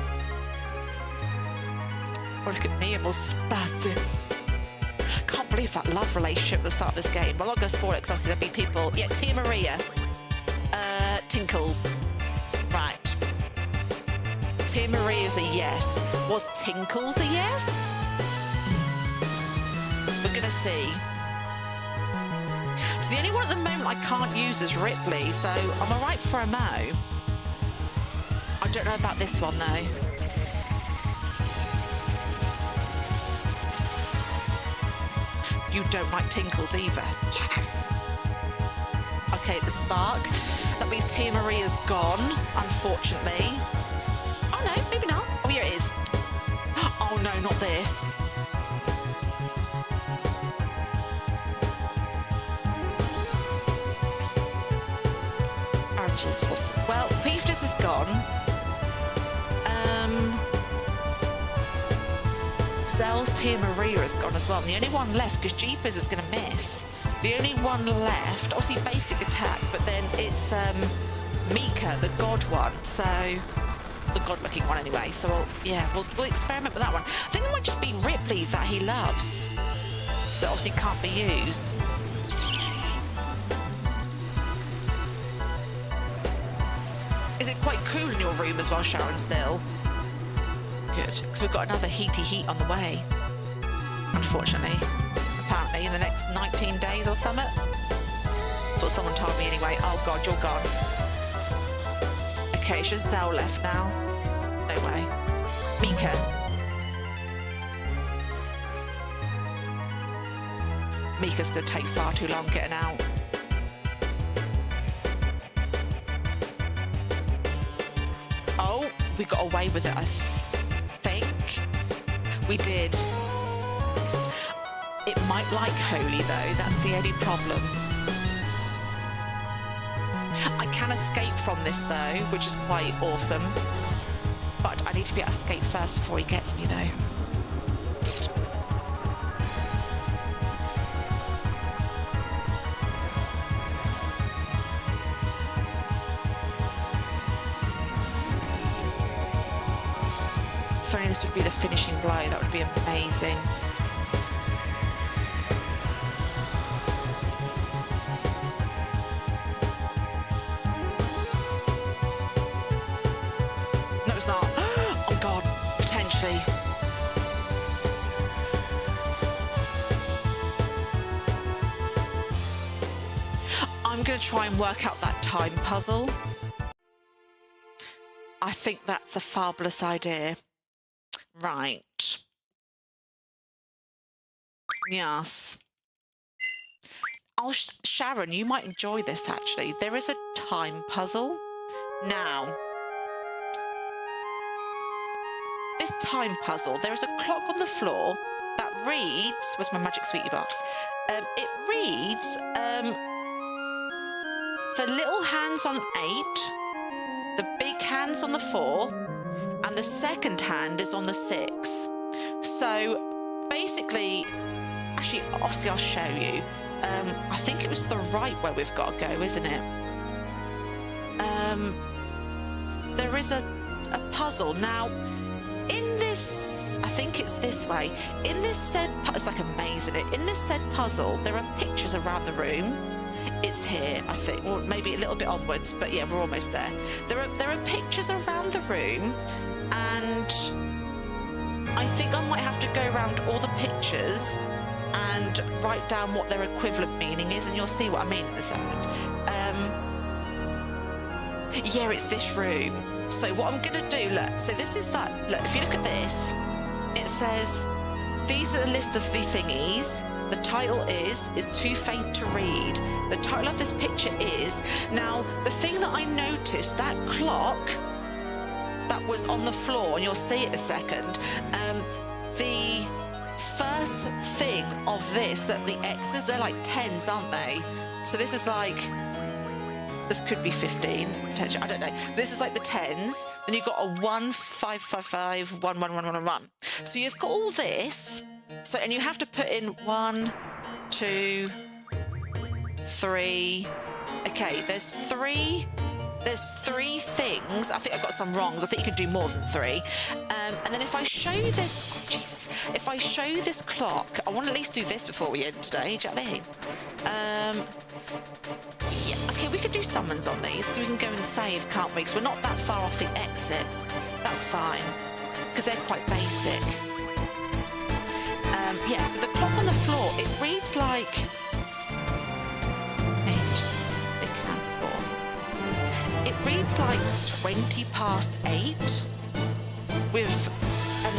Oh, look at me, I'm all spicy. Can't can't believe that love relationship at the start of this game. Well, I'm not going to spoil it because obviously there'll be people. Yeah, Tia Maria. Tinkles. Right. Tia Maria's a yes. Was Tinkles a yes? We're going to see. So the only one at the moment I can't use is Ripley, so I'm all right for a Mo. I don't know about this one, though. You don't like Tinkles either. Yes! Okay, the spark. That means Tia Maria's gone, unfortunately. Oh, no, maybe not. Oh, here it is. Oh, no, not this. Oh, Jesus. Well, Peeves is gone. Zell's Tia Maria is gone as well. And the only one left, because Jeepers is going to miss. The only one left, obviously basic attack, but then it's Mika, the god one. So, the god-looking one anyway. So, we'll experiment with that one. I think it might just be Ripley that he loves. So that obviously can't be used. Is it quite cool in your room as well, Sharon, still? Good, because we've got another heaty heat on the way. Unfortunately. Apparently, in the next 19 days or something. That's what someone told me anyway. Oh, God, you're gone. Okay, it's just Zell left now. No way. Mika. Mika's going to take far too long getting out. Oh, we got away with it, I think. We did. It might like Holy, though. That's the only problem. I can escape from this, though, which is quite awesome. But I need to be able to escape first before he gets me, though. If only this would be the finishing blow, that would be amazing. No, it's not. Oh, God, potentially. I'm going to try and work out that time puzzle. I think that's a fabulous idea. Right. Yes. Oh, Sharon, you might enjoy this, actually. There is a time puzzle. Now, this time puzzle, there is a clock on the floor that reads... Where's my magic sweetie box? It reads... the little hand's on 8, the big hand's on the 4, and the second hand is on the 6. So basically, actually, obviously I'll show you. I think it was the right way we've got to go, isn't it? There is a puzzle. Now, in this, I think it's this way. In this said, it's like a maze, isn't it? In this said puzzle, there are pictures around the room. It's here, I think, or maybe a little bit onwards, but yeah, we're almost there. There are pictures around the room, and I think I might have to go around all the pictures and write down what their equivalent meaning is, and you'll see what I mean in a second. Yeah, it's this room. So what I'm going to do, look, so this is that, look, if you look at this, it says, these are the list of the thingies. The title is Too Faint to Read. The title of this picture is... Now, the thing that I noticed, that clock that was on the floor, and you'll see it in a second, the first thing of this, that the X's, they're like 10s, aren't they? So this is like... This could be 15, potentially, I don't know. This is like the 10s, then you've got a 1, 5, 5, 5, 1, 1, 1, 1, 1. So you've got all this... So, and you have to put in 1, 2, 3. Okay, there's 3 there's 3 things. I think I got some wrongs. I think you can do more than 3. And then if I show this, oh, Jesus, if I show this clock, I want to at least do this before we end today. Do you know what I mean? Yeah, okay, we could do summons on these because we can go and save, can't we? Because we're not that far off the exit. That's fine because they're quite basic. Yeah, so the clock on the floor, it reads like 8. Big hand 4. It reads like 20 past 8 with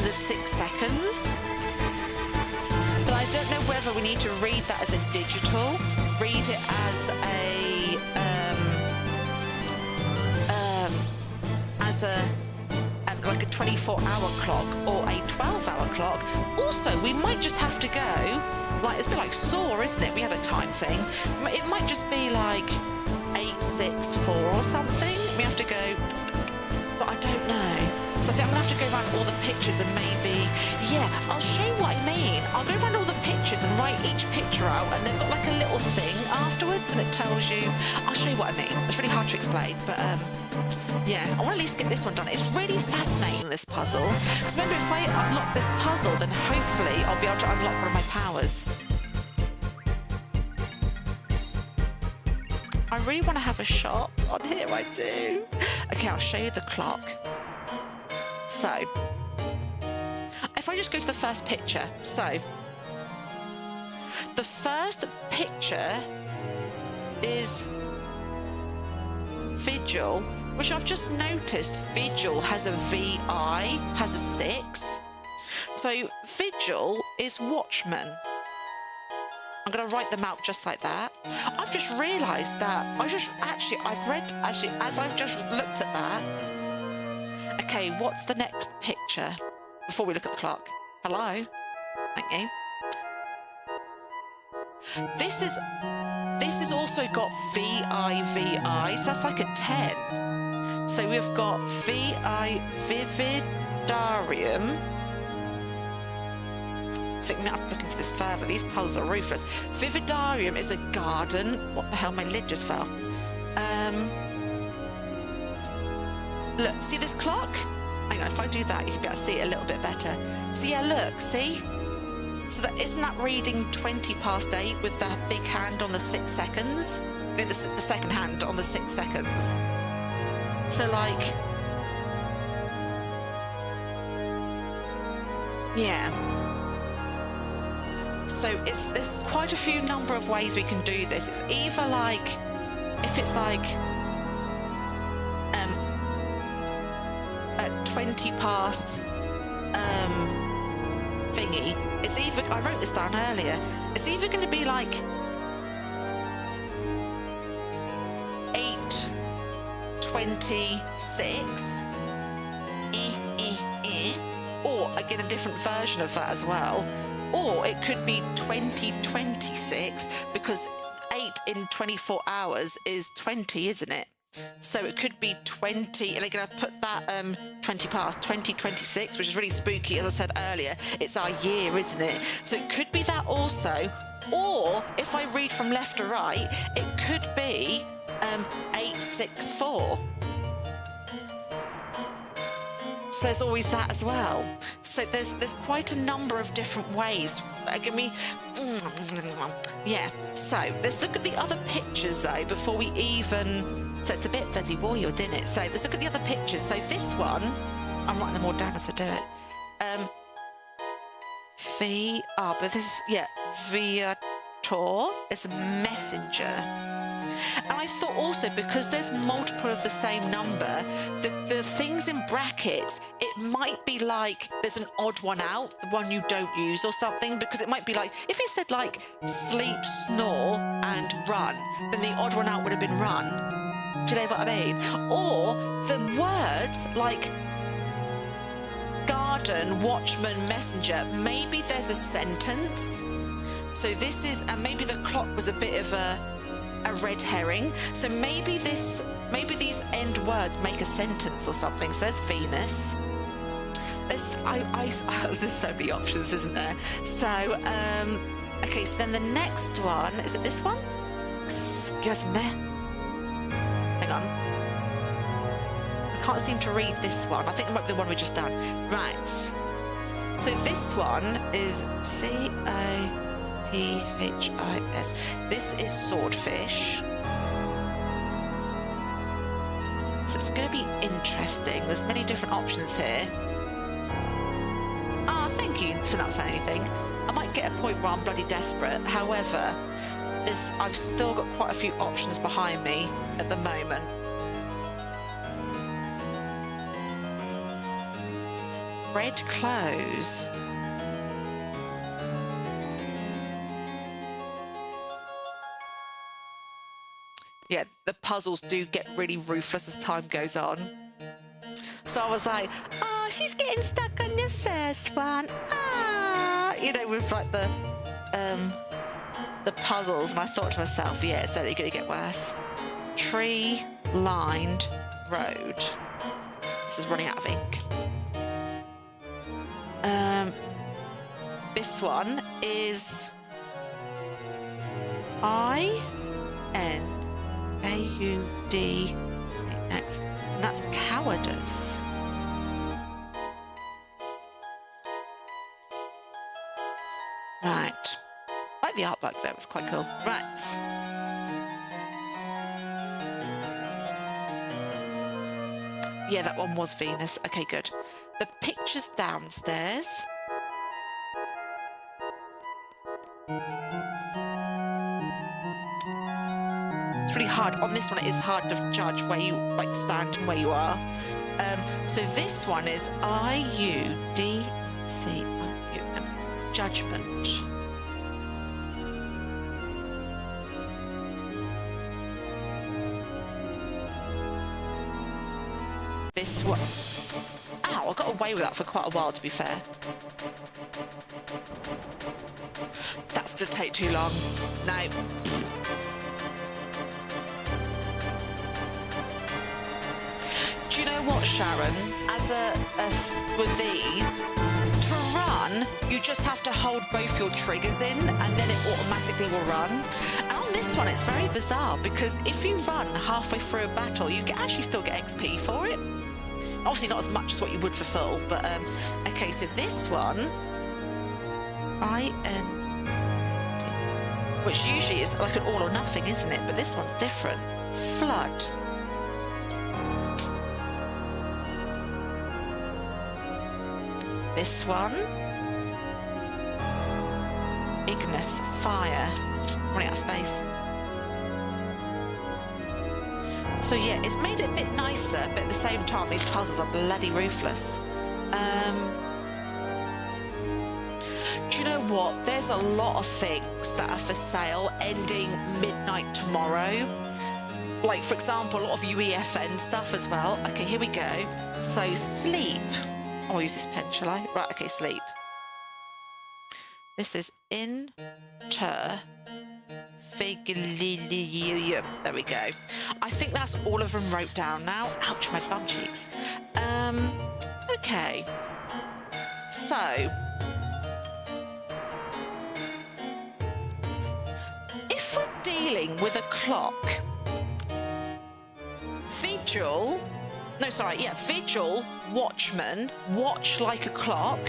the 6 seconds. But I don't know whether we need to read that as a digital, read it as a like a 24-hour clock or a 12-hour clock. Also, we might just have to go, like, it's a bit like Saw, isn't it? We had a time thing. It might just be like 864 or something. We have to go, but I don't know. So I think I'm gonna have to go around all the pictures and maybe, yeah, I'll show you what I mean. I'll go around all the pictures and write each picture out, and they've got like a little thing afterwards, and it tells you. I'll show you what I mean. It's really hard to explain, but yeah, I want to at least get this one done. It's really fascinating, this puzzle. Because remember, if I unlock this puzzle, then hopefully I'll be able to unlock one of my powers. I really want to have a shot on here, I do. Okay, I'll show you the clock. So, if I just go to the first picture. So, the first picture is Vigil, which I've just noticed Vigil has a VI, has a 6. So Vigil is Watchman. I'm going to write them out just like that. I've just realised that I've read, as I've just looked at that. Okay, what's the next picture before we look at the clock? Hello? Thank you. This has also got VI, so that's like a 10. So we've got VI, Vividarium. I think we might have to look into this further. These puzzles are ruthless. Vividarium is a garden. What the hell? My lid just fell. Look, see this clock? Hang on, if I do that, you can be able to see it a little bit better. So yeah, look, see? So that isn't that reading 20 past 8 with that big hand on the 6 seconds? No, the second hand on the 6 seconds. So like, yeah. So there's quite a few number of ways we can do this. It's either like, if it's like at 20 past thingy, it's either, I wrote this down earlier, it's either going to be like 8:26, or again a different version of that as well, or it could be 2026 because 8 in 24 hours is 20, isn't it? So it could be 20, and they're going to put that 20 past 2026, which is really spooky. As I said earlier, it's our year, isn't it? So it could be that also, or if I read from left to right, it could be 864. So there's always that as well. So there's quite a number of different ways. Give me, yeah. So let's look at the other pictures though before we even. So it's a bit bloody wild, isn't it? So let's look at the other pictures. So this one, I'm writing them all down as I do it. But this is, yeah, Viator is a messenger. And I thought also, because there's multiple of the same number, the things in brackets, it might be like there's an odd one out, the one you don't use or something, because it might be like, if it said like sleep, snore, and run, then the odd one out would have been run. Do you know what I mean? Or the words like garden, watchman, messenger, maybe there's a sentence. So this is, and maybe the clock was a bit of a red herring. So maybe these end words make a sentence or something. So there's Venus. There's so many options, isn't there? So, okay, so then the next one, is it this one? Excuse me. Hang on. can't seem to read this one. I think it might be the one we just done. Right. So this one is C-A-P-H-I-S. This is swordfish. So it's going to be interesting. There's many different options here. Ah, thank you for not saying anything. I might get a point where I'm bloody desperate. However, I've still got quite a few options behind me at the moment. Red clothes. Yeah, the puzzles do get really ruthless as time goes on. So I was like, oh, she's getting stuck on the first one. Ah, you know, with like the puzzles. And I thought to myself, yeah, it's only going to get worse. Tree-lined road. This is running out of ink. This one is I-N-A-U-D-A-X, and that's cowardice. Right. I like the artwork there, it was quite cool. Right. Yeah, that one was Venus. Okay, good. The picture's downstairs. It's really hard. On this one, it is hard to judge where you like stand and where you are. So this one is I-U-D-C-I-U-M. Judgment. This one. Ow, I got away with that for quite a while, to be fair. That's going to take too long. No. Do you know what, Sharon? With these, to run, you just have to hold both your triggers in and then it automatically will run. And on this one, it's very bizarre because if you run halfway through a battle, you actually still get XP for it. Obviously not as much as what you would for full, but okay, so this one, I-N, which usually is like an all or nothing, isn't it? But this one's different. Flood. This one, Ignis, fire, running out of space. So yeah, it's made it a bit nicer, but at the same time, these puzzles are bloody ruthless. Do you know what? There's a lot of things that are for sale ending midnight tomorrow. Like, for example, a lot of UEFN stuff as well. Okay, here we go. So, sleep. I'll use this pen, shall I? Right, okay, sleep. This is inter... There we go. I think that's all of them wrote down now. Ouch, my bum cheeks. Okay. So. If we're dealing with a clock, vigil, watchman, watch like a clock.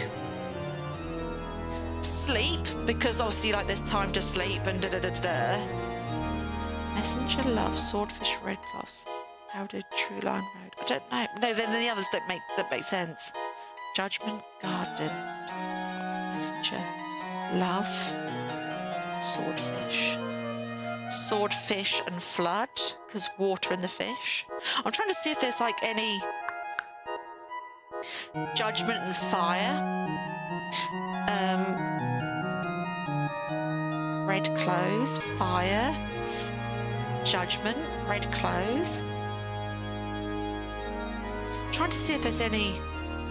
Sleep, because obviously like there's time to sleep and da-da-da-da-da. Messenger, love, swordfish, red cloths. How did True Line Road? I don't know. No, then the others don't make sense. Judgment, garden, messenger, love, swordfish. Swordfish and flood, because water in the fish. I'm trying to see if there's like any judgment and fire. Red clothes, fire, judgment, red clothes. Trying to see if there's any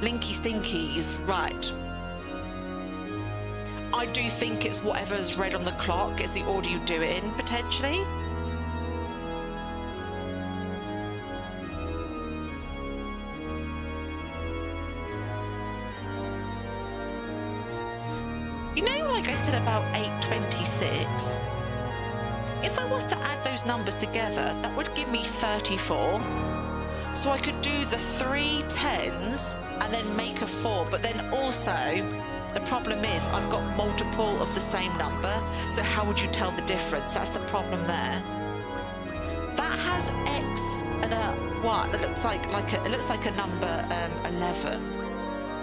linky stinkies. Right. I do think it's whatever's red on the clock. It's the order you do it in, potentially. You know, like I said about 826, if I was to add those numbers together, that would give me 34. So I could do the 3 10s and then make a 4, but then also the problem is I've got multiple of the same number, so how would you tell the difference? That's the problem there. That has X and a 1. It looks like a number 11.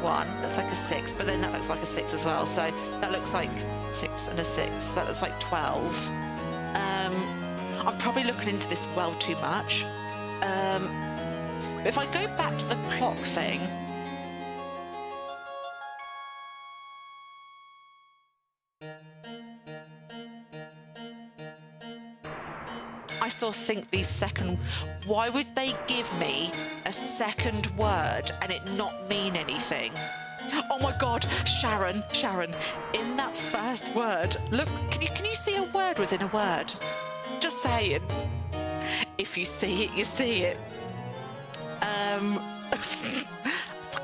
1 looks like a 6, but then that looks like a 6 as well. So that looks like 6 and a 6. That looks like 12. I'm probably looking into this well too much. But if I go back to the clock thing, I still think these second... Why would they give me a second word and it not mean anything? Oh my God, Sharon, in that first word, look, can you see a word within a word? Just saying. If you see it, you see it.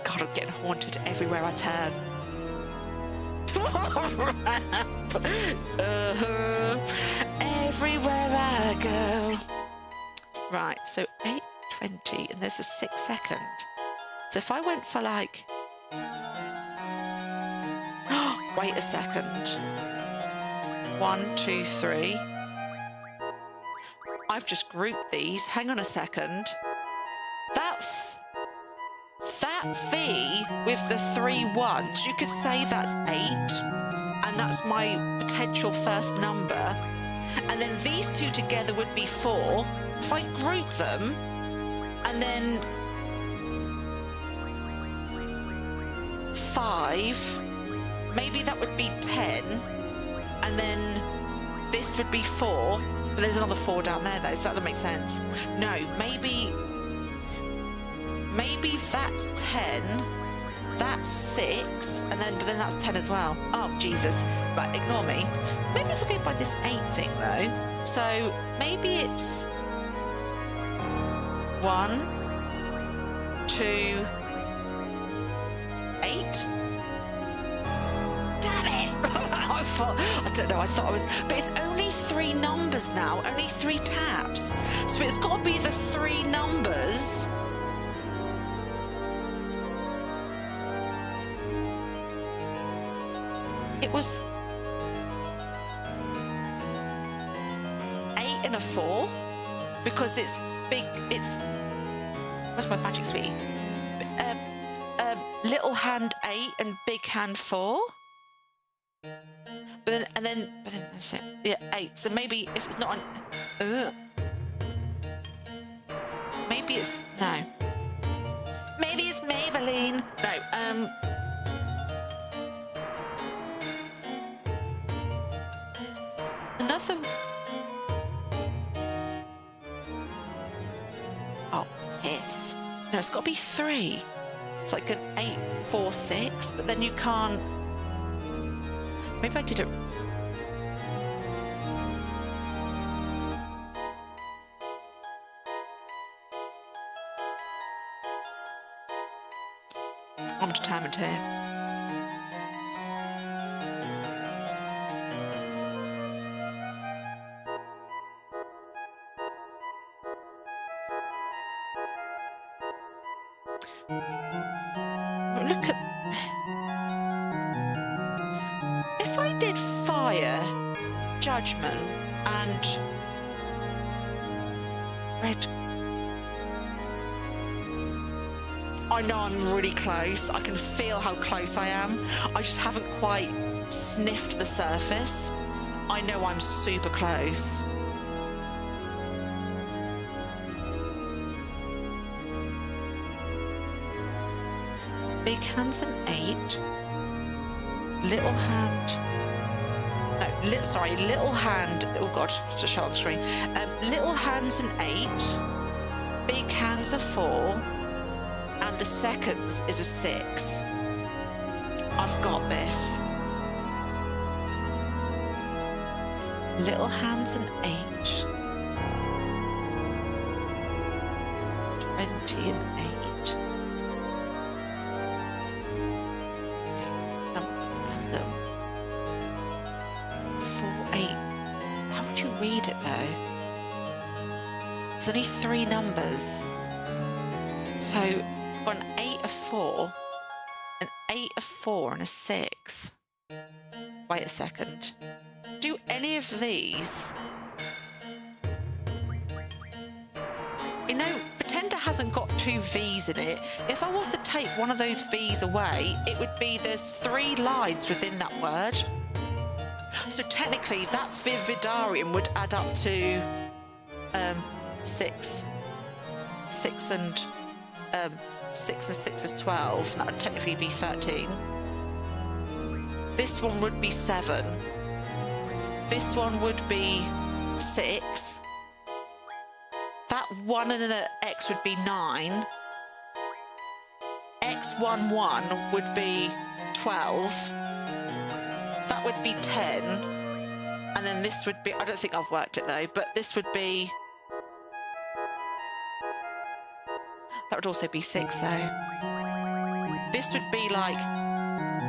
God, I'm getting haunted everywhere I turn. Everywhere I go. Right, so 8:20, and there's a 6 second. So if I went for like... wait a second. 1, 2, 3. I've just grouped these. Hang on a second. That V with the 3 1s, you could say that's 8, and that's my potential first number. And then these two together would be 4. If I group them, and then 5, maybe that would be 10, and then this would be 4, but there's another 4 down there though, so that doesn't make sense. No, maybe that's 10, that's 6, and then, but then that's 10 as well. Oh, Jesus. Right, ignore me. Maybe if I go by this 8 thing though, so maybe it's 1, 2, 8. Damn it! I thought I was, but it's only 3 numbers now, only 3 taps. So it's got to be the 3 numbers. It was 8 and a 4 because it's big. It's where's my magic sweetie? Little hand 8 and big hand 4. But then that's it. Yeah, 8. So maybe if it's not on, maybe it's no. Maybe it's Maybelline. No. Another. Oh, piss. No, it's got to be 3. It's like an 8, 4, 6, but then you can't. Maybe I did it. I'm determined here. Look at... If I did fire, judgment, and red... I know I'm really close. I can feel how close I am. I just haven't quite sniffed the surface. I know I'm super close. Big hand's an 8. Little hand. No, little hand. Oh God, it's a show on screen. Little hand's an 8. Big hand's a 4. And the seconds is a 6. I've got this. Little hand's an 8. 20 and 8. Read it though. There's only 3 numbers. So got an 8, a 4, an 8, a 4, and a 6. Wait a second. Do any of these... You know, Pretender hasn't got 2 V's in it. If I was to take one of those V's away, it would be there's 3 lines within that word. So technically, that vividarium would add up to 6. 6 and 6 is 12. That would technically be 13. This one would be 7. This one would be 6. That 1 and an X would be 9. X11 would be 12. That would be 10. And then this would be, I don't think I've worked it though, but this would be, that would also be 6 though. This would be like,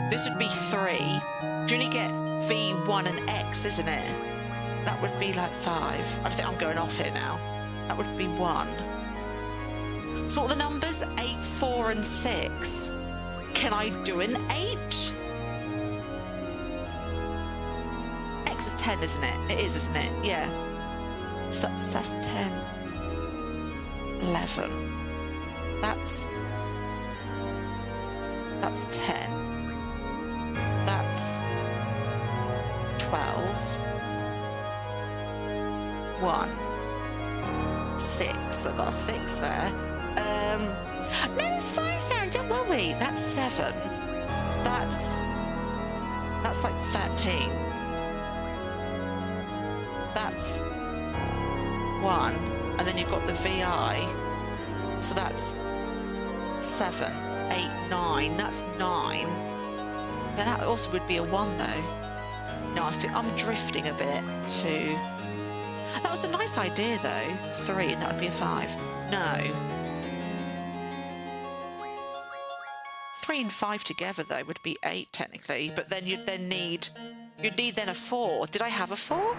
this would be 3. You only get V1 and X, isn't it? That would be like 5. I think I'm going off here now. That would be 1. So what are the numbers? 8, 4, and 6. Can I do an 8? X is 10, isn't it? It is, isn't it? Yeah. So that's 10. 11. That's 10. That's 12. 1. 6. I've got a 6 there. No, it's fine, Sarah, don't worry. That's 7. That's like 13. That's 1. And then you've got the VI. So that's 7, 8, 9. That's 9. Then that also would be a 1 though. No, I think I'm drifting a bit to... That was a nice idea though. 3, and that would be a 5. No. 3 and 5 together though would be 8 technically, but then you'd need a 4. Did I have a 4?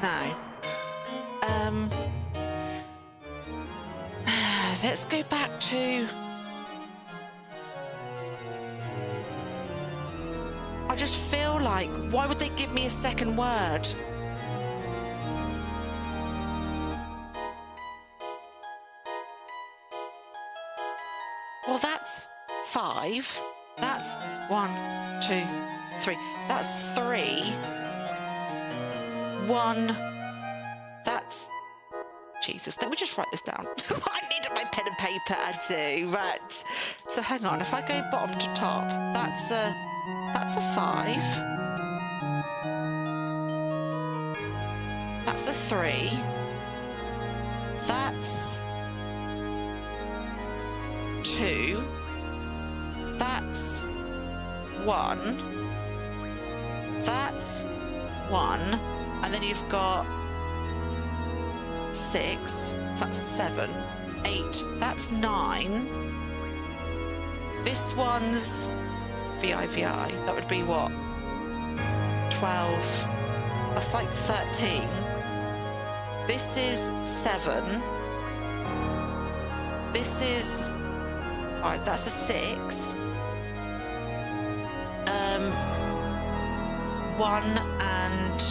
No. Let's go back to... I just feel like, why would they give me a second word? Well, that's 5. That's 1, 2, 3. That's 3. 1. That's... Jesus, let me just write this down. I needed my pen and paper, I do. Right. So hang on, if I go bottom to top, that's a 5. That's a 3. That's 2. That's 1. That's 1. And then you've got 6, so that's 7, 8, that's 9. This one's VI, that would be what? 12, that's like 13. This is 7. This is 5, that's a 6. 1 and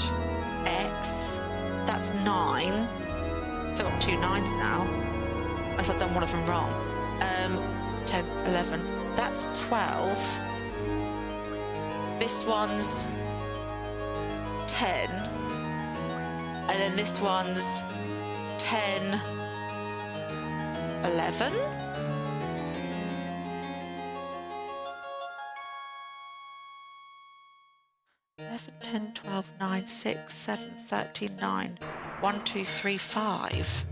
X, that's 9. So I've got 2 9s now, unless I've done one of them wrong. 10, 11, that's 12. This one's 10. And then this one's 10, 11. Eleven, 10, 12, 9, 6, 7, 13, 9. 1, 2, 3, 5.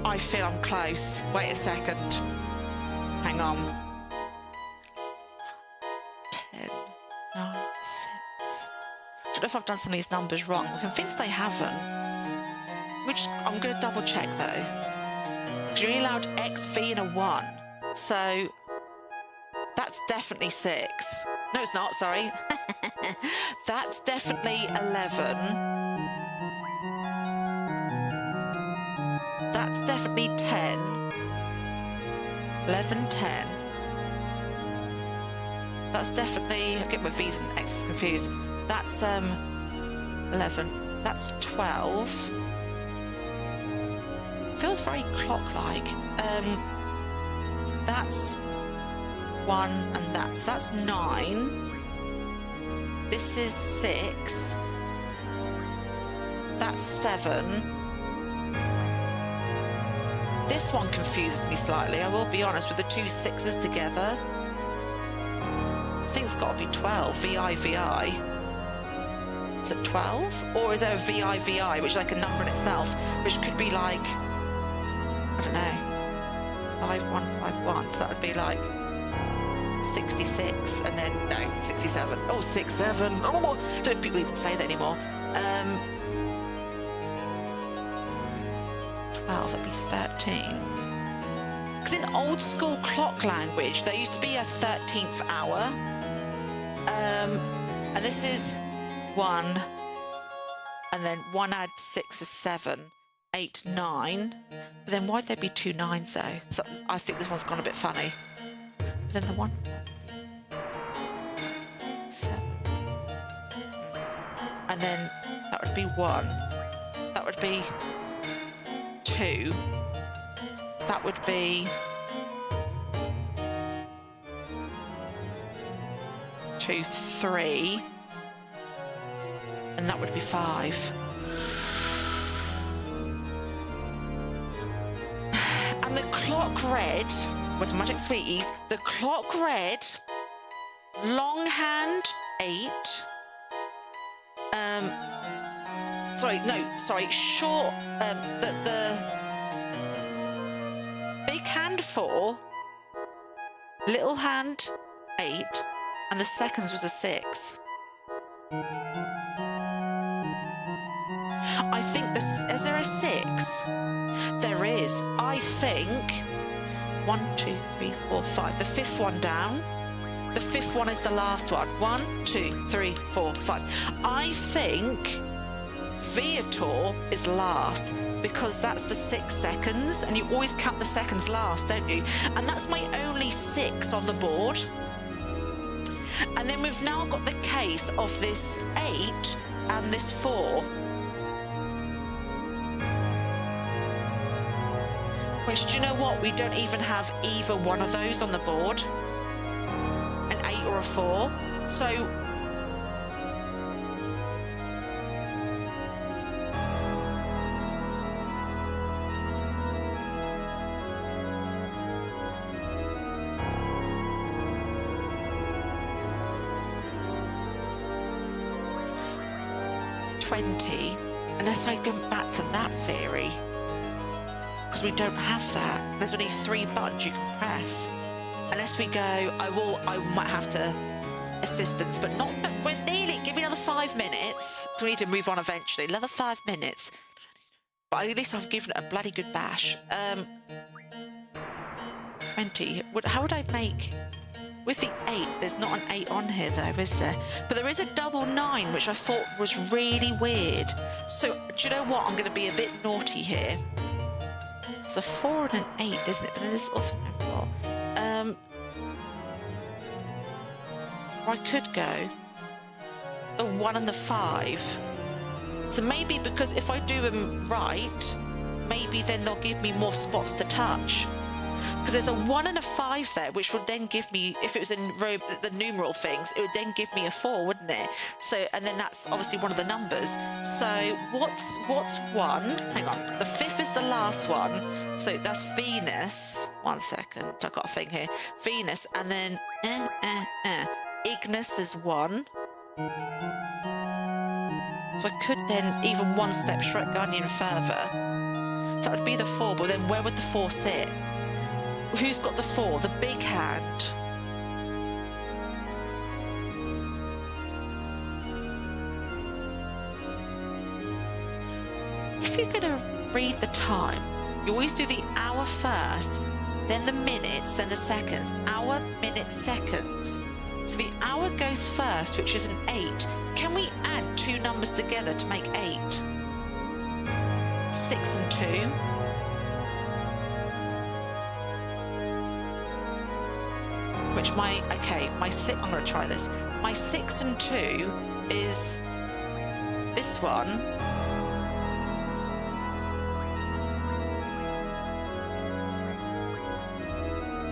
I feel I'm close. Wait a second. Hang on. 10, 9, 6. I don't know if I've done some of these numbers wrong. I'm convinced I haven't. Which I'm going to double check though. Because you're only allowed X, V and a 1. So that's definitely 6. No, it's not, sorry. That's definitely 11. That's definitely 10. 11, 10. That's definitely, I get my V's and X's confused. That's 11. That's 12. Feels very clock-like. That's 1 and that's 9. This is 6. That's 7. This one confuses me slightly, I will be honest, with the 2 6s together. I think it's got to be 12, VI, VI. Is it 12? Or is there a VI, VI, which is like a number in itself, which could be like, I don't know, 5151, so that would be like 66, and then, no, 67. Oh, 67. Oh, I don't know if people even say that anymore. 12, that'd be 13. Because in old school clock language, there used to be a 13th hour. And this is 1, and then 1 add 6 is 7, 8, 9. But then why'd there be 2 9s though? So I think this one's gone a bit funny. But then the 1, 7. And then that would be 1. That would be 2. That would be 2, 3. And that would be 5. And the clock read, was Magic Sweeties, the clock read longhand 8. Short, the big hand 4, little hand 8, and the seconds was a 6. I think this, is there a 6? There is. I think 1, 2, 3, 4, 5. The 5th one down. The 5th one is the last one. 1, 2, 3, 4, 5. I think Viator is last because that's the 6 seconds, and you always count the seconds last, don't you? And that's my only 6 on the board. And then we've now got the case of this 8 and this 4. Which, do you know what? We don't even have either one of those on the board. An 8 or a 4. So... unless I go back to that theory, because we don't have that. There's only 3 buttons you can press. Unless we go, I might have to assistance, but not. We're nearly. Give me another 5 minutes. So we need to move on eventually. Another 5 minutes. But at least I've given it a bloody good bash. 20. How would I make? With the 8, there's not an 8 on here though, is there? But there is a double 9, which I thought was really weird. So, do you know what? I'm going to be a bit naughty here. It's a 4 and an 8, isn't it? But there's also no 4. Or I could go the 1 and the 5. So maybe because if I do them right, maybe then they'll give me more spots to touch. Because there's a 1 and a 5 there, which would then give me, if it was in the numeral things, it would then give me a 4, wouldn't it? So, and then that's obviously one of the numbers. So what's 1? Hang on. The 5th is the last one. So that's Venus. 1 second. I've got a thing here. Venus, and then Ignis is 1. So I could then even one step onion further. So that would be the 4, but then where would the 4 sit? Who's got the 4? The big hand. If you're going to read the time, you always do the hour first, then the minutes, then the seconds. Hour, minutes, seconds. So the hour goes first, which is an 8. Can we add 2 numbers together to make 8? 6 and 2. Which my 6, I'm going to try this. My 6 and 2 is this one.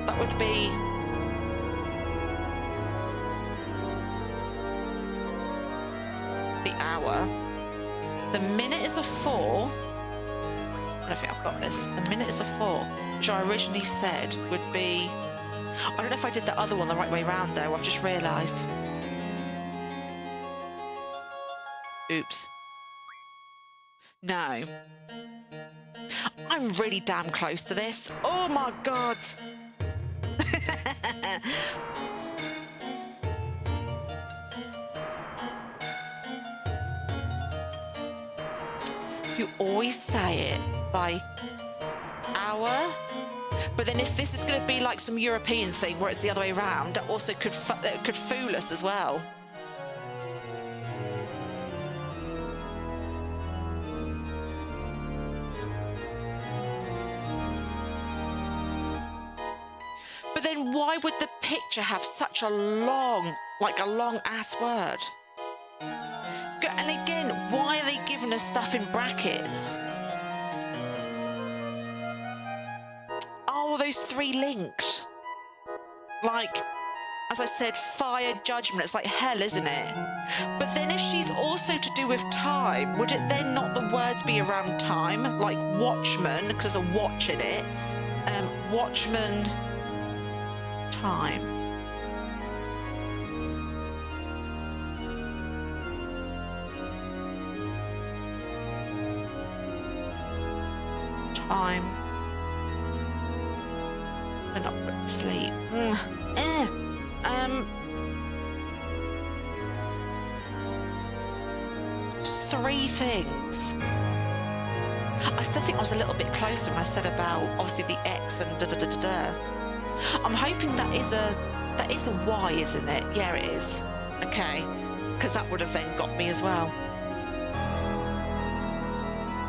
That would be the hour. The minute is a 4. I don't think I've got this. The minute is a 4, which I originally said would be... I don't know if I did the other one the right way round though, I've just realised. Oops. No. I'm really damn close to this. Oh my God. You always say it by hour, but then if this is going to be like some European thing where it's the other way around, that also could fool us as well. But then why would the picture have such a long ass word? And again, why are they giving us stuff in brackets? Oh, those 3 linked. Like, as I said, fire, judgment. It's like hell, isn't it? But then if she's also to do with time, would it then not the words be around time? Like watchman, because there's a watch in it. Watchman, time. Time. We're not put to sleep. Just 3 things. I still think I was a little bit closer when I said about obviously the X and da-da-da-da-da. I'm hoping that is a Y, isn't it? Yeah, it is. Okay, because that would have then got me as well.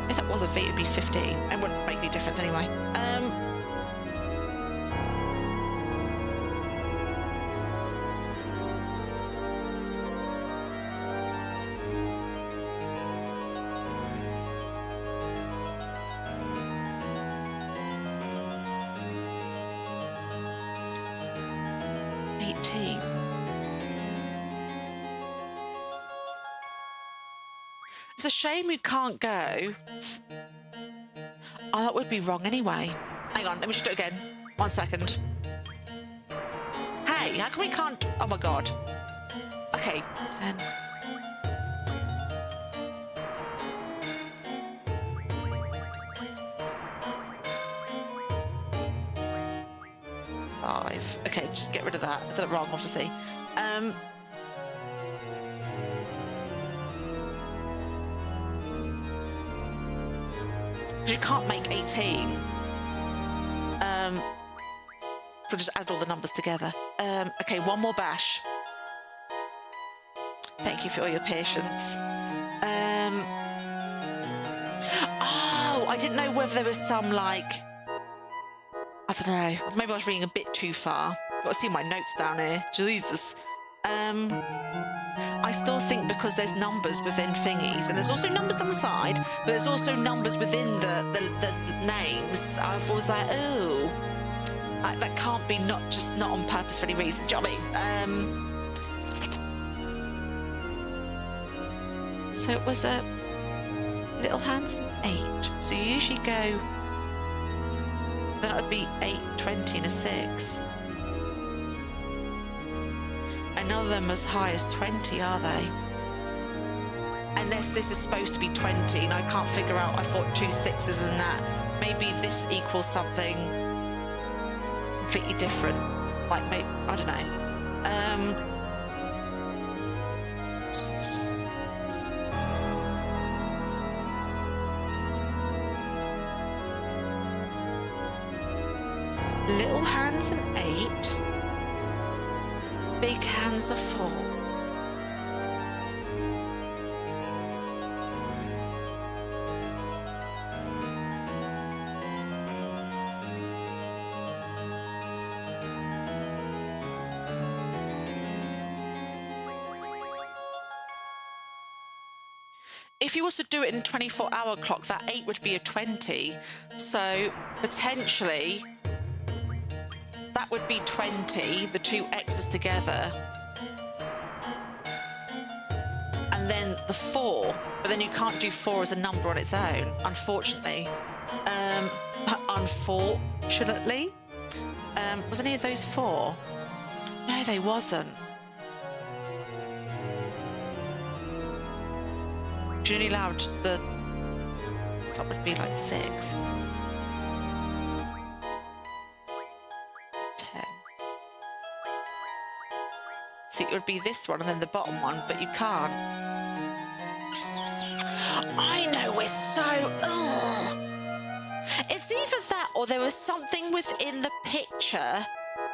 If that was a V, it'd be 15. It wouldn't make any difference anyway. It's a shame we can't go. Oh, that would be wrong anyway. Hang on, let me just do it again. 1 second. Hey, how come we can't... Oh my God. Okay. 10. Five. Okay, just get rid of that. I did it wrong, obviously. You can't make 18. So just add all the numbers together. Okay, 1 more bash. Thank you for all your patience. Oh, I didn't know whether there was some, like... I don't know. Maybe I was reading a bit too far. You've got to see my notes down here. Jesus. I still think because there's numbers within thingies, and there's also numbers on the side, but there's also numbers within the names. I've always like, oh, that can't be not on purpose for any reason. Do you know what I mean? So it was a little hands and 8. So you usually go. Then it would be 8, 20, and a 6. None of them as high as 20, are they? Unless this is supposed to be 20 and I can't figure out, I thought 2 6s and that maybe this equals something completely different. Like, maybe, I don't know. Little hands an 8, big hands a 4. If you was to do it in a 24-hour clock, that 8 would be a 20. So potentially that would be 20, the two X's together. And then the 4, but then you can't do 4 as a number on its own, unfortunately. Unfortunately. Was any of those 4? No, they wasn't. You're only allowed the... that would be like 6. 10. So it would be this one and then the bottom one, but you can't. I know, we're so... ugh. It's either that or there was something within the picture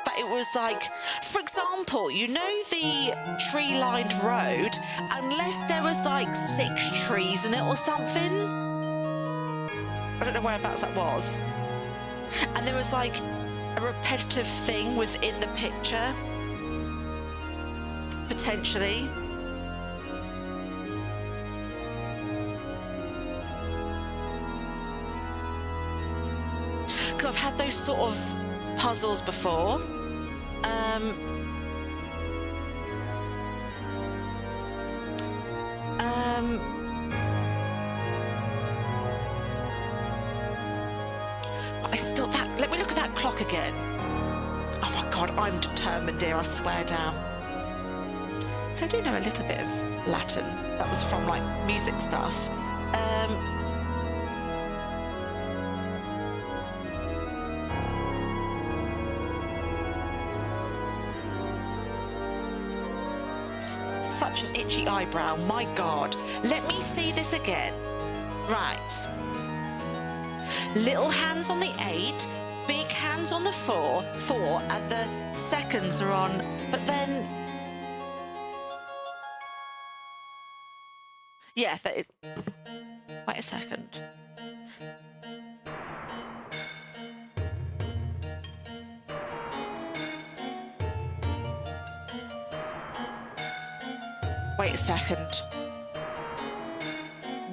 that it was like, for example, you know the tree-lined road, unless there was like 6 trees in it or something. I don't know whereabouts that was. And there was like a repetitive thing within the picture, potentially. Because I've had those sort of puzzles before. But I still, let me look at that clock again. Oh my God, I'm determined, dear, I swear down. So I do know a little bit of Latin. That was from like music stuff. Such an itchy eyebrow, my God. Let me see this again. Right. Little hands on the 8, big hands on the 4, and the seconds are on, but then... yeah, that is... wait a second. Wait a second.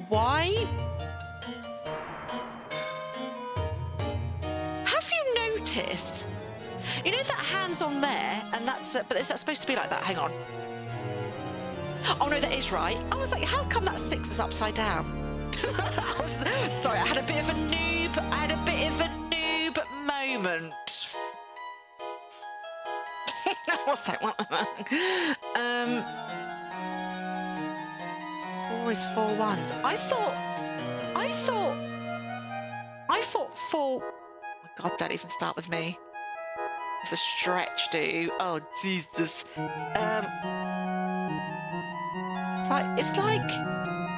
Why? Have you noticed? You know that hand's on there, and that's but is that supposed to be like that? Hang on. Oh no, that is right. I was like, how come that 6 is upside down? Sorry, I had a bit of a noob. Moment. What's that one? 4 is 4 ones. I thought 4. Oh my God, don't even start with me. It's a stretch, dude. Oh Jesus. It's like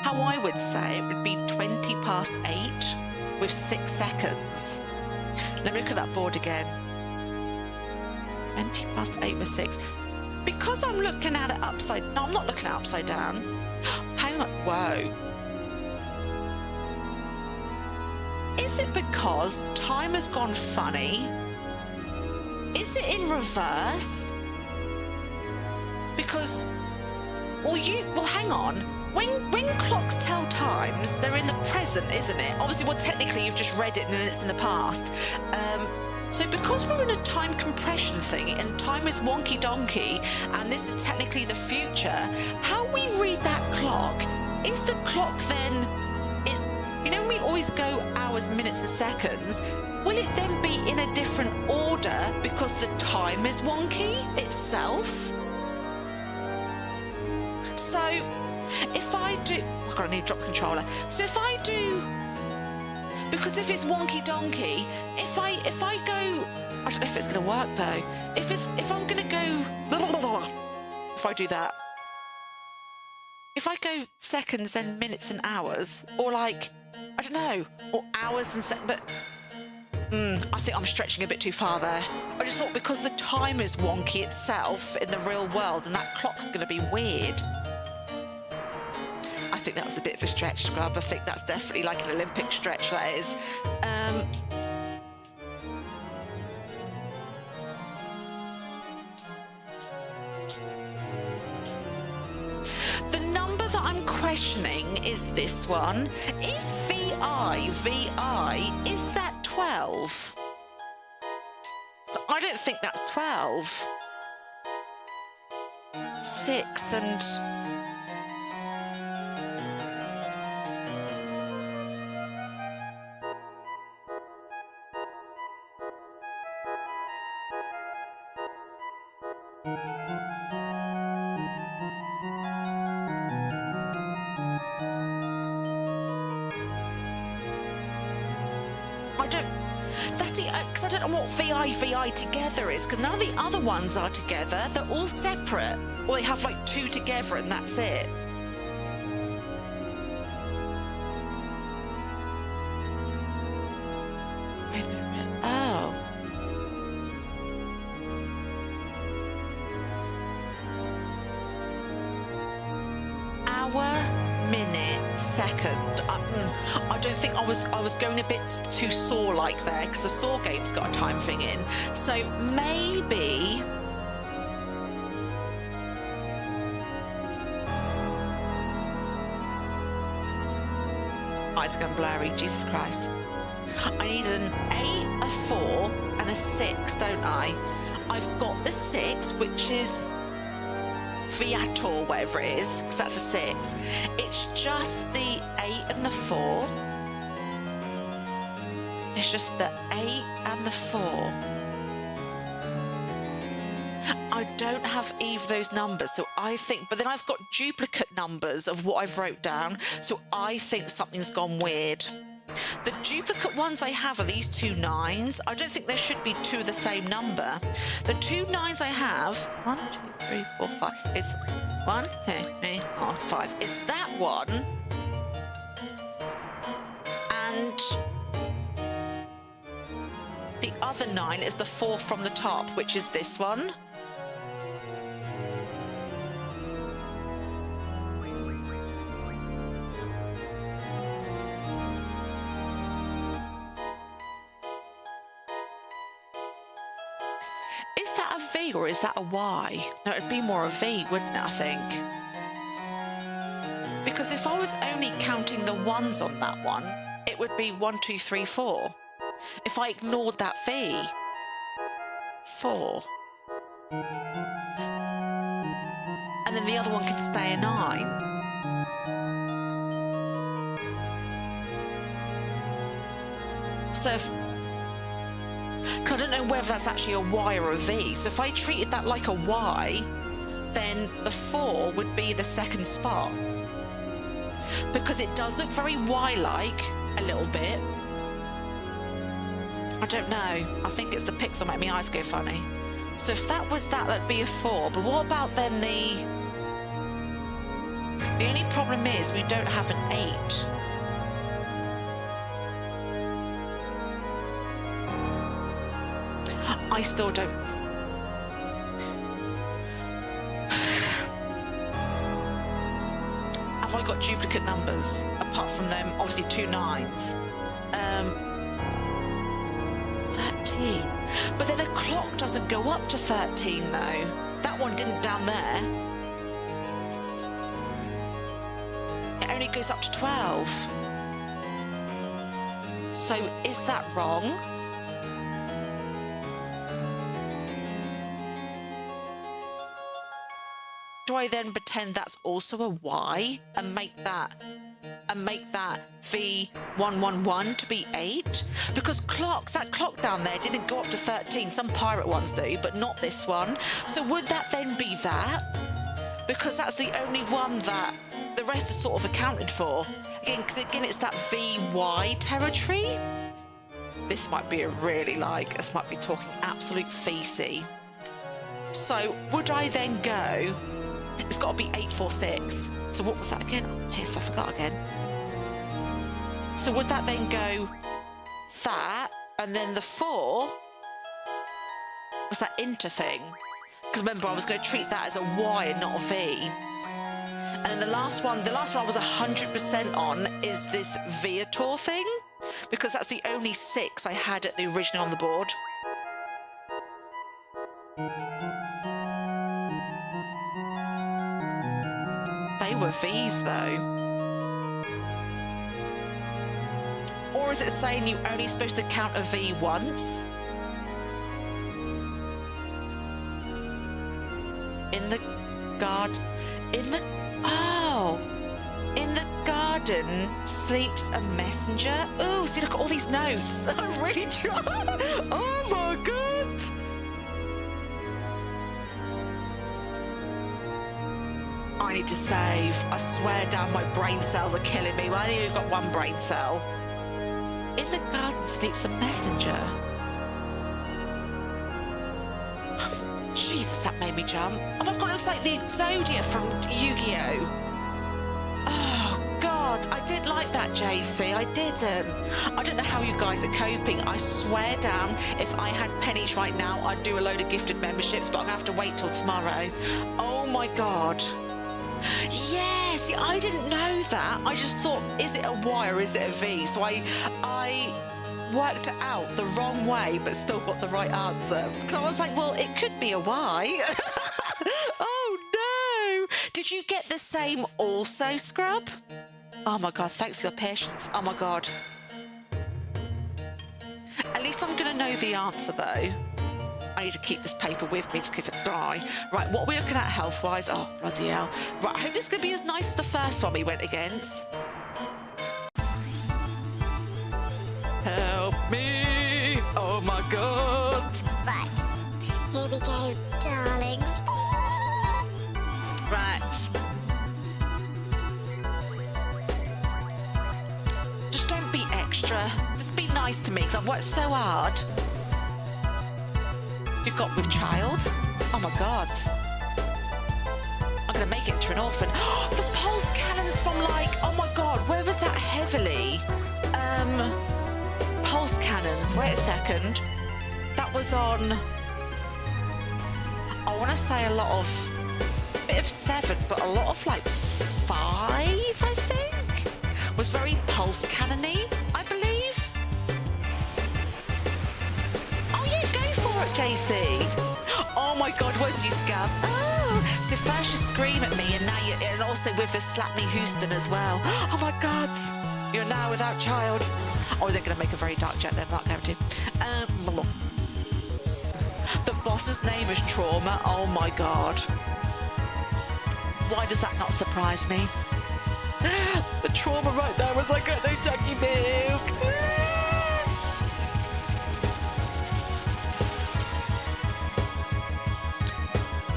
how I would say it would be 20 past 8 with 6 seconds. Let me look at that board again. 20 past 8 with 6. Because I'm looking at it upside... no, I'm not looking at it upside down. Hang on. Whoa. Is it because time has gone funny? Is it in reverse? Because... well, hang on. When clocks tell times, they're in the present, isn't it? Obviously, well, technically, you've just read it and then it's in the past. So because we're in a time compression thing and time is wonky donkey and this is technically the future, how we read that clock, is the clock then, you know when we always go hours, minutes and seconds, will it then be in a different order because the time is wonky itself? So if I do, oh God, I need to drop the controller. So if I do, Because if it's wonky donkey, if I go, I don't know if it's going to work though. If I'm going to go, if I do that, if I go seconds, then minutes and hours, or like, I don't know, or hours and seconds, but I think I'm stretching a bit too far there. I just thought because the time is wonky itself in the real world, and that clock's going to be weird. I think that was a bit of a stretch, Scrub. I think that's definitely like an Olympic stretch, that is. The number that I'm questioning is this one. Is VI, is that 12? I don't think that's 12. 6 and... because I don't know what VI together is, because none of the other ones are together. They're all separate. Or they have like 2 together and that's it. Oh. Hour, minute, second. I don't think I was going a bit too saw like there, because the saw game's got a time thing in. So maybe eyes are going blurry, Jesus Christ. I need an 8, a 4 and a 6, don't I? I've got the 6, which is Viat or whatever it is, because that's a 6. It's just the 8 and the 4. It's just the 8 and the 4. I don't have either of those numbers, so I think, but then I've got duplicate numbers of what I've wrote down, so I think something's gone weird. The duplicate ones I have are these 2 9s. I don't think there should be 2 of the same number. The 2 9s I have, 1, 2, 3, 4, 5. It's 1, 2, 3, 4, 5. It's that one. And the other 9 is the 4 from the top, which is this one. V or is that a Y? No, it'd be more a V, wouldn't it, I think? Because if I was only counting the ones on that one, it would be 1, 2, 3, 4. If I ignored that V, 4. And then the other one can stay a 9. So if... I don't know whether that's actually a Y or a V. So if I treated that like a Y, then the 4 would be the second spot. Because it does look very Y-like, a little bit. I don't know. I think it's the pixel make my eyes go funny. So if that was that, that'd be a 4. But what about then the... The only problem is we don't have an 8. I still don't... Have I got duplicate numbers? Apart from them, obviously 2 9s. 13. But then a clock doesn't go up to 13, though. That one didn't down there. It only goes up to 12. So is that wrong? Do I then that's also a Y and make that V111 to be 8? Because clocks, that clock down there didn't go up to 13. Some pirate ones do, but not this one. So would that then be that? Because that's the only one that the rest are sort of accounted for. again, it's that VY territory. This might be this might be talking absolute feces. So would I then go, it's got to be 846. So what was that again? Oh, piss, I forgot again. So would that then go that, and then the 4 was that inter thing? Because remember, I was going to treat that as a Y and not a V. And then the last one I was 100% on is this Viator thing, because that's the only 6 I had at the original on the board. They were V's though. Or is it saying you're only supposed to count a V once? In the garden sleeps a messenger. Oh, see, look at all these notes. I'm really trying. Oh my God. I need to save. I swear down, my brain cells are killing me. Well, I only got 1 brain cell. In the garden sleeps a messenger. Jesus, that made me jump. Oh my God, it looks like the Exodia from Yu-Gi-Oh! Oh God, I didn't like that, JC. I didn't. I don't know how you guys are coping. I swear down, if I had pennies right now, I'd do a load of gifted memberships, but I'm gonna have to wait till tomorrow. Oh my God. Yeah, see, I didn't know that. I just thought, is it a Y or is it a V? So I worked it out the wrong way, but still got the right answer. Because I was like, well, it could be a Y. Oh no! Did you get the same also, Scrub? Oh my God, thanks for your patience. Oh my God. At least I'm going to know the answer though. I need to keep this paper with me just in case I die. Right, what are we looking at health-wise? Oh, bloody hell. Right, I hope this is going to be as nice as the first one we went against. Help me! Oh my God! Right, here we go, darlings. Right. Just don't be extra. Just be nice to me, because I've worked so hard. You've got with child? Oh my God. I'm going to make it into an orphan. The pulse cannons from like, oh my God, where was that heavily? Pulse cannons, wait a second. That was on, I want to say a bit of 7, but a lot of like 5, I think. Was very pulse cannon-y, I believe. Oh yeah, go for it, JC. Oh my God, was you scab? Oh, so first you scream at me, and now and also with the slap me Houston as well. Oh my God, you're now without child. I wasn't going to make a very dark joke there, I'm not going to. The boss's name is Trauma. Oh my God. Why does that not surprise me? The trauma right there was like, no ducky milk.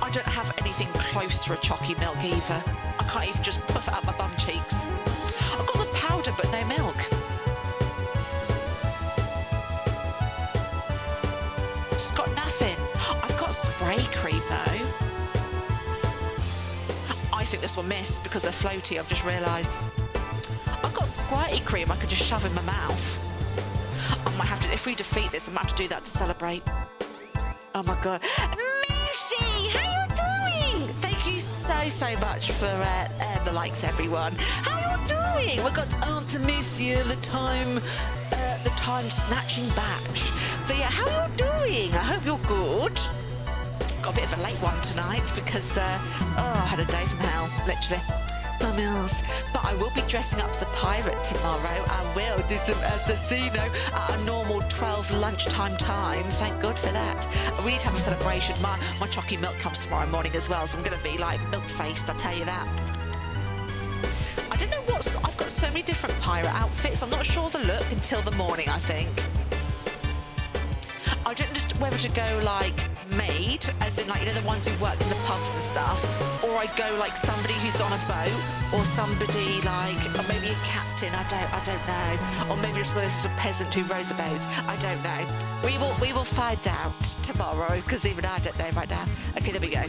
I don't have anything close to a chalky milk either. I can't even just puff it out my bum cheeks. I've got the powder but no milk. Just got nothing. I've got spray cream though. I think this will miss because they're floaty, I've just realised. I've got squirty cream I could just shove in my mouth. I might have to, if we defeat this, I might have to do that to celebrate. Oh my God. Moosey, how you doing? Thank you so much for the likes, everyone. How you doing? We've got Ultemecia, the time snatching batch. So yeah, how you doing? I hope you're good. Got a bit of a late one tonight because I had a day from hell, literally. But I will be dressing up as a pirate tomorrow. I will do some assassino at a normal 12 lunchtime time. Thank God for that. We need to have a celebration. My chalky milk comes tomorrow morning as well, so I'm going to be like milk-faced, I'll tell you that. I don't know I've got so many different pirate outfits. I'm not sure the look until the morning, I think. I don't know whether to go like maid, as in like, you know, the ones who work in the pubs and stuff, or I go like somebody who's on a boat, or somebody like, or maybe a captain. I don't know, or maybe just one of those sort of peasant who rows the boats. I don't know. We will find out tomorrow, because even I don't know right now. Okay, there we go.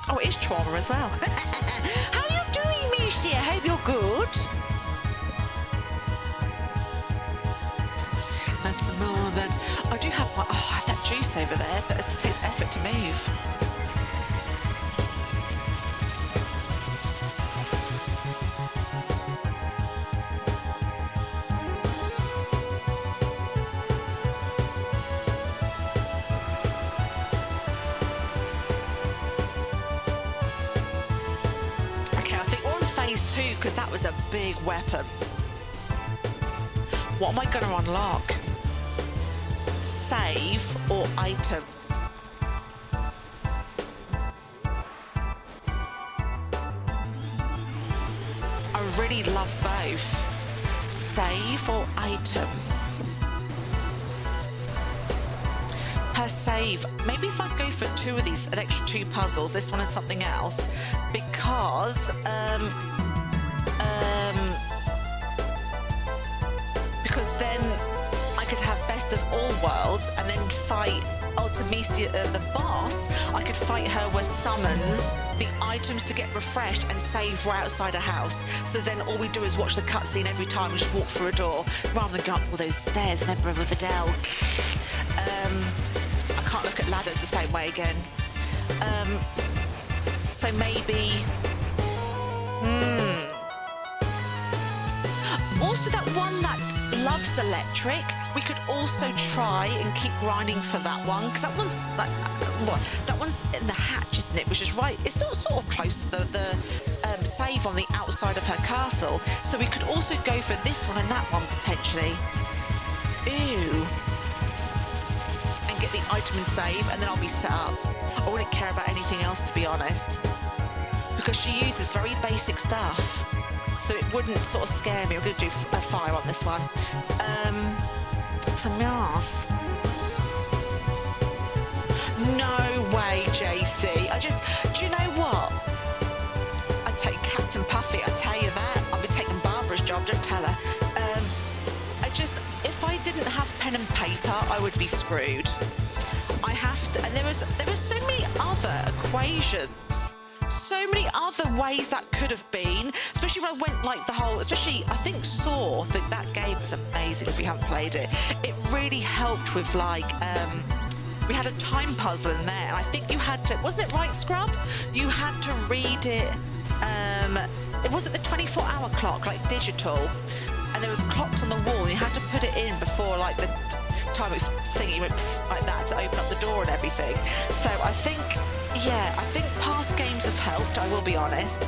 Oh, it is trauma as well. How are you doing, Musi? I hope you're good. That's more than... I do have my... Oh, I have that juice over there, but it takes effort to move. Because that was a big weapon. What am I going to unlock? Save or item? I really love both. Save or item? Per save, maybe if I go for two of these, an extra two puzzles, this one and something else, because then I could have best of all worlds and then fight Ultemecia, the boss. I could fight her with summons, the items to get refreshed and save right outside a house. So then all we do is watch the cutscene every time and just walk through a door rather than go up all those stairs. Remember with Adele? I can't look at ladders the same way again. So maybe... Also that one that loves electric, we could also try and keep grinding for that one, because that one's like, what? That one's in the hatch, isn't it? Which is right, it's not sort of close to the save on the outside of her castle. So we could also go for this one and that one potentially. Ew. And get the item and save, and then I'll be set up. I wouldn't care about anything else, to be honest, because she uses very basic stuff. So it wouldn't sort of scare me. I'm going to do a fire on this one. Some mask. No way, JC. Do you know what? I'd take Captain Puffy, I tell you that. I'll be taking Barbara's job, don't tell her. If I didn't have pen and paper, I would be screwed. I have to, and there was so many other equations. So many other ways that could have been, especially when I went like the whole, especially I think Saw, that game was amazing if you haven't played it. It really helped with like, we had a time puzzle in there, and I think you had to, wasn't it right, Scrub? You had to read it, it wasn't the 24-hour clock, like digital, and there was clocks on the wall, and you had to put it in before like the time it was thingy went like that to open up the door and everything. So I think past games have helped, I will be honest.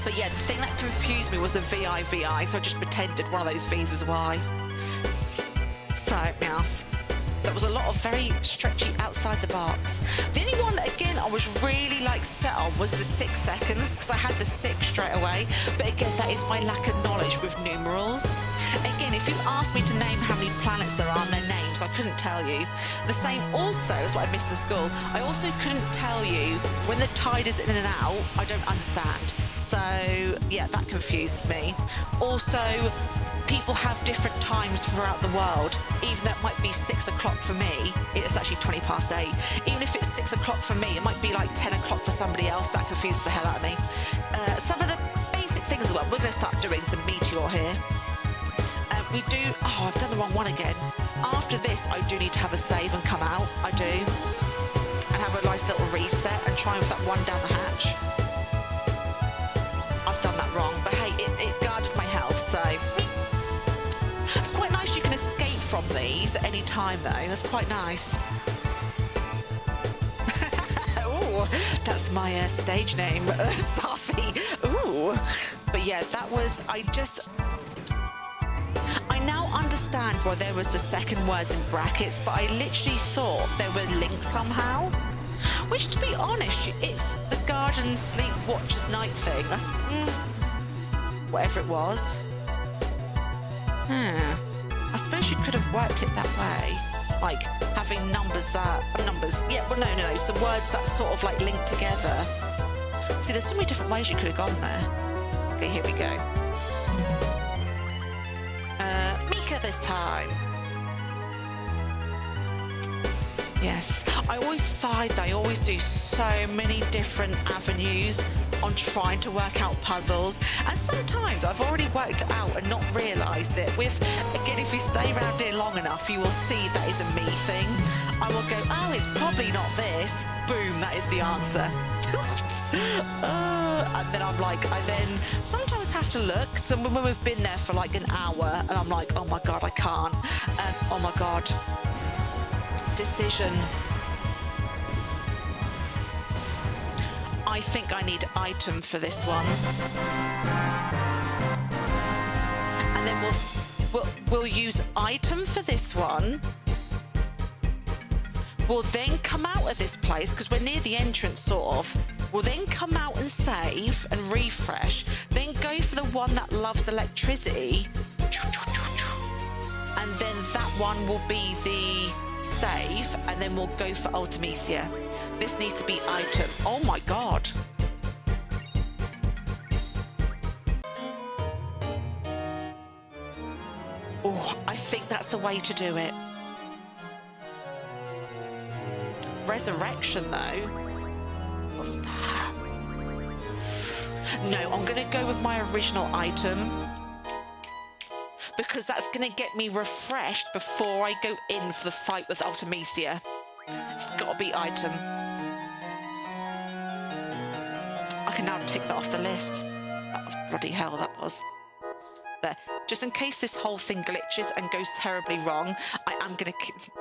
But yeah, the thing that confused me was the VI, so I just pretended one of those V's was a Y. So, yes. There was a lot of very stretchy outside the box. The only one, again, I was really like set on was the 6 seconds, because I had the 6 straight away. But again, that is my lack of knowledge with numerals. Again, if you asked me to name how many planets there are and their names, I couldn't tell you. The same also is what I missed in school. I also couldn't tell you when the tide is in and out. I don't understand. So, yeah, that confuses me. Also, people have different times throughout the world. Even though it might be 6 o'clock for me, it's actually 20 past 8. Even if it's 6 o'clock for me, it might be like 10 o'clock for somebody else. That confuses the hell out of me. Some of the basic things as well. We're going to start doing some meteor here. We do... Oh, I've done the wrong one again. After this, I do need to have a save and come out. I do. And have a nice little reset and try with that one down the hatch. I've done that wrong, but hey, it guarded my health, so... It's quite nice you can escape from these at any time, though. That's quite nice. Ooh, that's my stage name, Safi. Ooh. But yeah, that was... I now understand why there was the second words in brackets, but I literally thought they were linked somehow. Which, to be honest, it's the garden sleep watches night thing. That's... whatever it was. I suppose you could have worked it that way. like having numbers, yeah, well, no, some words that sort of like link together. See, there's so many different ways you could have gone there. Okay, here we go. Mika this time. Yes, I always find that I always do so many different avenues on trying to work out puzzles, and sometimes I've already worked it out and not realised it. Again, if you stay around here long enough, you will see that is a me thing. I will go, oh, it's probably not this. Boom, that is the answer. And then I'm like, I then sometimes have to look. So when we've been there for like an hour, and I'm like, oh my God, I can't. Oh my God. Decision. I think I need item for this one. And then we'll use item for this one. We'll then come out of this place, because we're near the entrance, sort of. We'll then come out and save and refresh, then go for the one that loves electricity. And then that one will be the save, and then we'll go for Ultemecia. This needs to be item. Oh my God. Oh, I think that's the way to do it. Resurrection, though. What's that? No, I'm going to go with my original item, because that's going to get me refreshed before I go in for the fight with Ultemecia. It's got to be item. I can now tick that off the list. That was bloody hell, that was. There. Just in case this whole thing glitches and goes terribly wrong, I'm gonna keep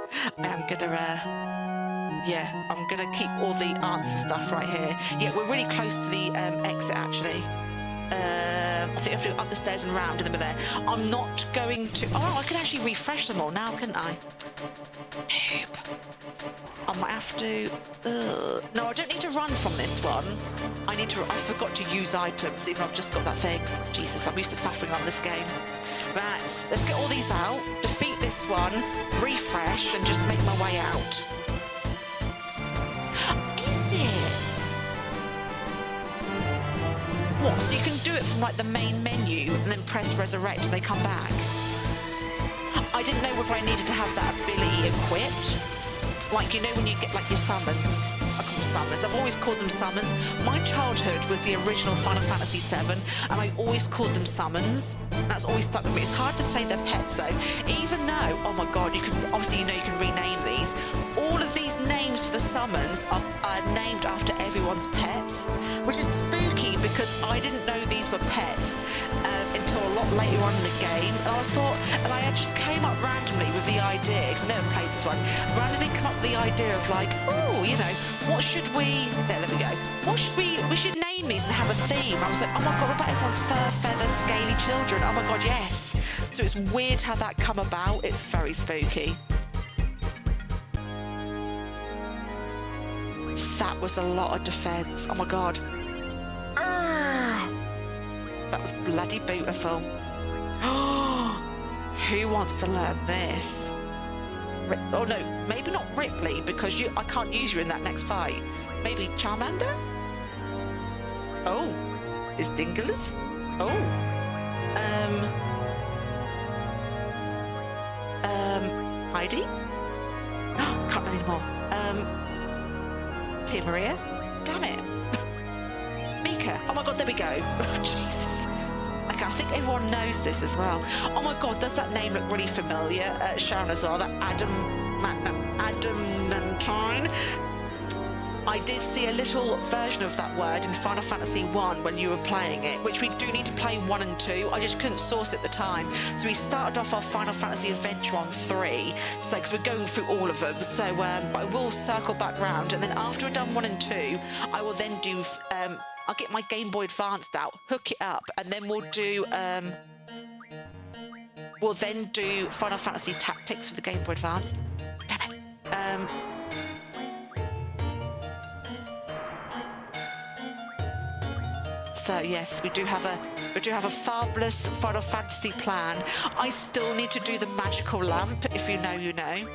all the answer stuff right here. Yeah, we're really close to the exit, actually. I think I have to go up the stairs and round, and then we're there. I'm not going to... Oh, I can actually refresh them all now, couldn't I? Nope. I might have to... No, I don't need to run from this one. I forgot to use items, even though I've just got that thing. Jesus, I'm used to suffering on this game. Right, let's get all these out, defeat this one, refresh, and just make my way out. Is it? What, so you can do it from like the main menu and then press resurrect and they come back? I didn't know whether I needed to have that ability equipped. Like, you know when you get like your summons? I call them summons. I've always called them summons. My childhood was the original Final Fantasy VII, and I always called them summons. That's always stuck with me. It's hard to say they're pets though. Even though, oh my God, you can obviously, you know, you can rename these. All of these names for the summons are named after everyone's pets, which is spooky because I didn't know these were pets until a lot later on in the game. And I just came up randomly with the idea, because I never played this one, randomly come up with the idea of like, oh, you know, what should we, there we go, what should we should name these and have a theme. I was like, oh my God, what about everyone's fur, feather, scaly children? Oh my God, yes. So it's weird how that come about. It's very spooky. That was a lot of defence. Oh my God. That was bloody beautiful. Who wants to learn this? Oh no, maybe not Ripley, because I can't use you in that next fight. Maybe Charmander? Oh, is Dinglers? Oh. Heidi? Can't anymore. Tia Maria? Damn it. Mika. Oh my God, there we go. Oh, Jesus. Okay, I think everyone knows this as well. Oh my God, does that name look really familiar? Sharon as well, that Adamantine. I did see a little version of that word in Final Fantasy 1 when you were playing it, which we do need to play 1 and 2. I just couldn't source it at the time. So we started off our Final Fantasy adventure on 3, so because we're going through all of them. So I will circle back round, and then after we've done 1 and 2, I will then do... I'll get my Game Boy Advanced out, hook it up, and then we'll do... we'll then do Final Fantasy Tactics for the Game Boy Advance. Damn it. So yes, we do have a fabulous Final Fantasy plan. I still need to do the magical lamp. If you know, you know.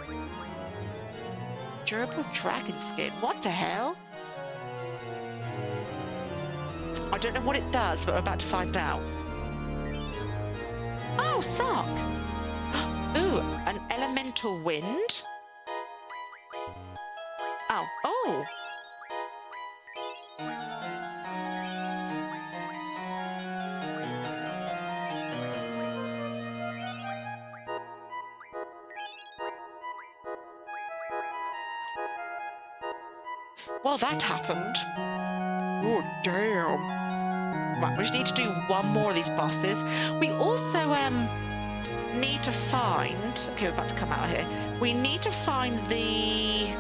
durable dragon skin. What the hell? I don't know what it does, but we're about to find out. Oh, sock. Ooh, an elemental wind. Oh, oh. Well, that happened. Oh, damn. Right, we just need to do one more of these bosses. We also need to find... Okay, we're about to come out here. We need to find the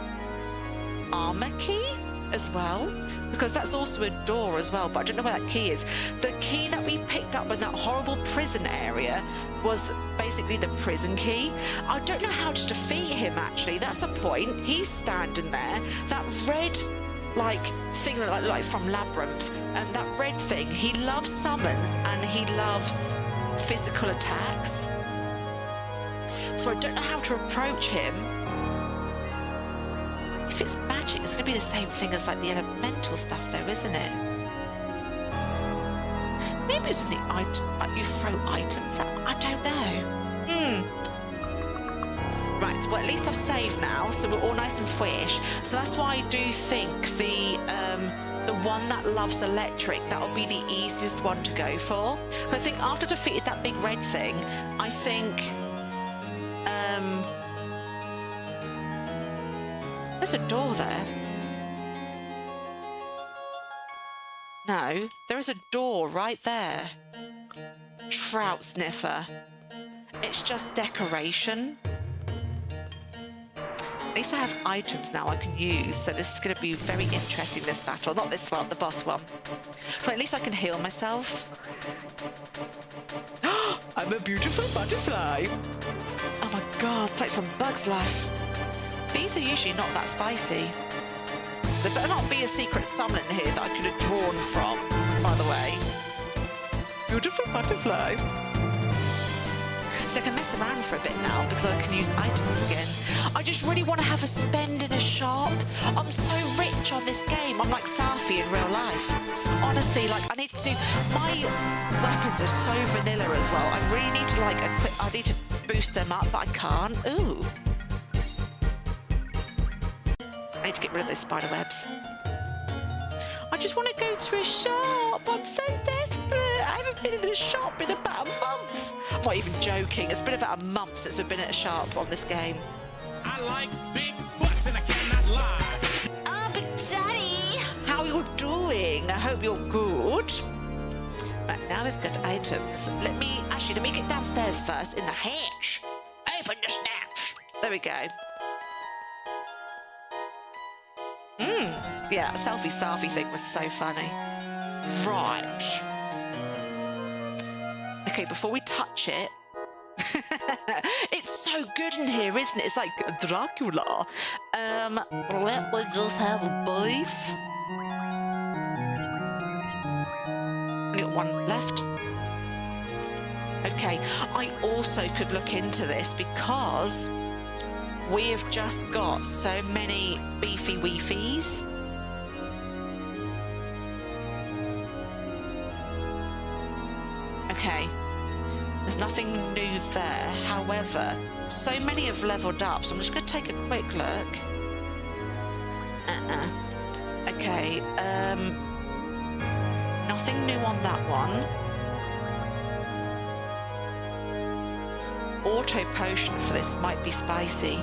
armor key as well, because that's also a door as well, but I don't know where that key is. The key that we picked up in that horrible prison area was basically the prison key. I don't know how to defeat him, actually. That's a point. He's standing there. That red, thing like from Labyrinth, and that red thing, he loves summons and he loves physical attacks. So I don't know how to approach him. If it's magic, it's going to be the same thing as like the elemental stuff though, isn't it? Maybe it's with the item, you throw items at, I don't know. Right, well at least I've saved now, so we're all nice and fresh. So that's why I do think the one that loves electric, that'll be the easiest one to go for. I think after defeated that big red thing, I think there's a door there. No, there is a door right there. Trout sniffer. It's just decoration. At least I have items now I can use, so this is going to be very interesting, this battle. Not this one, the boss one. So at least I can heal myself. I'm a beautiful butterfly. Oh my god, it's like from Bug's Life. These are usually not that spicy. There better not be a secret summon in here that I could have drawn from, by the way. Beautiful butterfly. So I can mess around for a bit now because I can use items again. I just really want to have a spend in a shop. I'm so rich on this game. I'm like Safi in real life. Honestly, I need to do... My weapons are so vanilla as well. I really need to equip... I need to boost them up, but I can't. Ooh. I need to get rid of those spider webs. I just want to go to a shop. I'm so desperate. I haven't been in a shop in about a month. I'm not even joking. It's been about a month since we've been at a shop on this game. I like big butts and I cannot lie. Oh, Big Daddy! How are you doing? I hope you're good. Right, now we've got items. Let me get downstairs first in the hatch. Open the snaps. There we go. Yeah, selfie thing was so funny. Right. Okay, before we touch it... It's so good in here, isn't it? It's like Dracula. Let me just have a beef. Only got one left. Okay, I also could look into this because we have just got so many beefy weefies. Okay, there's nothing new there. However, so many have leveled up, so I'm just going to take a quick look. Okay, nothing new on that one. Auto potion for this might be spicy.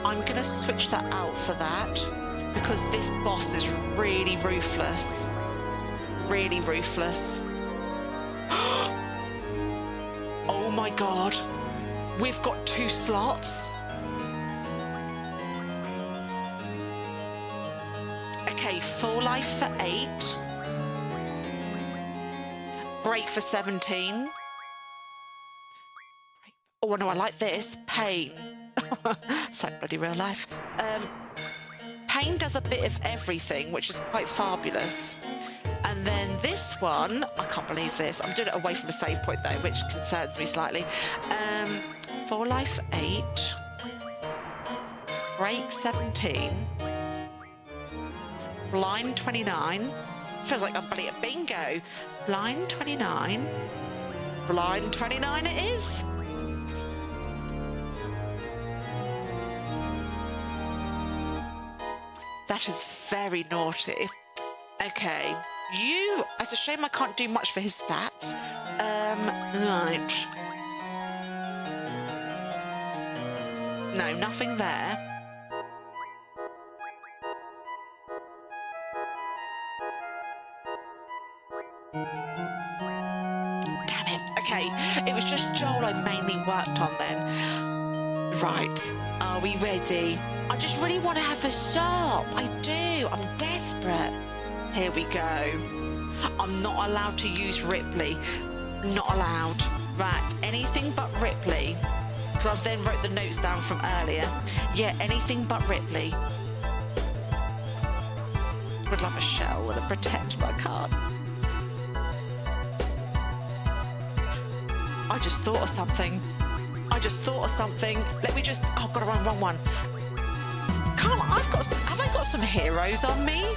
I'm going to switch that out for that because this boss is really ruthless. Really ruthless. Oh my god. We've got 2 slots. Okay, full life for 8. Break for 17. Oh no, I like this. Pain. It's like bloody real life. Pain does a bit of everything, which is quite fabulous. And then this PS1. I can't believe this. I'm doing it away from a save point though, which concerns me slightly. For Life 8. Break 17. Blind 29. Feels like I'm bloody at bingo. Blind 29. Blind 29 it is. That is very naughty. Okay. It's a shame I can't do much for his stats. Right. No, nothing there. Damn it. Okay, it was just Joel I mainly worked on then. Right, are we ready? I just really want to have a shop. I do. I'm desperate. Here we go. I'm not allowed to use Ripley. Not allowed. Right, anything but Ripley. Because I've then wrote the notes down from earlier. Yeah, anything but Ripley. Would love a shell and a protect, but I can't. I just thought of something. Let me just... Oh, God, wrong one. Have I got some heroes on me?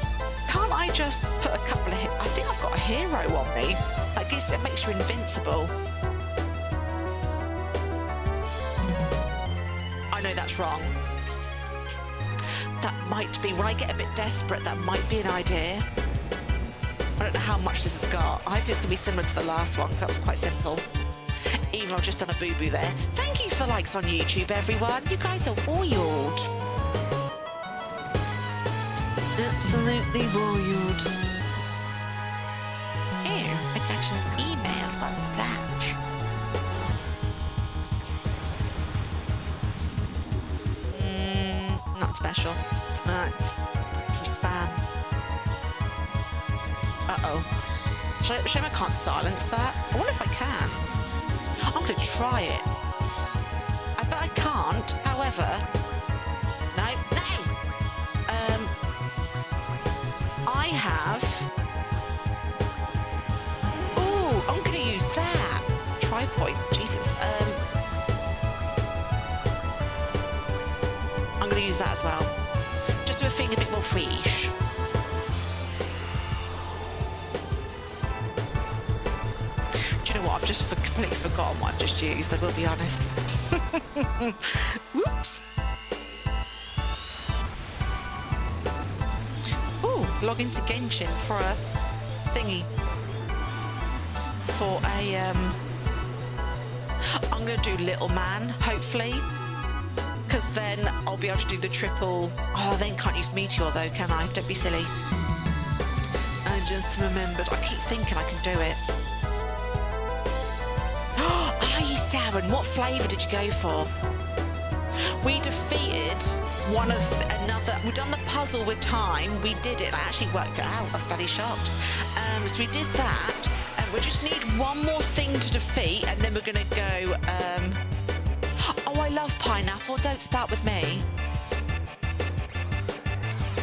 Can't I just put a couple of... I think I've got a hero on me. I guess it makes you invincible. I know that's wrong. That might be... When I get a bit desperate, that might be an idea. I don't know how much this has got. I hope it's going to be similar to the last one, because that was quite simple. Even though I've just done a boo-boo there. Thank you for likes on YouTube, everyone. You guys are oiled. Absolutely roiled. Ew, I got an email like that. Not special. Right. Some spam. Uh-oh. Shame I can't silence that. I wonder if I can. I'm going to try it. I bet I can't. However... No. I have... Ooh, I'm going to use that. Tri-point. Jesus. I'm going to use that as well. Just so we're feeling a bit more freeish. Do you know what? I've just completely forgotten what I've just used. I will be honest. Whoops. Ooh, log into Genshin for a thingy. For a, I'm going to do Little Man, hopefully. Because then I'll be able to do the triple... Oh, I then can't use Meteor, though, can I? Don't be silly. I just remembered. I keep thinking I can do it. Are you Darren? What flavour did you go for? We defeated another... We've done the puzzle with time. We did it. I actually worked it out. I was bloody shocked. So we did that. We just need one more thing to defeat, and then we're going to go... Oh, I love pineapple. Don't start with me.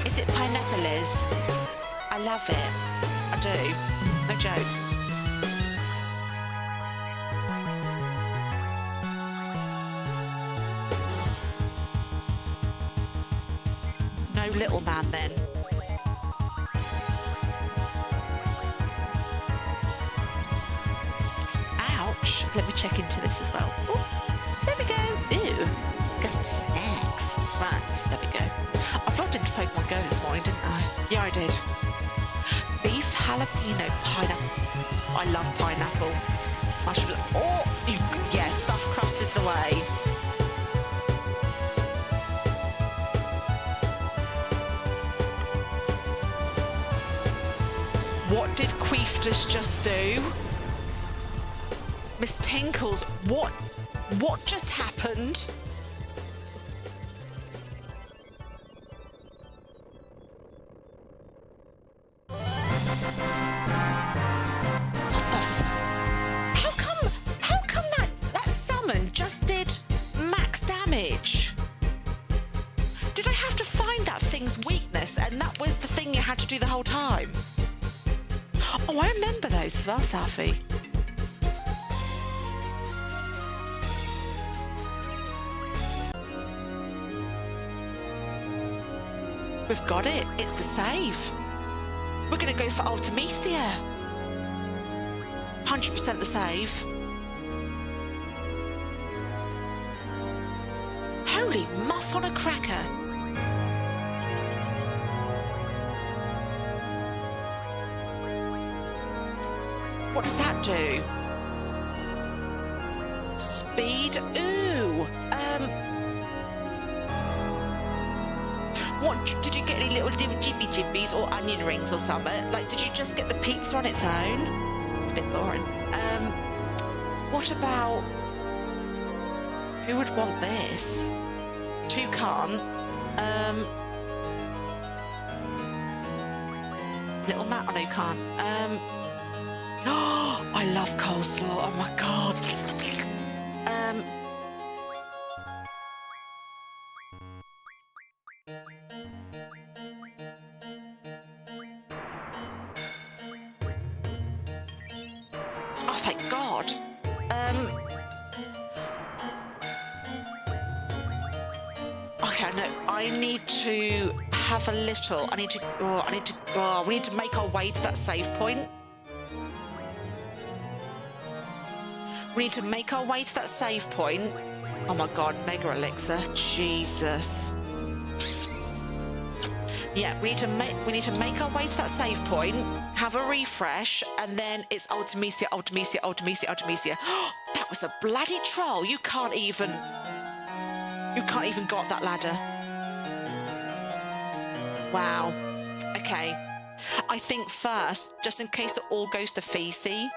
Is it pineapple, Liz? I love it. I do. No joke. No Little Man, then. Ouch. Let me check into this as well. Ooh. There we go. Ew. Got some snacks. Right, there we go. I've logged into Pokemon Go this morning, didn't I? Yeah, I did. Beef jalapeno pineapple. I love pineapple. Mushroom. Oh, yeah, stuffed crust is the way. What did Queeftus just do? Miss Tinkles, what just happened? How come that summon just did max damage? Did I have to find that thing's weakness and that was the thing you had to do the whole time? Oh, I remember remember those as well, Safi. We've got it. It's the save. We're going to go for Ultemecia. 100% the save. Holy muff on a cracker. What does that do? Speed. Ooh. What did you get? Any little jibby jibbies or onion rings or something? Like, did you just get the pizza on its own? It's a bit boring. What about? Who would want this? Toucan. Little Matt. Oh no, you can't. Oh, I love coleslaw. Oh my god. Oh, thank God. Okay, no, I need to have a little. We need to make our way to that save point. We need to make our way to that save point. Oh my God, Mega Elixir, Jesus. Yeah, we need to make our way to that save point, have a refresh, and then it's Ultemecia. That was a bloody troll. You can't even go up that ladder. Wow. Okay. I think first, just in case it all goes to Feces.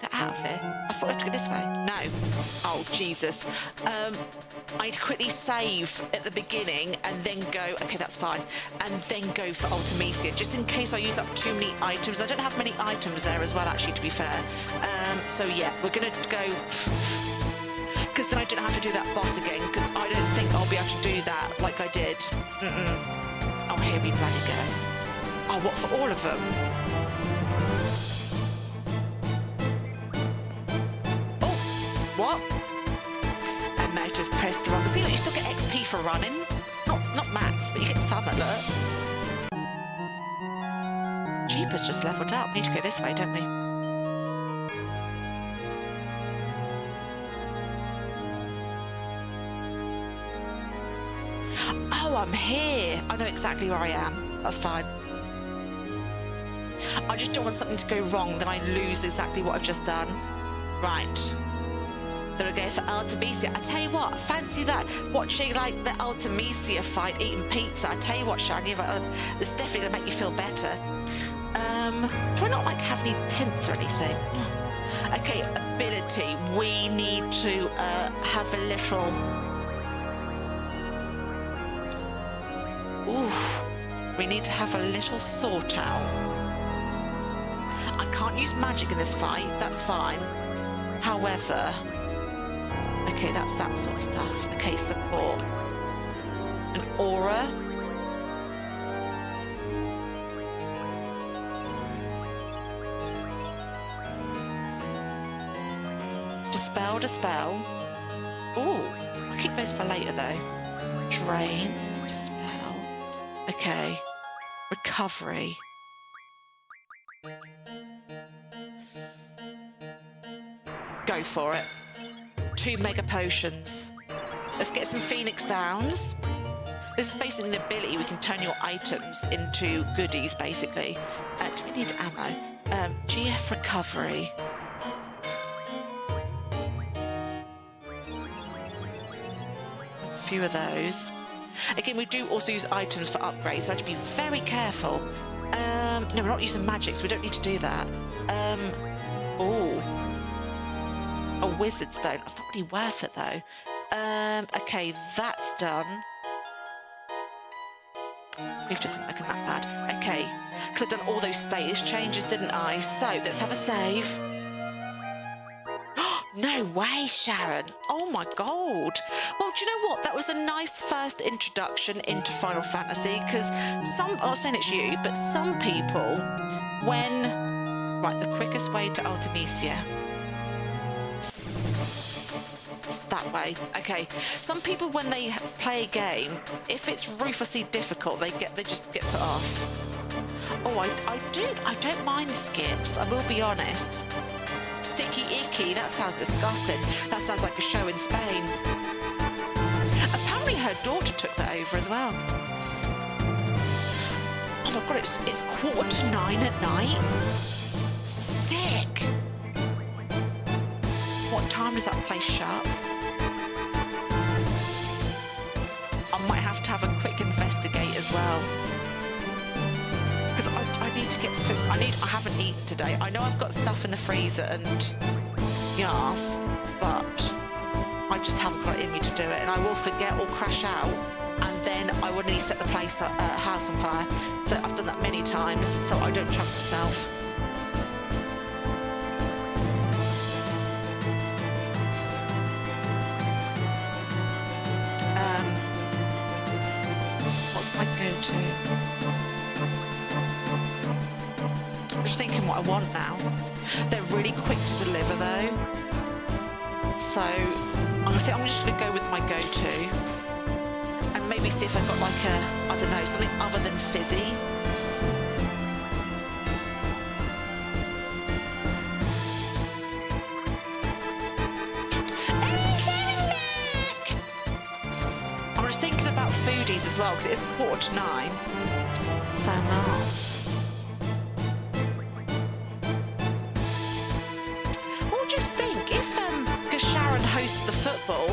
Get out of here. I thought I had to go this way. No. Oh, Jesus. I need to quickly save at the beginning and then go, okay, that's fine, and then go for Ultemecia, just in case I use up too many items. I don't have many items there as well, actually, to be fair. So, yeah, we're going to go... Because then I don't have to do that boss again, because I don't think I'll be able to do that like I did. Oh, here we bloody go. Oh, what, for all of them? What? I might have pressed the wrong... See, look, you still get XP for running. Not max, but you get some, look. Jeepers just leveled up. We need to go this way, don't we? Oh, I'm here. I know exactly where I am. That's fine. I just don't want something to go wrong, then I lose exactly what I've just done. Right. Then I go for Ultemecia. I tell you what, fancy that. Watching like the Ultemecia fight, eating pizza. I tell you what, Shani, it's definitely gonna make you feel better. Do I not like have any tints or anything? Okay, ability. We need to have a little. Oof. We need to have a little sort out. I can't use magic in this fight. That's fine. However. Okay, that's that sort of stuff. Okay, support. An aura. Dispel. Ooh, I'll keep those for later though. Drain, dispel. Okay. Recovery. Go for it. 2 mega potions. Let's get some Phoenix Downs. This is basically an ability. We can turn your items into goodies, basically. Do we need ammo? GF recovery. A few of those. Again, we do also use items for upgrades, so I have to be very careful. No, we're not using magic, so we don't need to do that. Oh. A wizard stone. That's not really worth it though. Okay, that's done. We've just not looking that bad. Okay, because I've done all those status changes, didn't I? So let's have a save. No way, Sharon. Oh my God. Well, do you know what? That was a nice first introduction into Final Fantasy because I'm not saying it's you, but some people, right, the quickest way to Ultemecia. It's that way. Okay. Some people, when they play a game, if it's ruthlessly difficult, they just get put off. Oh, I don't mind skips, I will be honest. Sticky icky, that sounds disgusting. That sounds like a show in Spain. Apparently her daughter took that over as well. Oh my God, it's 9:15 at night. Sick. What time does that place shut? I might have to have a quick investigate as well. Because I need to get food. I haven't eaten today. I know I've got stuff in the freezer and yes, but I just haven't got it in me to do it. And I will forget or crash out, and then I will need to set the place, house on fire. So I've done that many times, so I don't trust myself. What's my go-to? What I want now. They're really quick to deliver though, so I think I'm just going to go with my go-to and maybe see if I've got like I don't know, something other than fizzy. I'm just thinking about foodies as well because it's 8:45. So nice. Hosts the football, I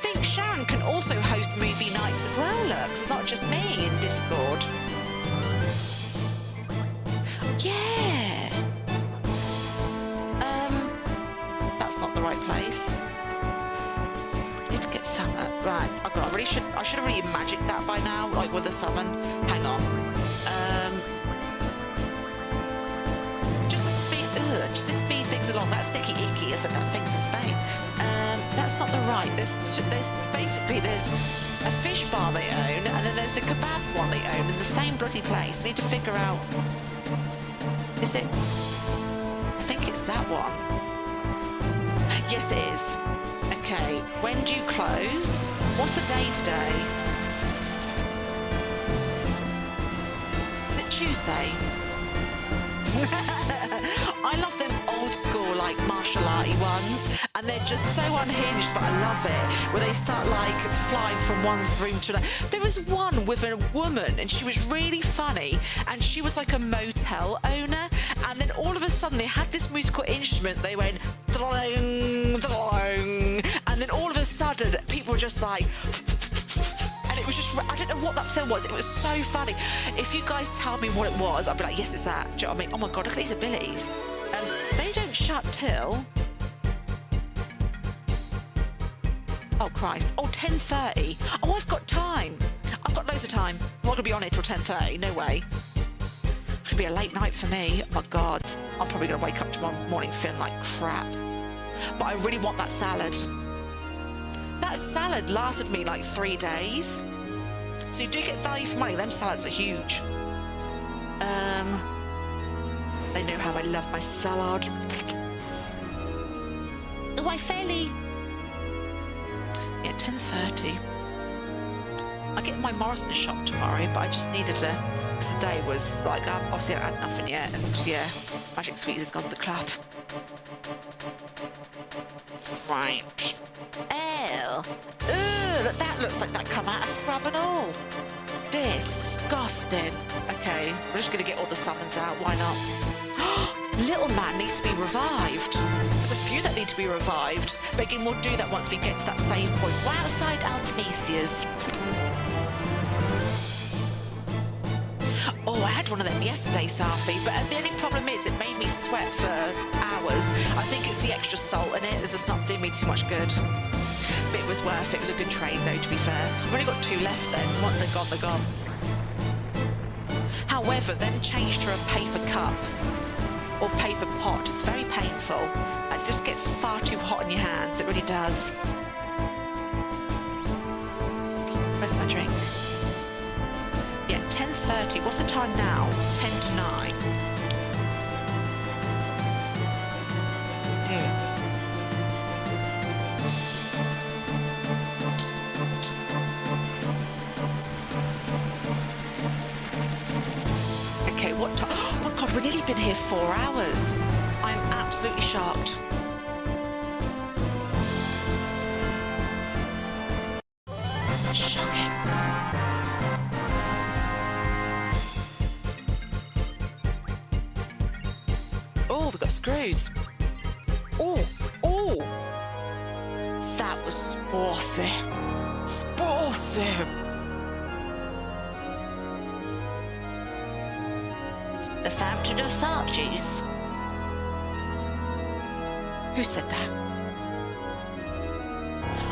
think Sharon can also host movie nights as well, look. It's not just me in Discord. Yeah. That's not the right place. Need to get some right. I should have really magicked that by now, like with the summon. Hang on. Just to speed things along. That sticky icky isn't that thing from Spain. That's not the right. There's a fish bar they own, and then there's a kebab one they own in the same bloody place. I need to figure out. Is it? I think it's that one. Yes, it is. Okay. When do you close? What's the day today? Is it Tuesday? I love them old school, like martial arty ones, and they're just so unhinged, but I love it, where they start like flying from one room to another. There was one with a woman, and she was really funny, and she was like a motel owner, and then all of a sudden they had this musical instrument, they went dong, dong, and then all of a sudden people were just like, it was just, I don't know what that film was. It was so funny. If you guys tell me what it was, I'll be like, yes, it's that. Do you know what I mean? Oh my God, look at these abilities. They don't shut till... Oh, Christ. Oh, 10:30. Oh, I've got time. I've got loads of time. I'm not going to be on it till 10:30. No way. It's going to be a late night for me. Oh my God. I'm probably going to wake up tomorrow morning feeling like crap. But I really want that salad. That salad lasted me like 3 days. So you do get value for money. Them salads are huge. They know how I love my salad. Oh, I fairly. Yeah, 10:30. I get my Morrison shop tomorrow, but I just needed to. Because today was like, obviously I had nothing yet, and yeah, Magic Sweets has gone to the club. Right. Oh. Ooh, look, that looks like that come out of scrub and all. Disgusting. Okay, we're just going to get all the summons out. Why not? Little man needs to be revived. There's a few that need to be revived. But again, we'll do that once we get to that save point. We're outside Ultemecia's. Oh, I had one of them yesterday, Safi, but the only problem is it made me sweat for hours. I think it's the extra salt in it. This is not doing me too much good. But it was worth it. It was a good trade, though, to be fair. I've only got 2 left then. Once they're gone, they're gone. However, then change to a paper cup or paper pot. It's very painful. It just gets gets far too hot in your hands. It really does. Where's my drink? Yeah, 10:30. What's the time now? 10 to 9. Okay, what time? Oh my God, we've nearly been here 4 hours. I'm absolutely shocked. Shocking. Oh, we've got screws. Oh, oh. That was spicy. Spicy. The fountain of fart juice. Who said that?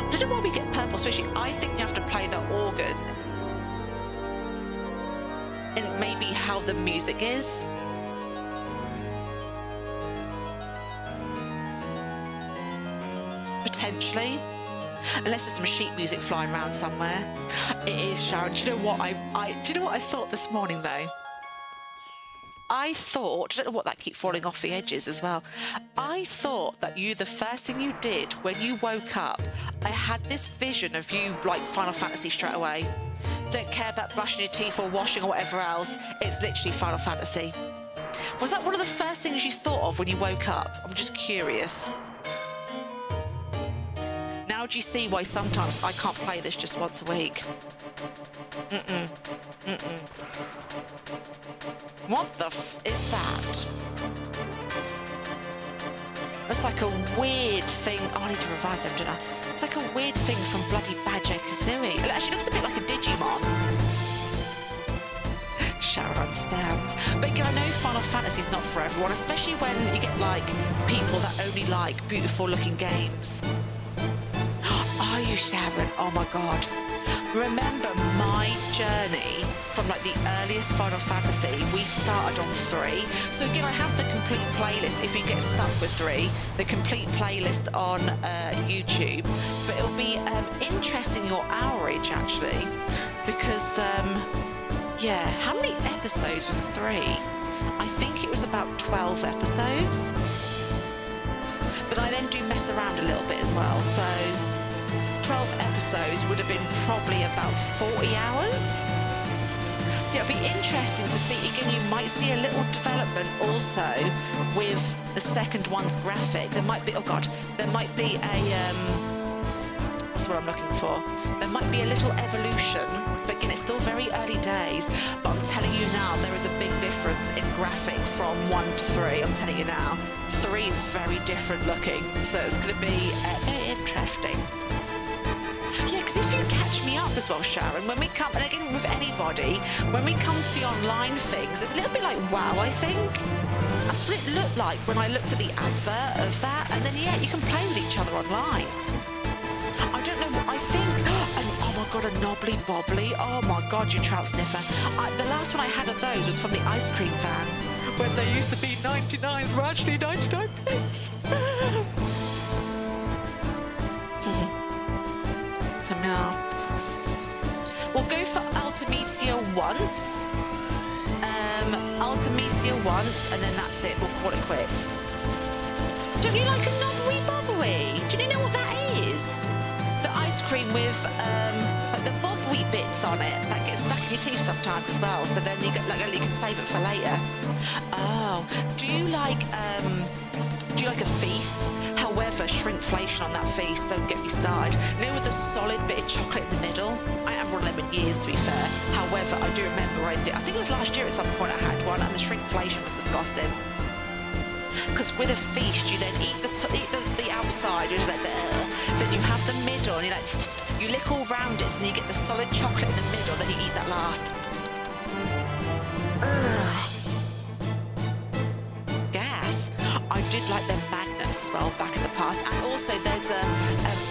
I don't know why we get purple swishing. I think you have to play the organ. And maybe how the music is. Potentially. Unless there's some sheet music flying around somewhere. It is, Sharon. Do you know what do you know what I thought this morning though? I don't know what that keeps falling off the edges as well. I thought that the first thing you did when you woke up, I had this vision of you like Final Fantasy straight away. Don't care about brushing your teeth or washing or whatever else. It's literally Final Fantasy. Was that one of the first things you thought of when you woke up? I'm just curious. Now do you see why sometimes I can't play this just once a week? What the is that? It's like a weird thing. Oh, I need to revive them, don't I? It's like a weird thing from bloody Banjo-Kazooie. It actually looks a bit like a Digimon. Sharon understands. But again, I know Final Fantasy is not for everyone, especially when you get like people that only like beautiful looking games. Are you, Sharon? Oh my God. Remember my journey from like the earliest Final Fantasy. We started on 3. So again, I have the complete playlist if you get stuck with 3, the complete playlist on YouTube. But it'll be interesting your our age actually, because yeah, how many episodes was 3? I think it was about 12 episodes. But I then do mess around a little bit as well, so 12 episodes would have been probably about 40 hours. So it'll be interesting to see, again, you might see a little development also with the second one's graphic. There might be, oh God, there might be a, what's what I'm looking for? There might be a little evolution, but again, it's still very early days. But I'm telling you now, there is a big difference in graphic from 1 to 3. I'm telling you now, 3 is very different looking. So it's going to be very interesting. Yeah, because if you catch me up as well, Sharon, when we come, and again with anybody, when we come to the online things, it's a little bit like WoW, I think. That's what it looked like when I looked at the advert of that, and then, yeah, you can play with each other online. I don't know what I think. Oh my God, a knobbly bobbly. Oh my God, you trout sniffer. The last one I had of those was from the ice cream van, when they used to be 99s were actually 99 pence. So now we'll go for Ultemecia once. Ultemecia once, and then that's it. We'll call it quits. Don't you like a knobbly bobbly? Do you know what that is? The ice cream with like the bobbly bits on it that gets stuck in your teeth sometimes as well. So then you get like you can save it for later. Oh, do you like a feast? However, shrinkflation on that feast, don't get me started. You know, with a solid bit of chocolate in the middle? I haven't had one of them in years, to be fair. However, I do remember I think it was last year at some point I had one, and the shrinkflation was disgusting. Because with a feast, you then eat the outside, which is like then you have the middle, and you lick all round it, and you get the solid chocolate in the middle, then you eat that last. Gas. I did like their Magnums as well back in the past, and also there's a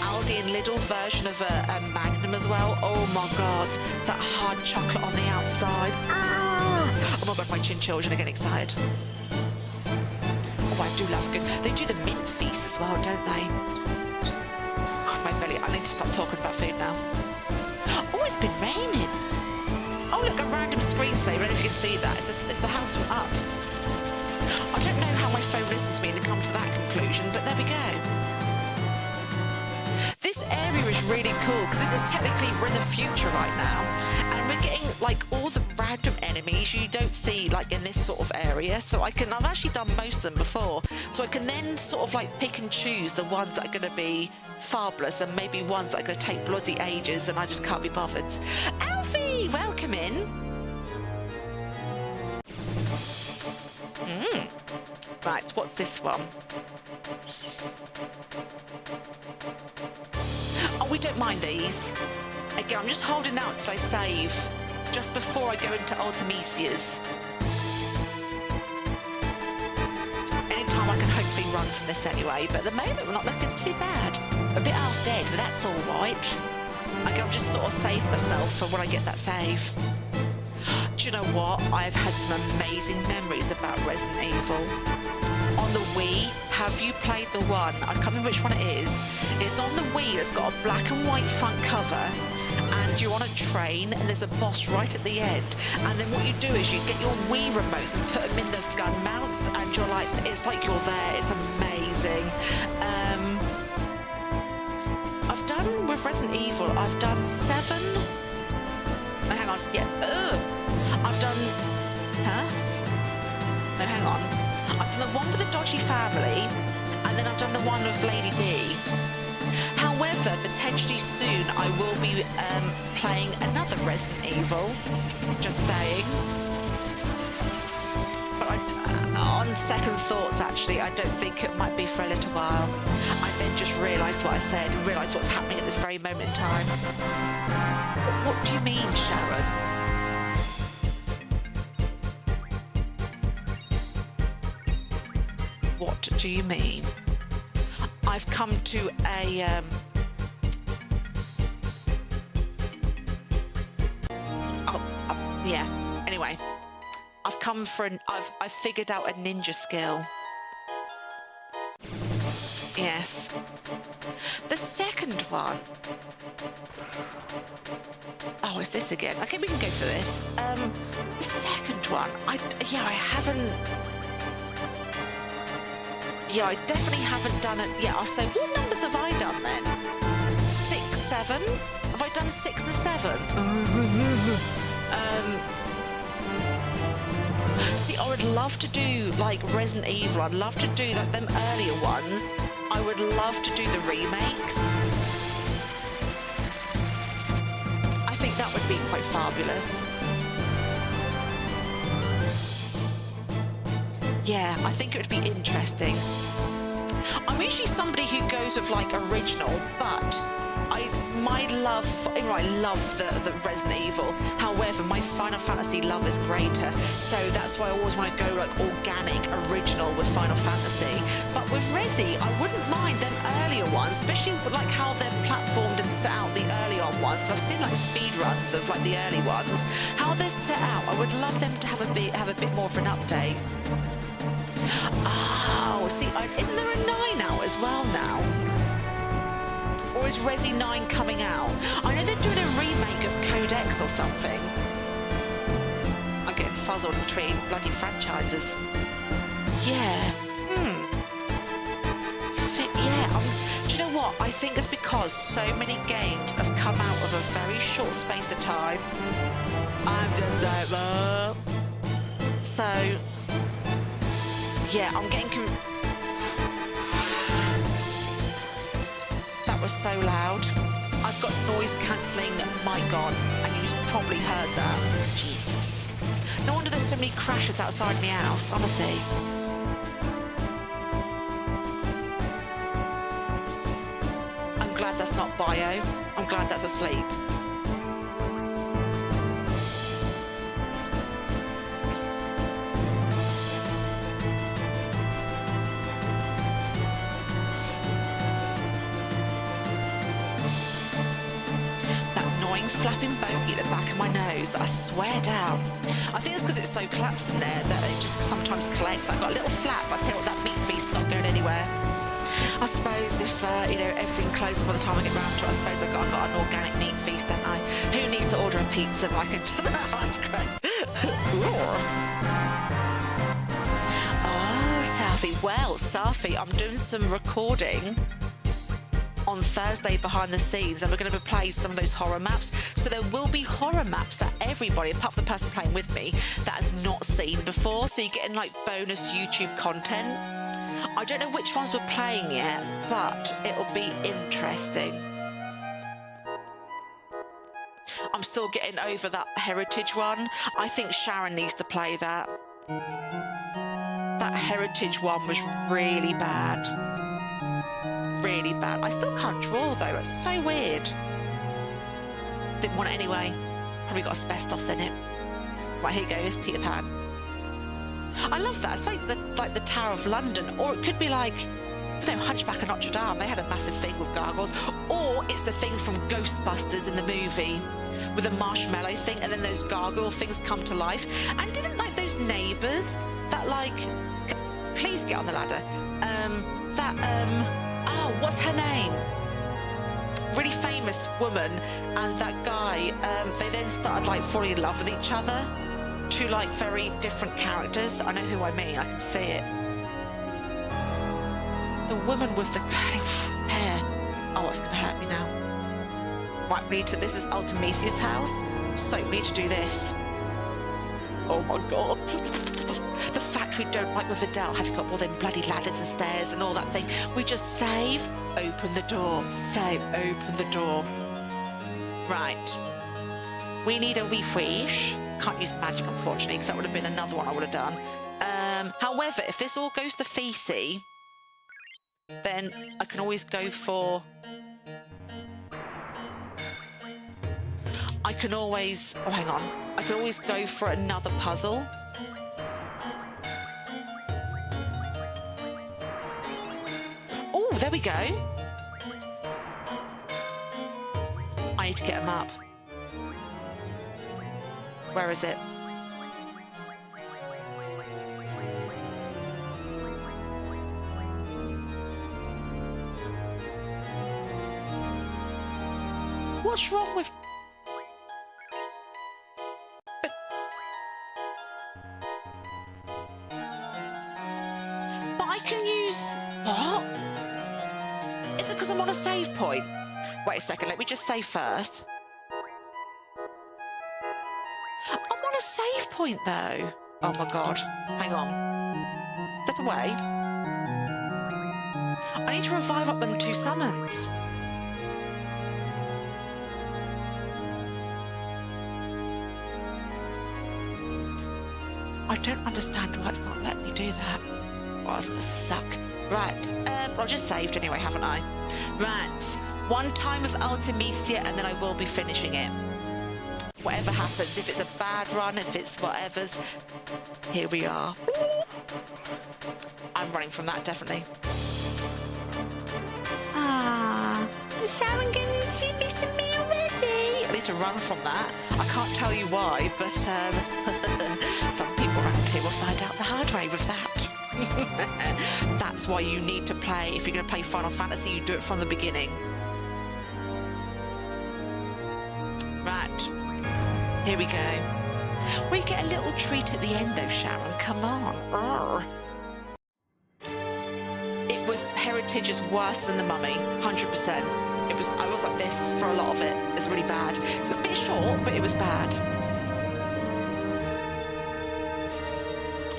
Aldi and Lidl version of a Magnum as well. Oh my God, that hard chocolate on the outside. Oh my God, my chin children are getting excited. Oh, I do love good. They do the mint feast as as well, don't they? God, my belly. I need to stop talking about food now. Oh, it's been raining. Oh, look, a random screensaver. I don't know if you can see that. It's the house from Up. I don't know how my phone listens to me to come to that conclusion, but there we go. This area is really cool because this is technically, we're in the future right now, and we're getting like all the random enemies you don't see like in this sort of area. So I've actually done most of them before, so I can then sort of like pick and choose the ones that are going to be fabulous and maybe ones that are going to take bloody ages and I just can't be bothered. Alfie, welcome in. Right, what's this one? Oh, we don't mind these. Again, I'm just holding out till I save, just before I go into Ultemecia's. Anytime I can hopefully run from this anyway, but at the moment we're not looking too bad. A bit half dead, but that's all right. Again, I'm just sort of saving myself for when I get that save. Do you know what? I've had some amazing memories about Resident Evil. On the Wii, have you played the one? I can't remember which one it is. It's on the Wii. It's got a black and white front cover, and you're on a train, and there's a boss right at the end. And then what you do is you get your Wii remotes and put them in the gun mounts, and you're like, it's like you're there. It's amazing. I've done with Resident Evil. I've done 7. Oh, hang on. Yeah. I've done. Huh? No, hang on. I've done the one with the dodgy family, and then I've done the one with Lady D. However, potentially soon I will be playing another Resident Evil. Just saying. But on second thoughts, actually, I don't think it might be for a little while. I then just realised what I said and realised what's happening at this very moment in time. What do you mean, Sharon? What do you mean? I've come to a yeah. Anyway, I've come for I've figured out a ninja skill. Yes. The second one. Oh, is this again? Okay, we can go for this. The second one. I haven't. Yeah, I definitely haven't done it. Yeah, so what numbers have I done then? 6, 7? Have I done 6 and 7? See, I would love to do like Resident Evil. I'd love to do like them earlier ones. I would love to do the remakes. I think that would be quite fabulous. Yeah, I think it would be interesting. I'm usually somebody who goes with like original, but I love the Resident Evil. However, my Final Fantasy love is greater, so that's why I always want to go like organic, original with Final Fantasy. But with Resi, I wouldn't mind them earlier ones, especially like how they're platformed and set out the early on ones. Because I've seen like speed runs of like the early ones, how they're set out. I would love them to have a bit more of an update. Oh, see, isn't there a 9 out as well now? Or is Resi 9 coming out? I know they're doing a remake of Code X or something. I'm getting fuzzled between bloody franchises. Yeah. Do you know what? I think it's because so many games have come out of a very short space of time. I'm just like, so... Yeah, I'm getting... That was so loud. I've got noise cancelling mic on, and you probably heard that. Jesus. No wonder there's so many crashes outside my house, honestly. I'm glad that's not bio. I'm glad that's asleep. Flapping bogey at the back of my nose, I swear down. I think it's because it's so collapsed in there that it just sometimes collects. I've got a little flap, I tell you what, that meat feast's not going anywhere. I if everything closes by the time I get round to it, I suppose I've got an organic meat feast, don't I? Who needs to order a pizza when I can just... That's great. Oh, Safi. Well, Safi, I'm doing some recording on Thursday behind the scenes, and we're going to play some of those horror maps. So there will be horror maps that everybody, apart from the person playing with me, that has not seen before. So you're getting like bonus YouTube content. I don't know which ones we're playing yet, but it'll be interesting. I'm still getting over that heritage one. I think Sharon needs to play that. That heritage one was really bad. Really bad. I still can't draw though. It's so weird. Didn't want it anyway. Probably got asbestos in it. Right, here you go. Here's Peter Pan. I love that. It's like the Tower of London, or it could be like, I don't know, Hunchback of Notre Dame. They had a massive thing with gargoyles, or it's the thing from Ghostbusters in the movie with a marshmallow thing, and then those gargoyle things come to life. And didn't like those neighbours that like, please get on the ladder. Oh, what's her name? Really famous woman and that guy. They then started like falling in love with each other. Two like very different characters. I know who I mean. I can see it. The woman with the curly hair. Oh, it's going to hurt me now. Right, we need to. This is Ultemecia's house, so we need to do this. Oh my god. The fact we don't, like with Adele, had to go up all them bloody ladders and stairs and all that thing. We just save, open the door, save, open the door. Right. We need a refresh. Can't use magic, unfortunately, because that would have been another one I would have done. However, if this all goes to Fecy, then I can always go for... I can always... Oh, hang on. I can always go for another puzzle. Oh, there we go. I need to get him up. Where is it? What's wrong with... But I can use... What? Is it because I'm on a save point? Wait a second, let me just save first. I'm on a save point, though. Oh, my God. Hang on. Step away. I need to revive up them 2 summons. I don't understand why it's not letting me do that. Well, that's going to suck. Right. Well, I just saved anyway, haven't I? Right. 1 time with Ultemecia, and then I will be finishing it. Whatever happens, if it's a bad run, if it's whatever's, here we are. I'm running from that, definitely. Ah, is someone going to see Mr. Me already? I need to run from that. I can't tell you why, but some people around here will find out the hard way with that. That's why you need to play, if you're going to play Final Fantasy, you do it from the beginning. Right. Here we go. We get a little treat at the end, though, Sharon. Come on. Arr. It was Heritage is worse than the Mummy, 100%. I was like this for a lot of it. It was really bad. It was a bit short, but it was bad.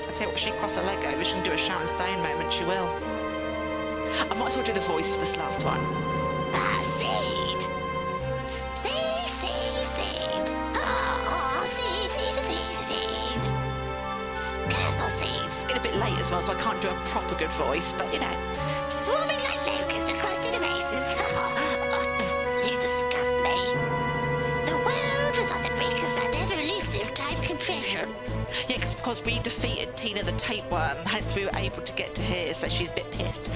I tell you what, she crossed her leg over. She can do a Sharon Stone moment. She will. I might as well do the voice for this last one. Seed. Seed. Oh, seed. Castle seeds. It's getting a bit late as well, so I can't do a proper good voice, but you know. Swarming like locusts across to the races. You disgust me. The world was on the brink of that ever-elusive time compression. Yeah, because we defeated Tina the Tapeworm, hence we were able to get to here, so she's a bit pissed.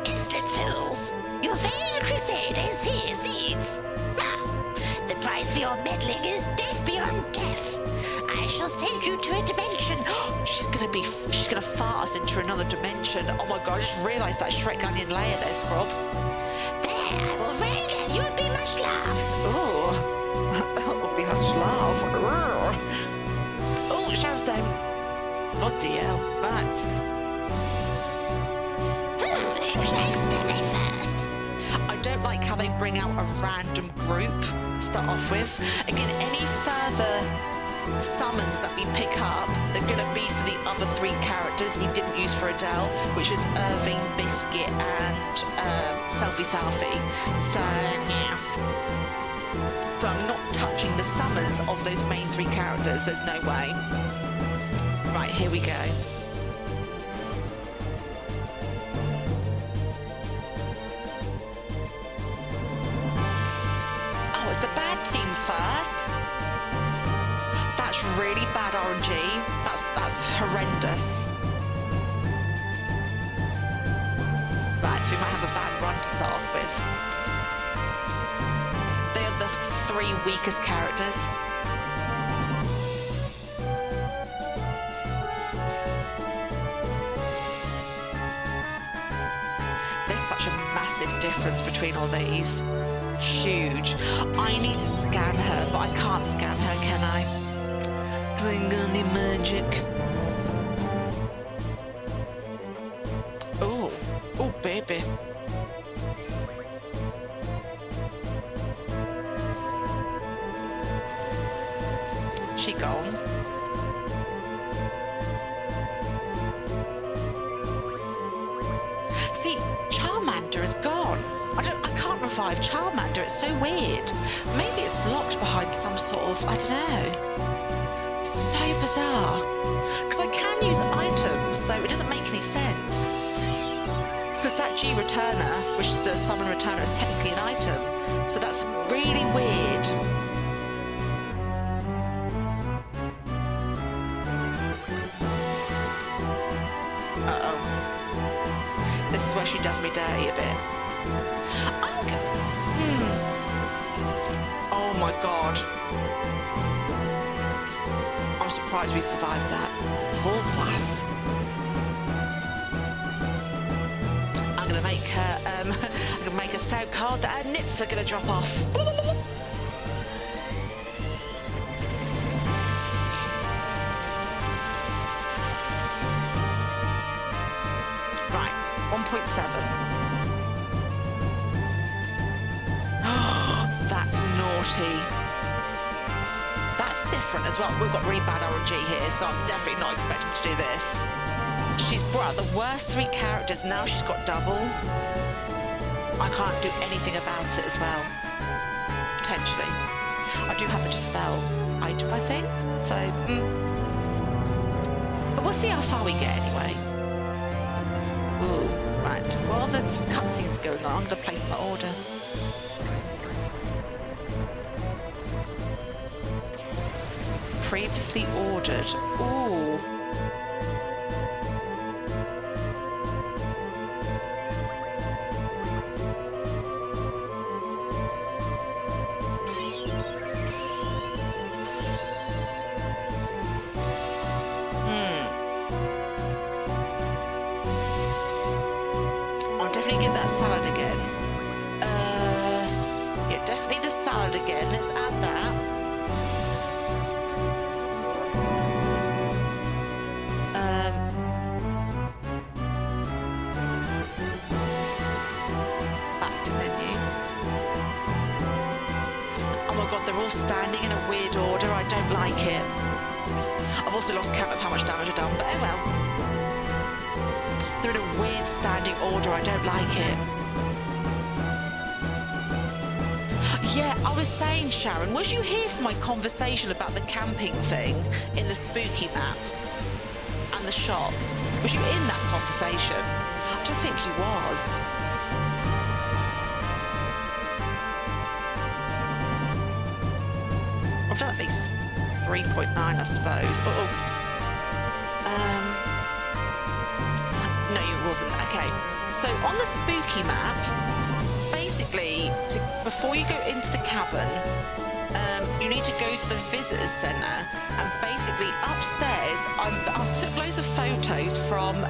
Insolent fools. Your veiled crusade is here, seeds. The price for your meddling is death beyond death. I shall send send you to a dimension. She's gonna fart us into another dimension. Oh my god, I just realised that Shrek onion layer there, Scrob. There, I will ring and you will be my slaves. Oh, that would be her slav. Oh, Shellstone. Bloody hell. Right. Exterminate first. I don't like how they bring out a random group to start off with. Again, any further summons that we pick up, they're going to be for the other three characters we didn't use for Adele, which is Irving, Biscuit, and Selfie. So, yes. So I'm not touching the summons of those main three characters. There's no way. Right, here we go. Oh, it's the bad team first. That's really bad RNG. That's horrendous. Right, so we might have a bad run to start off with. They are the three weakest characters. There's such a massive difference between all these. Huge. I need to scan her, but I can't scan her, can I? Because I'm gonna need magic. Oh, oh, baby. She gone. See, Charmander is gone. I can't revive Charmander. It's so weird. Maybe it's locked behind some sort of, I don't know. So bizarre. Because I can use items, so it doesn't make any sense. Because that G returner, which is the summon returner, is technically an item. So that's really weird. Uh-oh. This is where she does me dirty a bit. Oh my god. I'm surprised we survived that. So fast. I'm gonna make her I'm gonna make her so cold that her nips are gonna drop off. Right, 1.7. That's naughty. That's different as well. We've got really bad RNG here, so I'm definitely not expecting to do this. She's brought out the worst three characters. Now she's got double. I can't do anything about it as well. Potentially. I do have a dispel item, I think. So, But we'll see how far we get anyway. Ooh, right. While the cutscene's going on, I'm going to place my order. Previously ordered. Ooh. I'm definitely getting that salad again. Yeah, definitely the salad again. Let's add that. They're all standing in a weird order. I don't like it. I've also lost count of how much damage I've done, but oh well. They're in a weird standing order. I don't like it. Yeah, I was saying, Sharon, was you here for my conversation about the camping thing in the spooky map and the shop? Was you in that conversation? I don't think you was. I've done at least 3.9, I suppose. No, it wasn't. Okay. So on the spooky map, basically, before you go into the cabin, you need to go to the visitors centre, and basically upstairs, I've took loads of photos from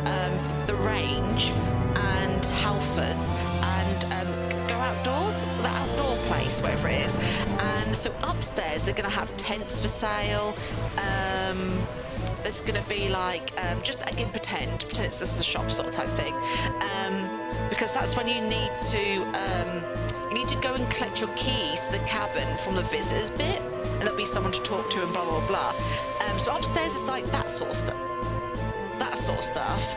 the range and Halfords and Go Outdoors, the outdoor place, wherever it is. And so upstairs, they're going to have tents for sale. There's going to be like, just again, pretend it's just a shop sort of type thing. Because that's when you need to go and collect your keys to the cabin from the visitors bit, and there'll be someone to talk to and blah, blah, blah. So upstairs is like that sort of stuff.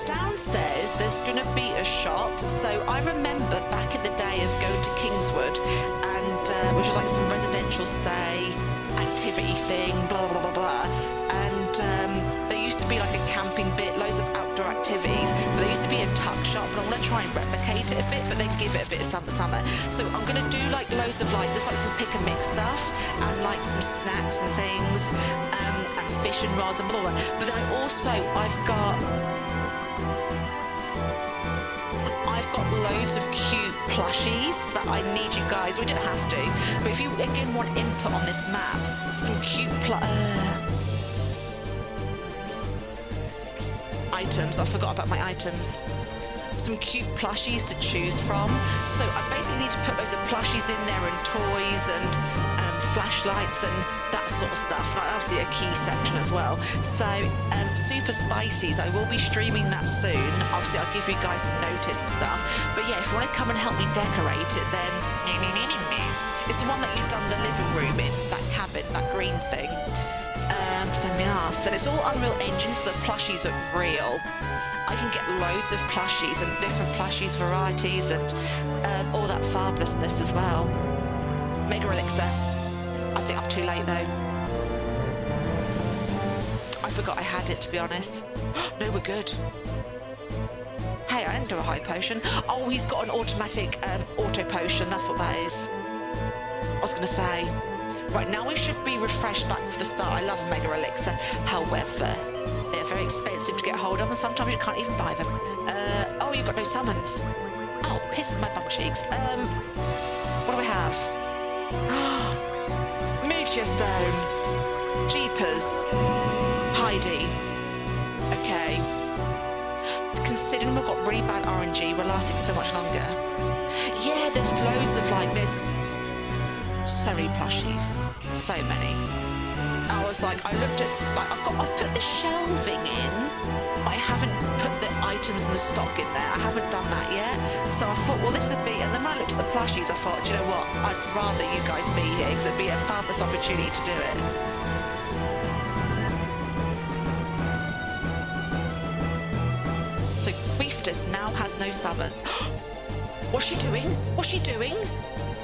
Downstairs, there's going to be a shop. So I remember back in the day of going to Kingswood, and which was like some residential stay activity thing, blah, blah, blah, blah. And there used to be like a camping bit, loads of outdoor activities, but there used to be a tuck shop, and I'm going to try and replicate it a bit, but then give it a bit of summer. So I'm going to do like loads of like, there's like some pick and mix stuff, and like some snacks and things, and fishing rods and blah, blah, blah. But then I've got loads of cute plushies that I need you guys, we don't have to, but if you again want input on this map, some cute items, I forgot about my items. Some cute plushies to choose from. So I basically need to put loads of plushies in there, and toys and flashlights and that sort of stuff. Like obviously a key section as well. So Super Spices, I will be streaming that soon. Obviously I'll give you guys some notice and stuff. But yeah, if you want to come and help me decorate it, then it's the one that you've done the living room in, that cabin, that green thing. So yes, and it's all Unreal Engine, so the plushies are real. I can get loads of plushies and different plushies varieties and all that fabulousness as well. Mega Elixir. I think I'm too late though. I forgot I had it, to be honest. No, we're good. Hey, I didn't do a high potion. Oh, he's got an automatic auto potion. That's what that is. I was going to say. Right, now we should be refreshed back to the start. I love Mega Elixir. However, they're very expensive to get hold of, and sometimes you can't even buy them. Oh, you've got no summons. Oh, piss in my bum cheeks. What do I have? Meteor Stone. Jeepers. Heidi. Okay. Considering we've got really bad RNG, we're lasting so much longer. Yeah, there's loads of there's so many plushies. So many. I was like, I looked at, I've put the shelving in, but I haven't put the items and the stock in there. I haven't done that yet. So I thought, well, this would be, and then when I looked at the plushies, I thought, do you know what? I'd rather you guys be here, because it'd be a fabulous opportunity to do it. So Queeftus now has no summons. What's she doing? What's she doing?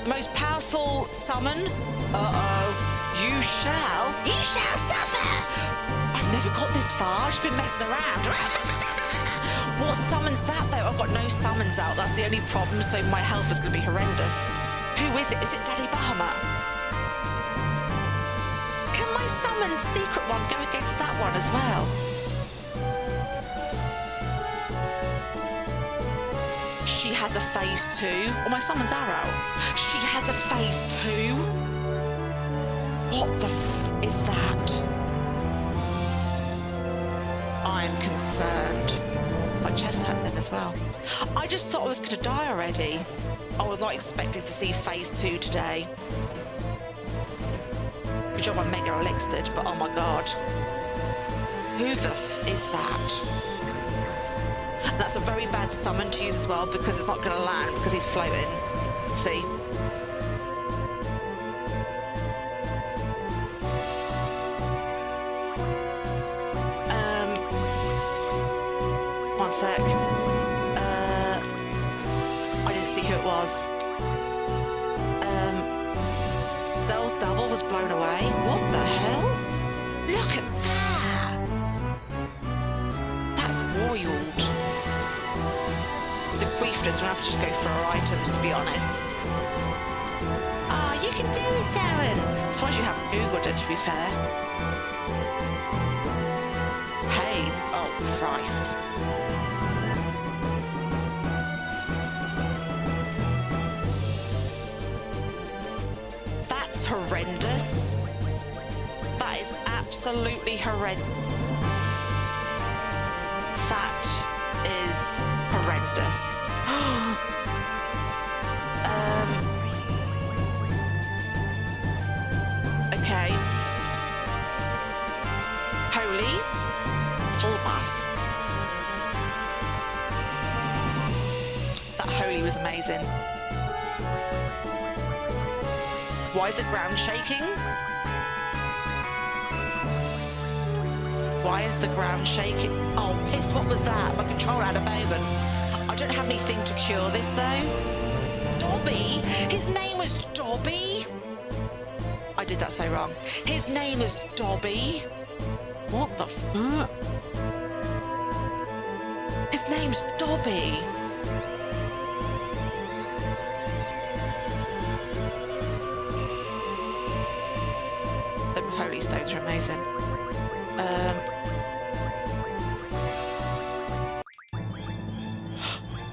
The most powerful summon? Uh-oh. You shall suffer. I've never got this far. She's been messing around. What summon's that, though? I've got no summons out. That's the only problem, so my health is going to be horrendous. Who is it? Is it Daddy Bahamut? Can my summoned secret one go against that one as well? She has a phase 2. Oh, my summons are out. She has a phase 2? What the is that? I'm concerned. My chest hurt then as well. I just thought I was going to die already. I was not expecting to see phase 2 today. Good job I'm Mega Elixir, but oh my god. Who the is that? That's a very bad summon to use as well, because it's not going to land because he's floating. See? One sec. I didn't see who it was. Zell's double was blown away. What the hell? Look at that. That's wild. So Queeftus will have to just go for our items, to be honest. Ah, you can do this, Aaron. As far as you haven't Googled it, to be fair. Hey, oh Christ. That's is horrendous. That is absolutely horrendous. That is horrendous. Okay. Holy Bulbas. That Holy was amazing. Why is the ground shaking? Why is the ground shaking? Oh, piss, what was that? My controller had a moment. I don't have anything to cure this, though. Dobby? His name was Dobby? I did that so wrong. His name is Dobby? What the fuck? His name's Dobby. The holy stones are amazing.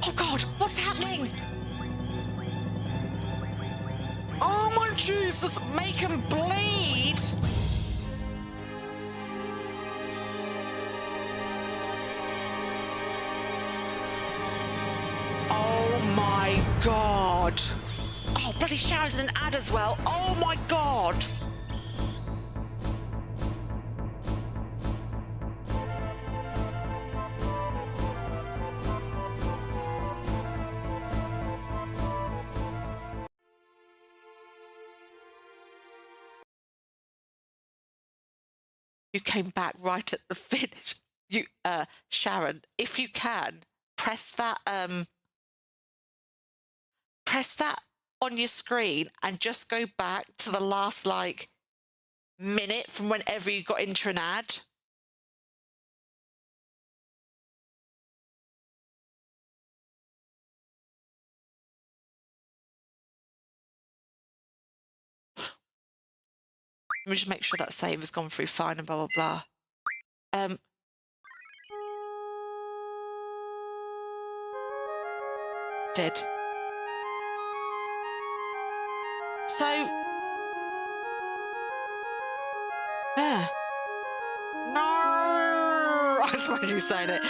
Oh God, what's happening? Oh my Jesus, make him bleed! Oh my God! Oh, bloody Sharon's in an ad as well. Oh my God! You came back right at the finish. You, Sharon, if you can, press that on your screen and just go back to the last, like, minute from whenever you got into an ad. Let me just make sure that save has gone through fine and blah, blah, blah. Did. So, yeah. No! I just wanted you saying it.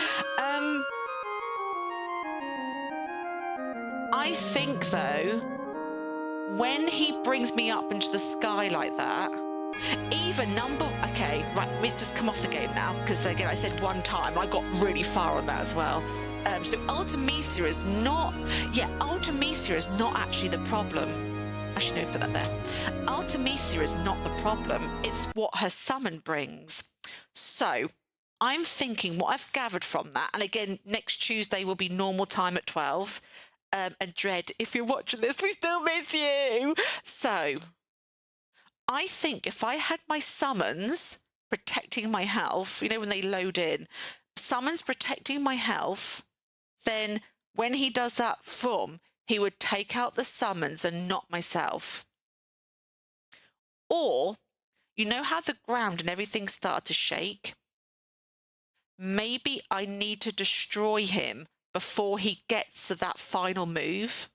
I think, though, when he brings me up into the sky like that, even number... Okay, right, let me just come off the game now, because, again, I said one time, I got really far on that as well. So Ultemecia is not... Yeah, Ultemecia is not actually the problem. Actually, no, put that there. Ultemecia is not the problem. It's what her summon brings. So I'm thinking what I've gathered from that, and again, next Tuesday will be normal time at 12. And Dread, if you're watching this, we still miss you. So I think if I had my summons protecting my health, you know, when they load in, summons protecting my health, then when he does that he would take out the summons and not myself. Or, you know how the ground and everything started to shake? Maybe I need to destroy him before he gets to that final move.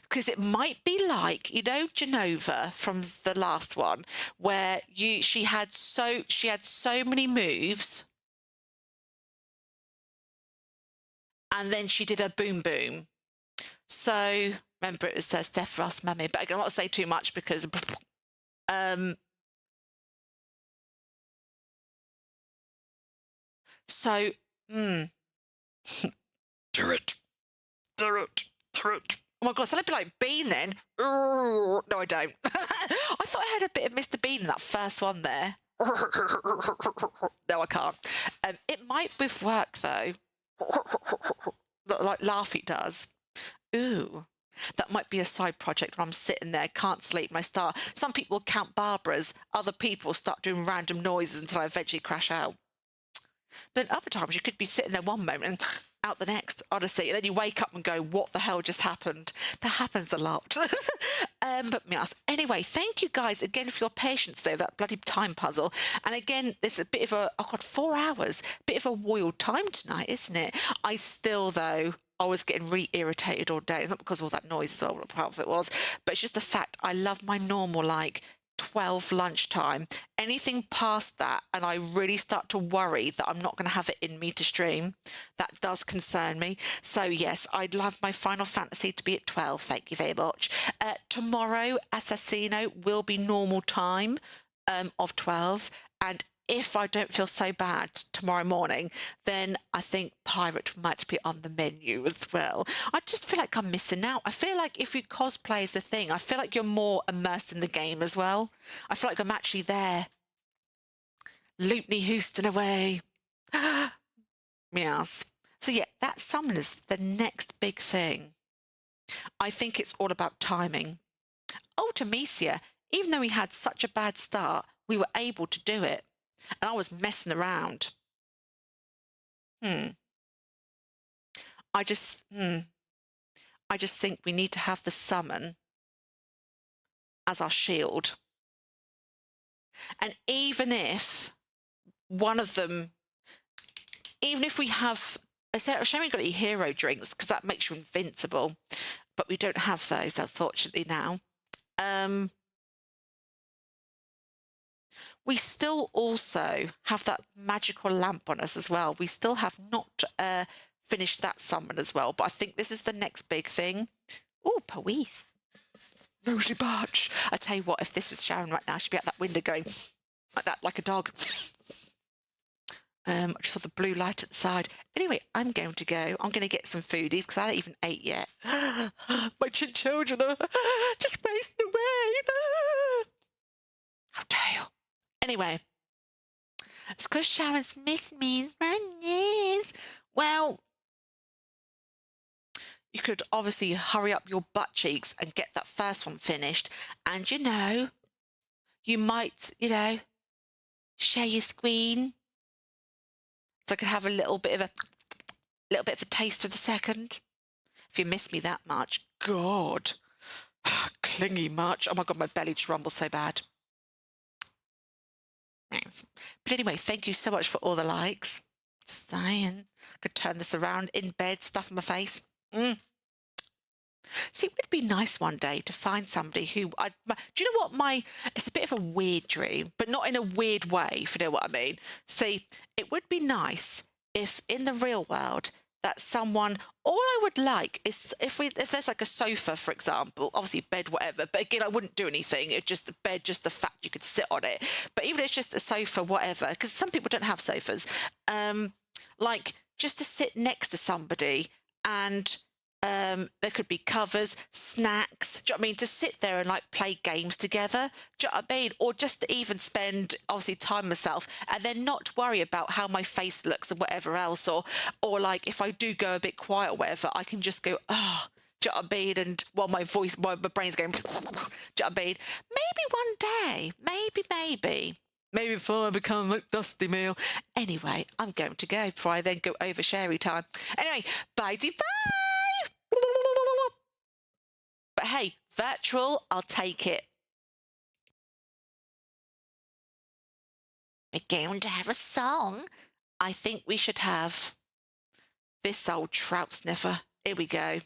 Because it might be like, you know, Genova from the last one, where she had so many moves, and then she did a boom boom. So remember, it was Sephiroth's mummy, but I don't say too much because so turret. Oh my God, sound a bit like Bean then. No, I don't. I thought I had a bit of Mr. Bean in that first one there. No, I can't. It might with work though. Like Laughy does. Ooh, that might be a side project where I'm sitting there, can't sleep, and I start... Some people count Barbaras, other people start doing random noises until I eventually crash out. But other times you could be sitting there one moment and out the next, honestly, and then you wake up and go, what the hell just happened? That happens a lot. But yes, anyway, thank you guys again for your patience though, that bloody time puzzle. And again, there's a bit of a, oh God, 4 hours, bit of a wild time tonight, isn't it? I still though, I was getting really irritated all day. It's not because of all that noise as well, part of it was, but it's just the fact I love my normal, like, 12 lunchtime. Anything past that, and I really start to worry that I'm not going to have it in me to stream. That does concern me. So yes, I'd love my Final Fantasy to be at 12. Thank you very much. Tomorrow, Assassino will be normal time of 12. And if I don't feel so bad tomorrow morning, then I think Pirate might be on the menu as well. I just feel like I'm missing out. I feel like if you cosplay as a thing, I feel like you're more immersed in the game as well. I feel like I'm actually there. Loopney Houston away. Yes. So yeah, that summon is the next big thing. I think it's all about timing. Ultemecia, even though we had such a bad start, we were able to do it. And I was messing around. I just think we need to have the summon as our shield. And even if one of them, even if we have, I'm shame we got any hero drinks because that makes you invincible, but we don't have those, unfortunately, now. We still also have that magical lamp on us as well. We still have not finished that summon as well, but I think this is the next big thing. Oh, Powys. Rosie Barch. I tell you what, if this was Sharon right now, she'd be at that window going like that, like a dog. I just saw the blue light at the side. Anyway, I'm going to go. I'm going to get some foodies because I haven't even ate yet. My children are just wasting away. How dare you? Anyway, it's because Sharon's missed me. Well, you could obviously hurry up your butt cheeks and get that first one finished. And, you might, share your screen. So I could have a little bit of a taste of the second. If you miss me that much, God, clingy much. Oh my God, my belly just rumbles so bad. But anyway, thank you so much for all the likes. Just saying. I could turn this around in bed, stuff in my face. See, it would be nice one day to find somebody who... do you know what it's a bit of a weird dream, but not in a weird way, if you know what I mean. See, it would be nice if in the real world that someone... All I would like is if there's like a sofa, for example, obviously bed, whatever, but again, I wouldn't do anything. It's just the bed, just the fact you could sit on it. But even if it's just a sofa, whatever, because some people don't have sofas, like just to sit next to somebody and... there could be covers, snacks, do you know what I mean? To sit there and like play games together, do you know what I mean? Or just to even spend obviously time myself and then not worry about how my face looks and whatever else, or like if I do go a bit quiet or whatever, I can just go, oh, do you know what I mean? And while my brain's going, do you know what I mean? Maybe one day, maybe before I become like Dusty Meal. Anyway, I'm going to go before I then go over Sherry time. Anyway, bye. But hey, virtual, I'll take it. We're going to have a song. I think we should have this old trout sniffer. Here we go.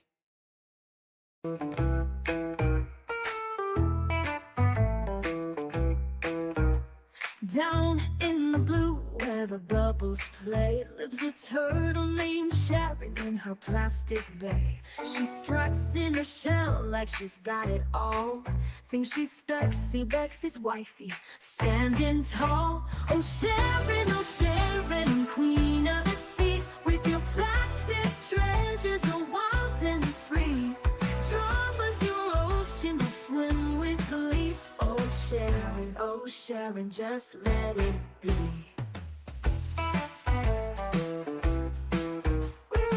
Down in the blue where the bubbles play lives a turtle named Sharon in her plastic bay. She struts in her shell like she's got it all. Thinks she's SpexyBex's wifey, standing tall. Oh Sharon, queen of the sea, with your plastic treasures are wild and free. Drama's your ocean to swim with glee. Oh Sharon, just let it be.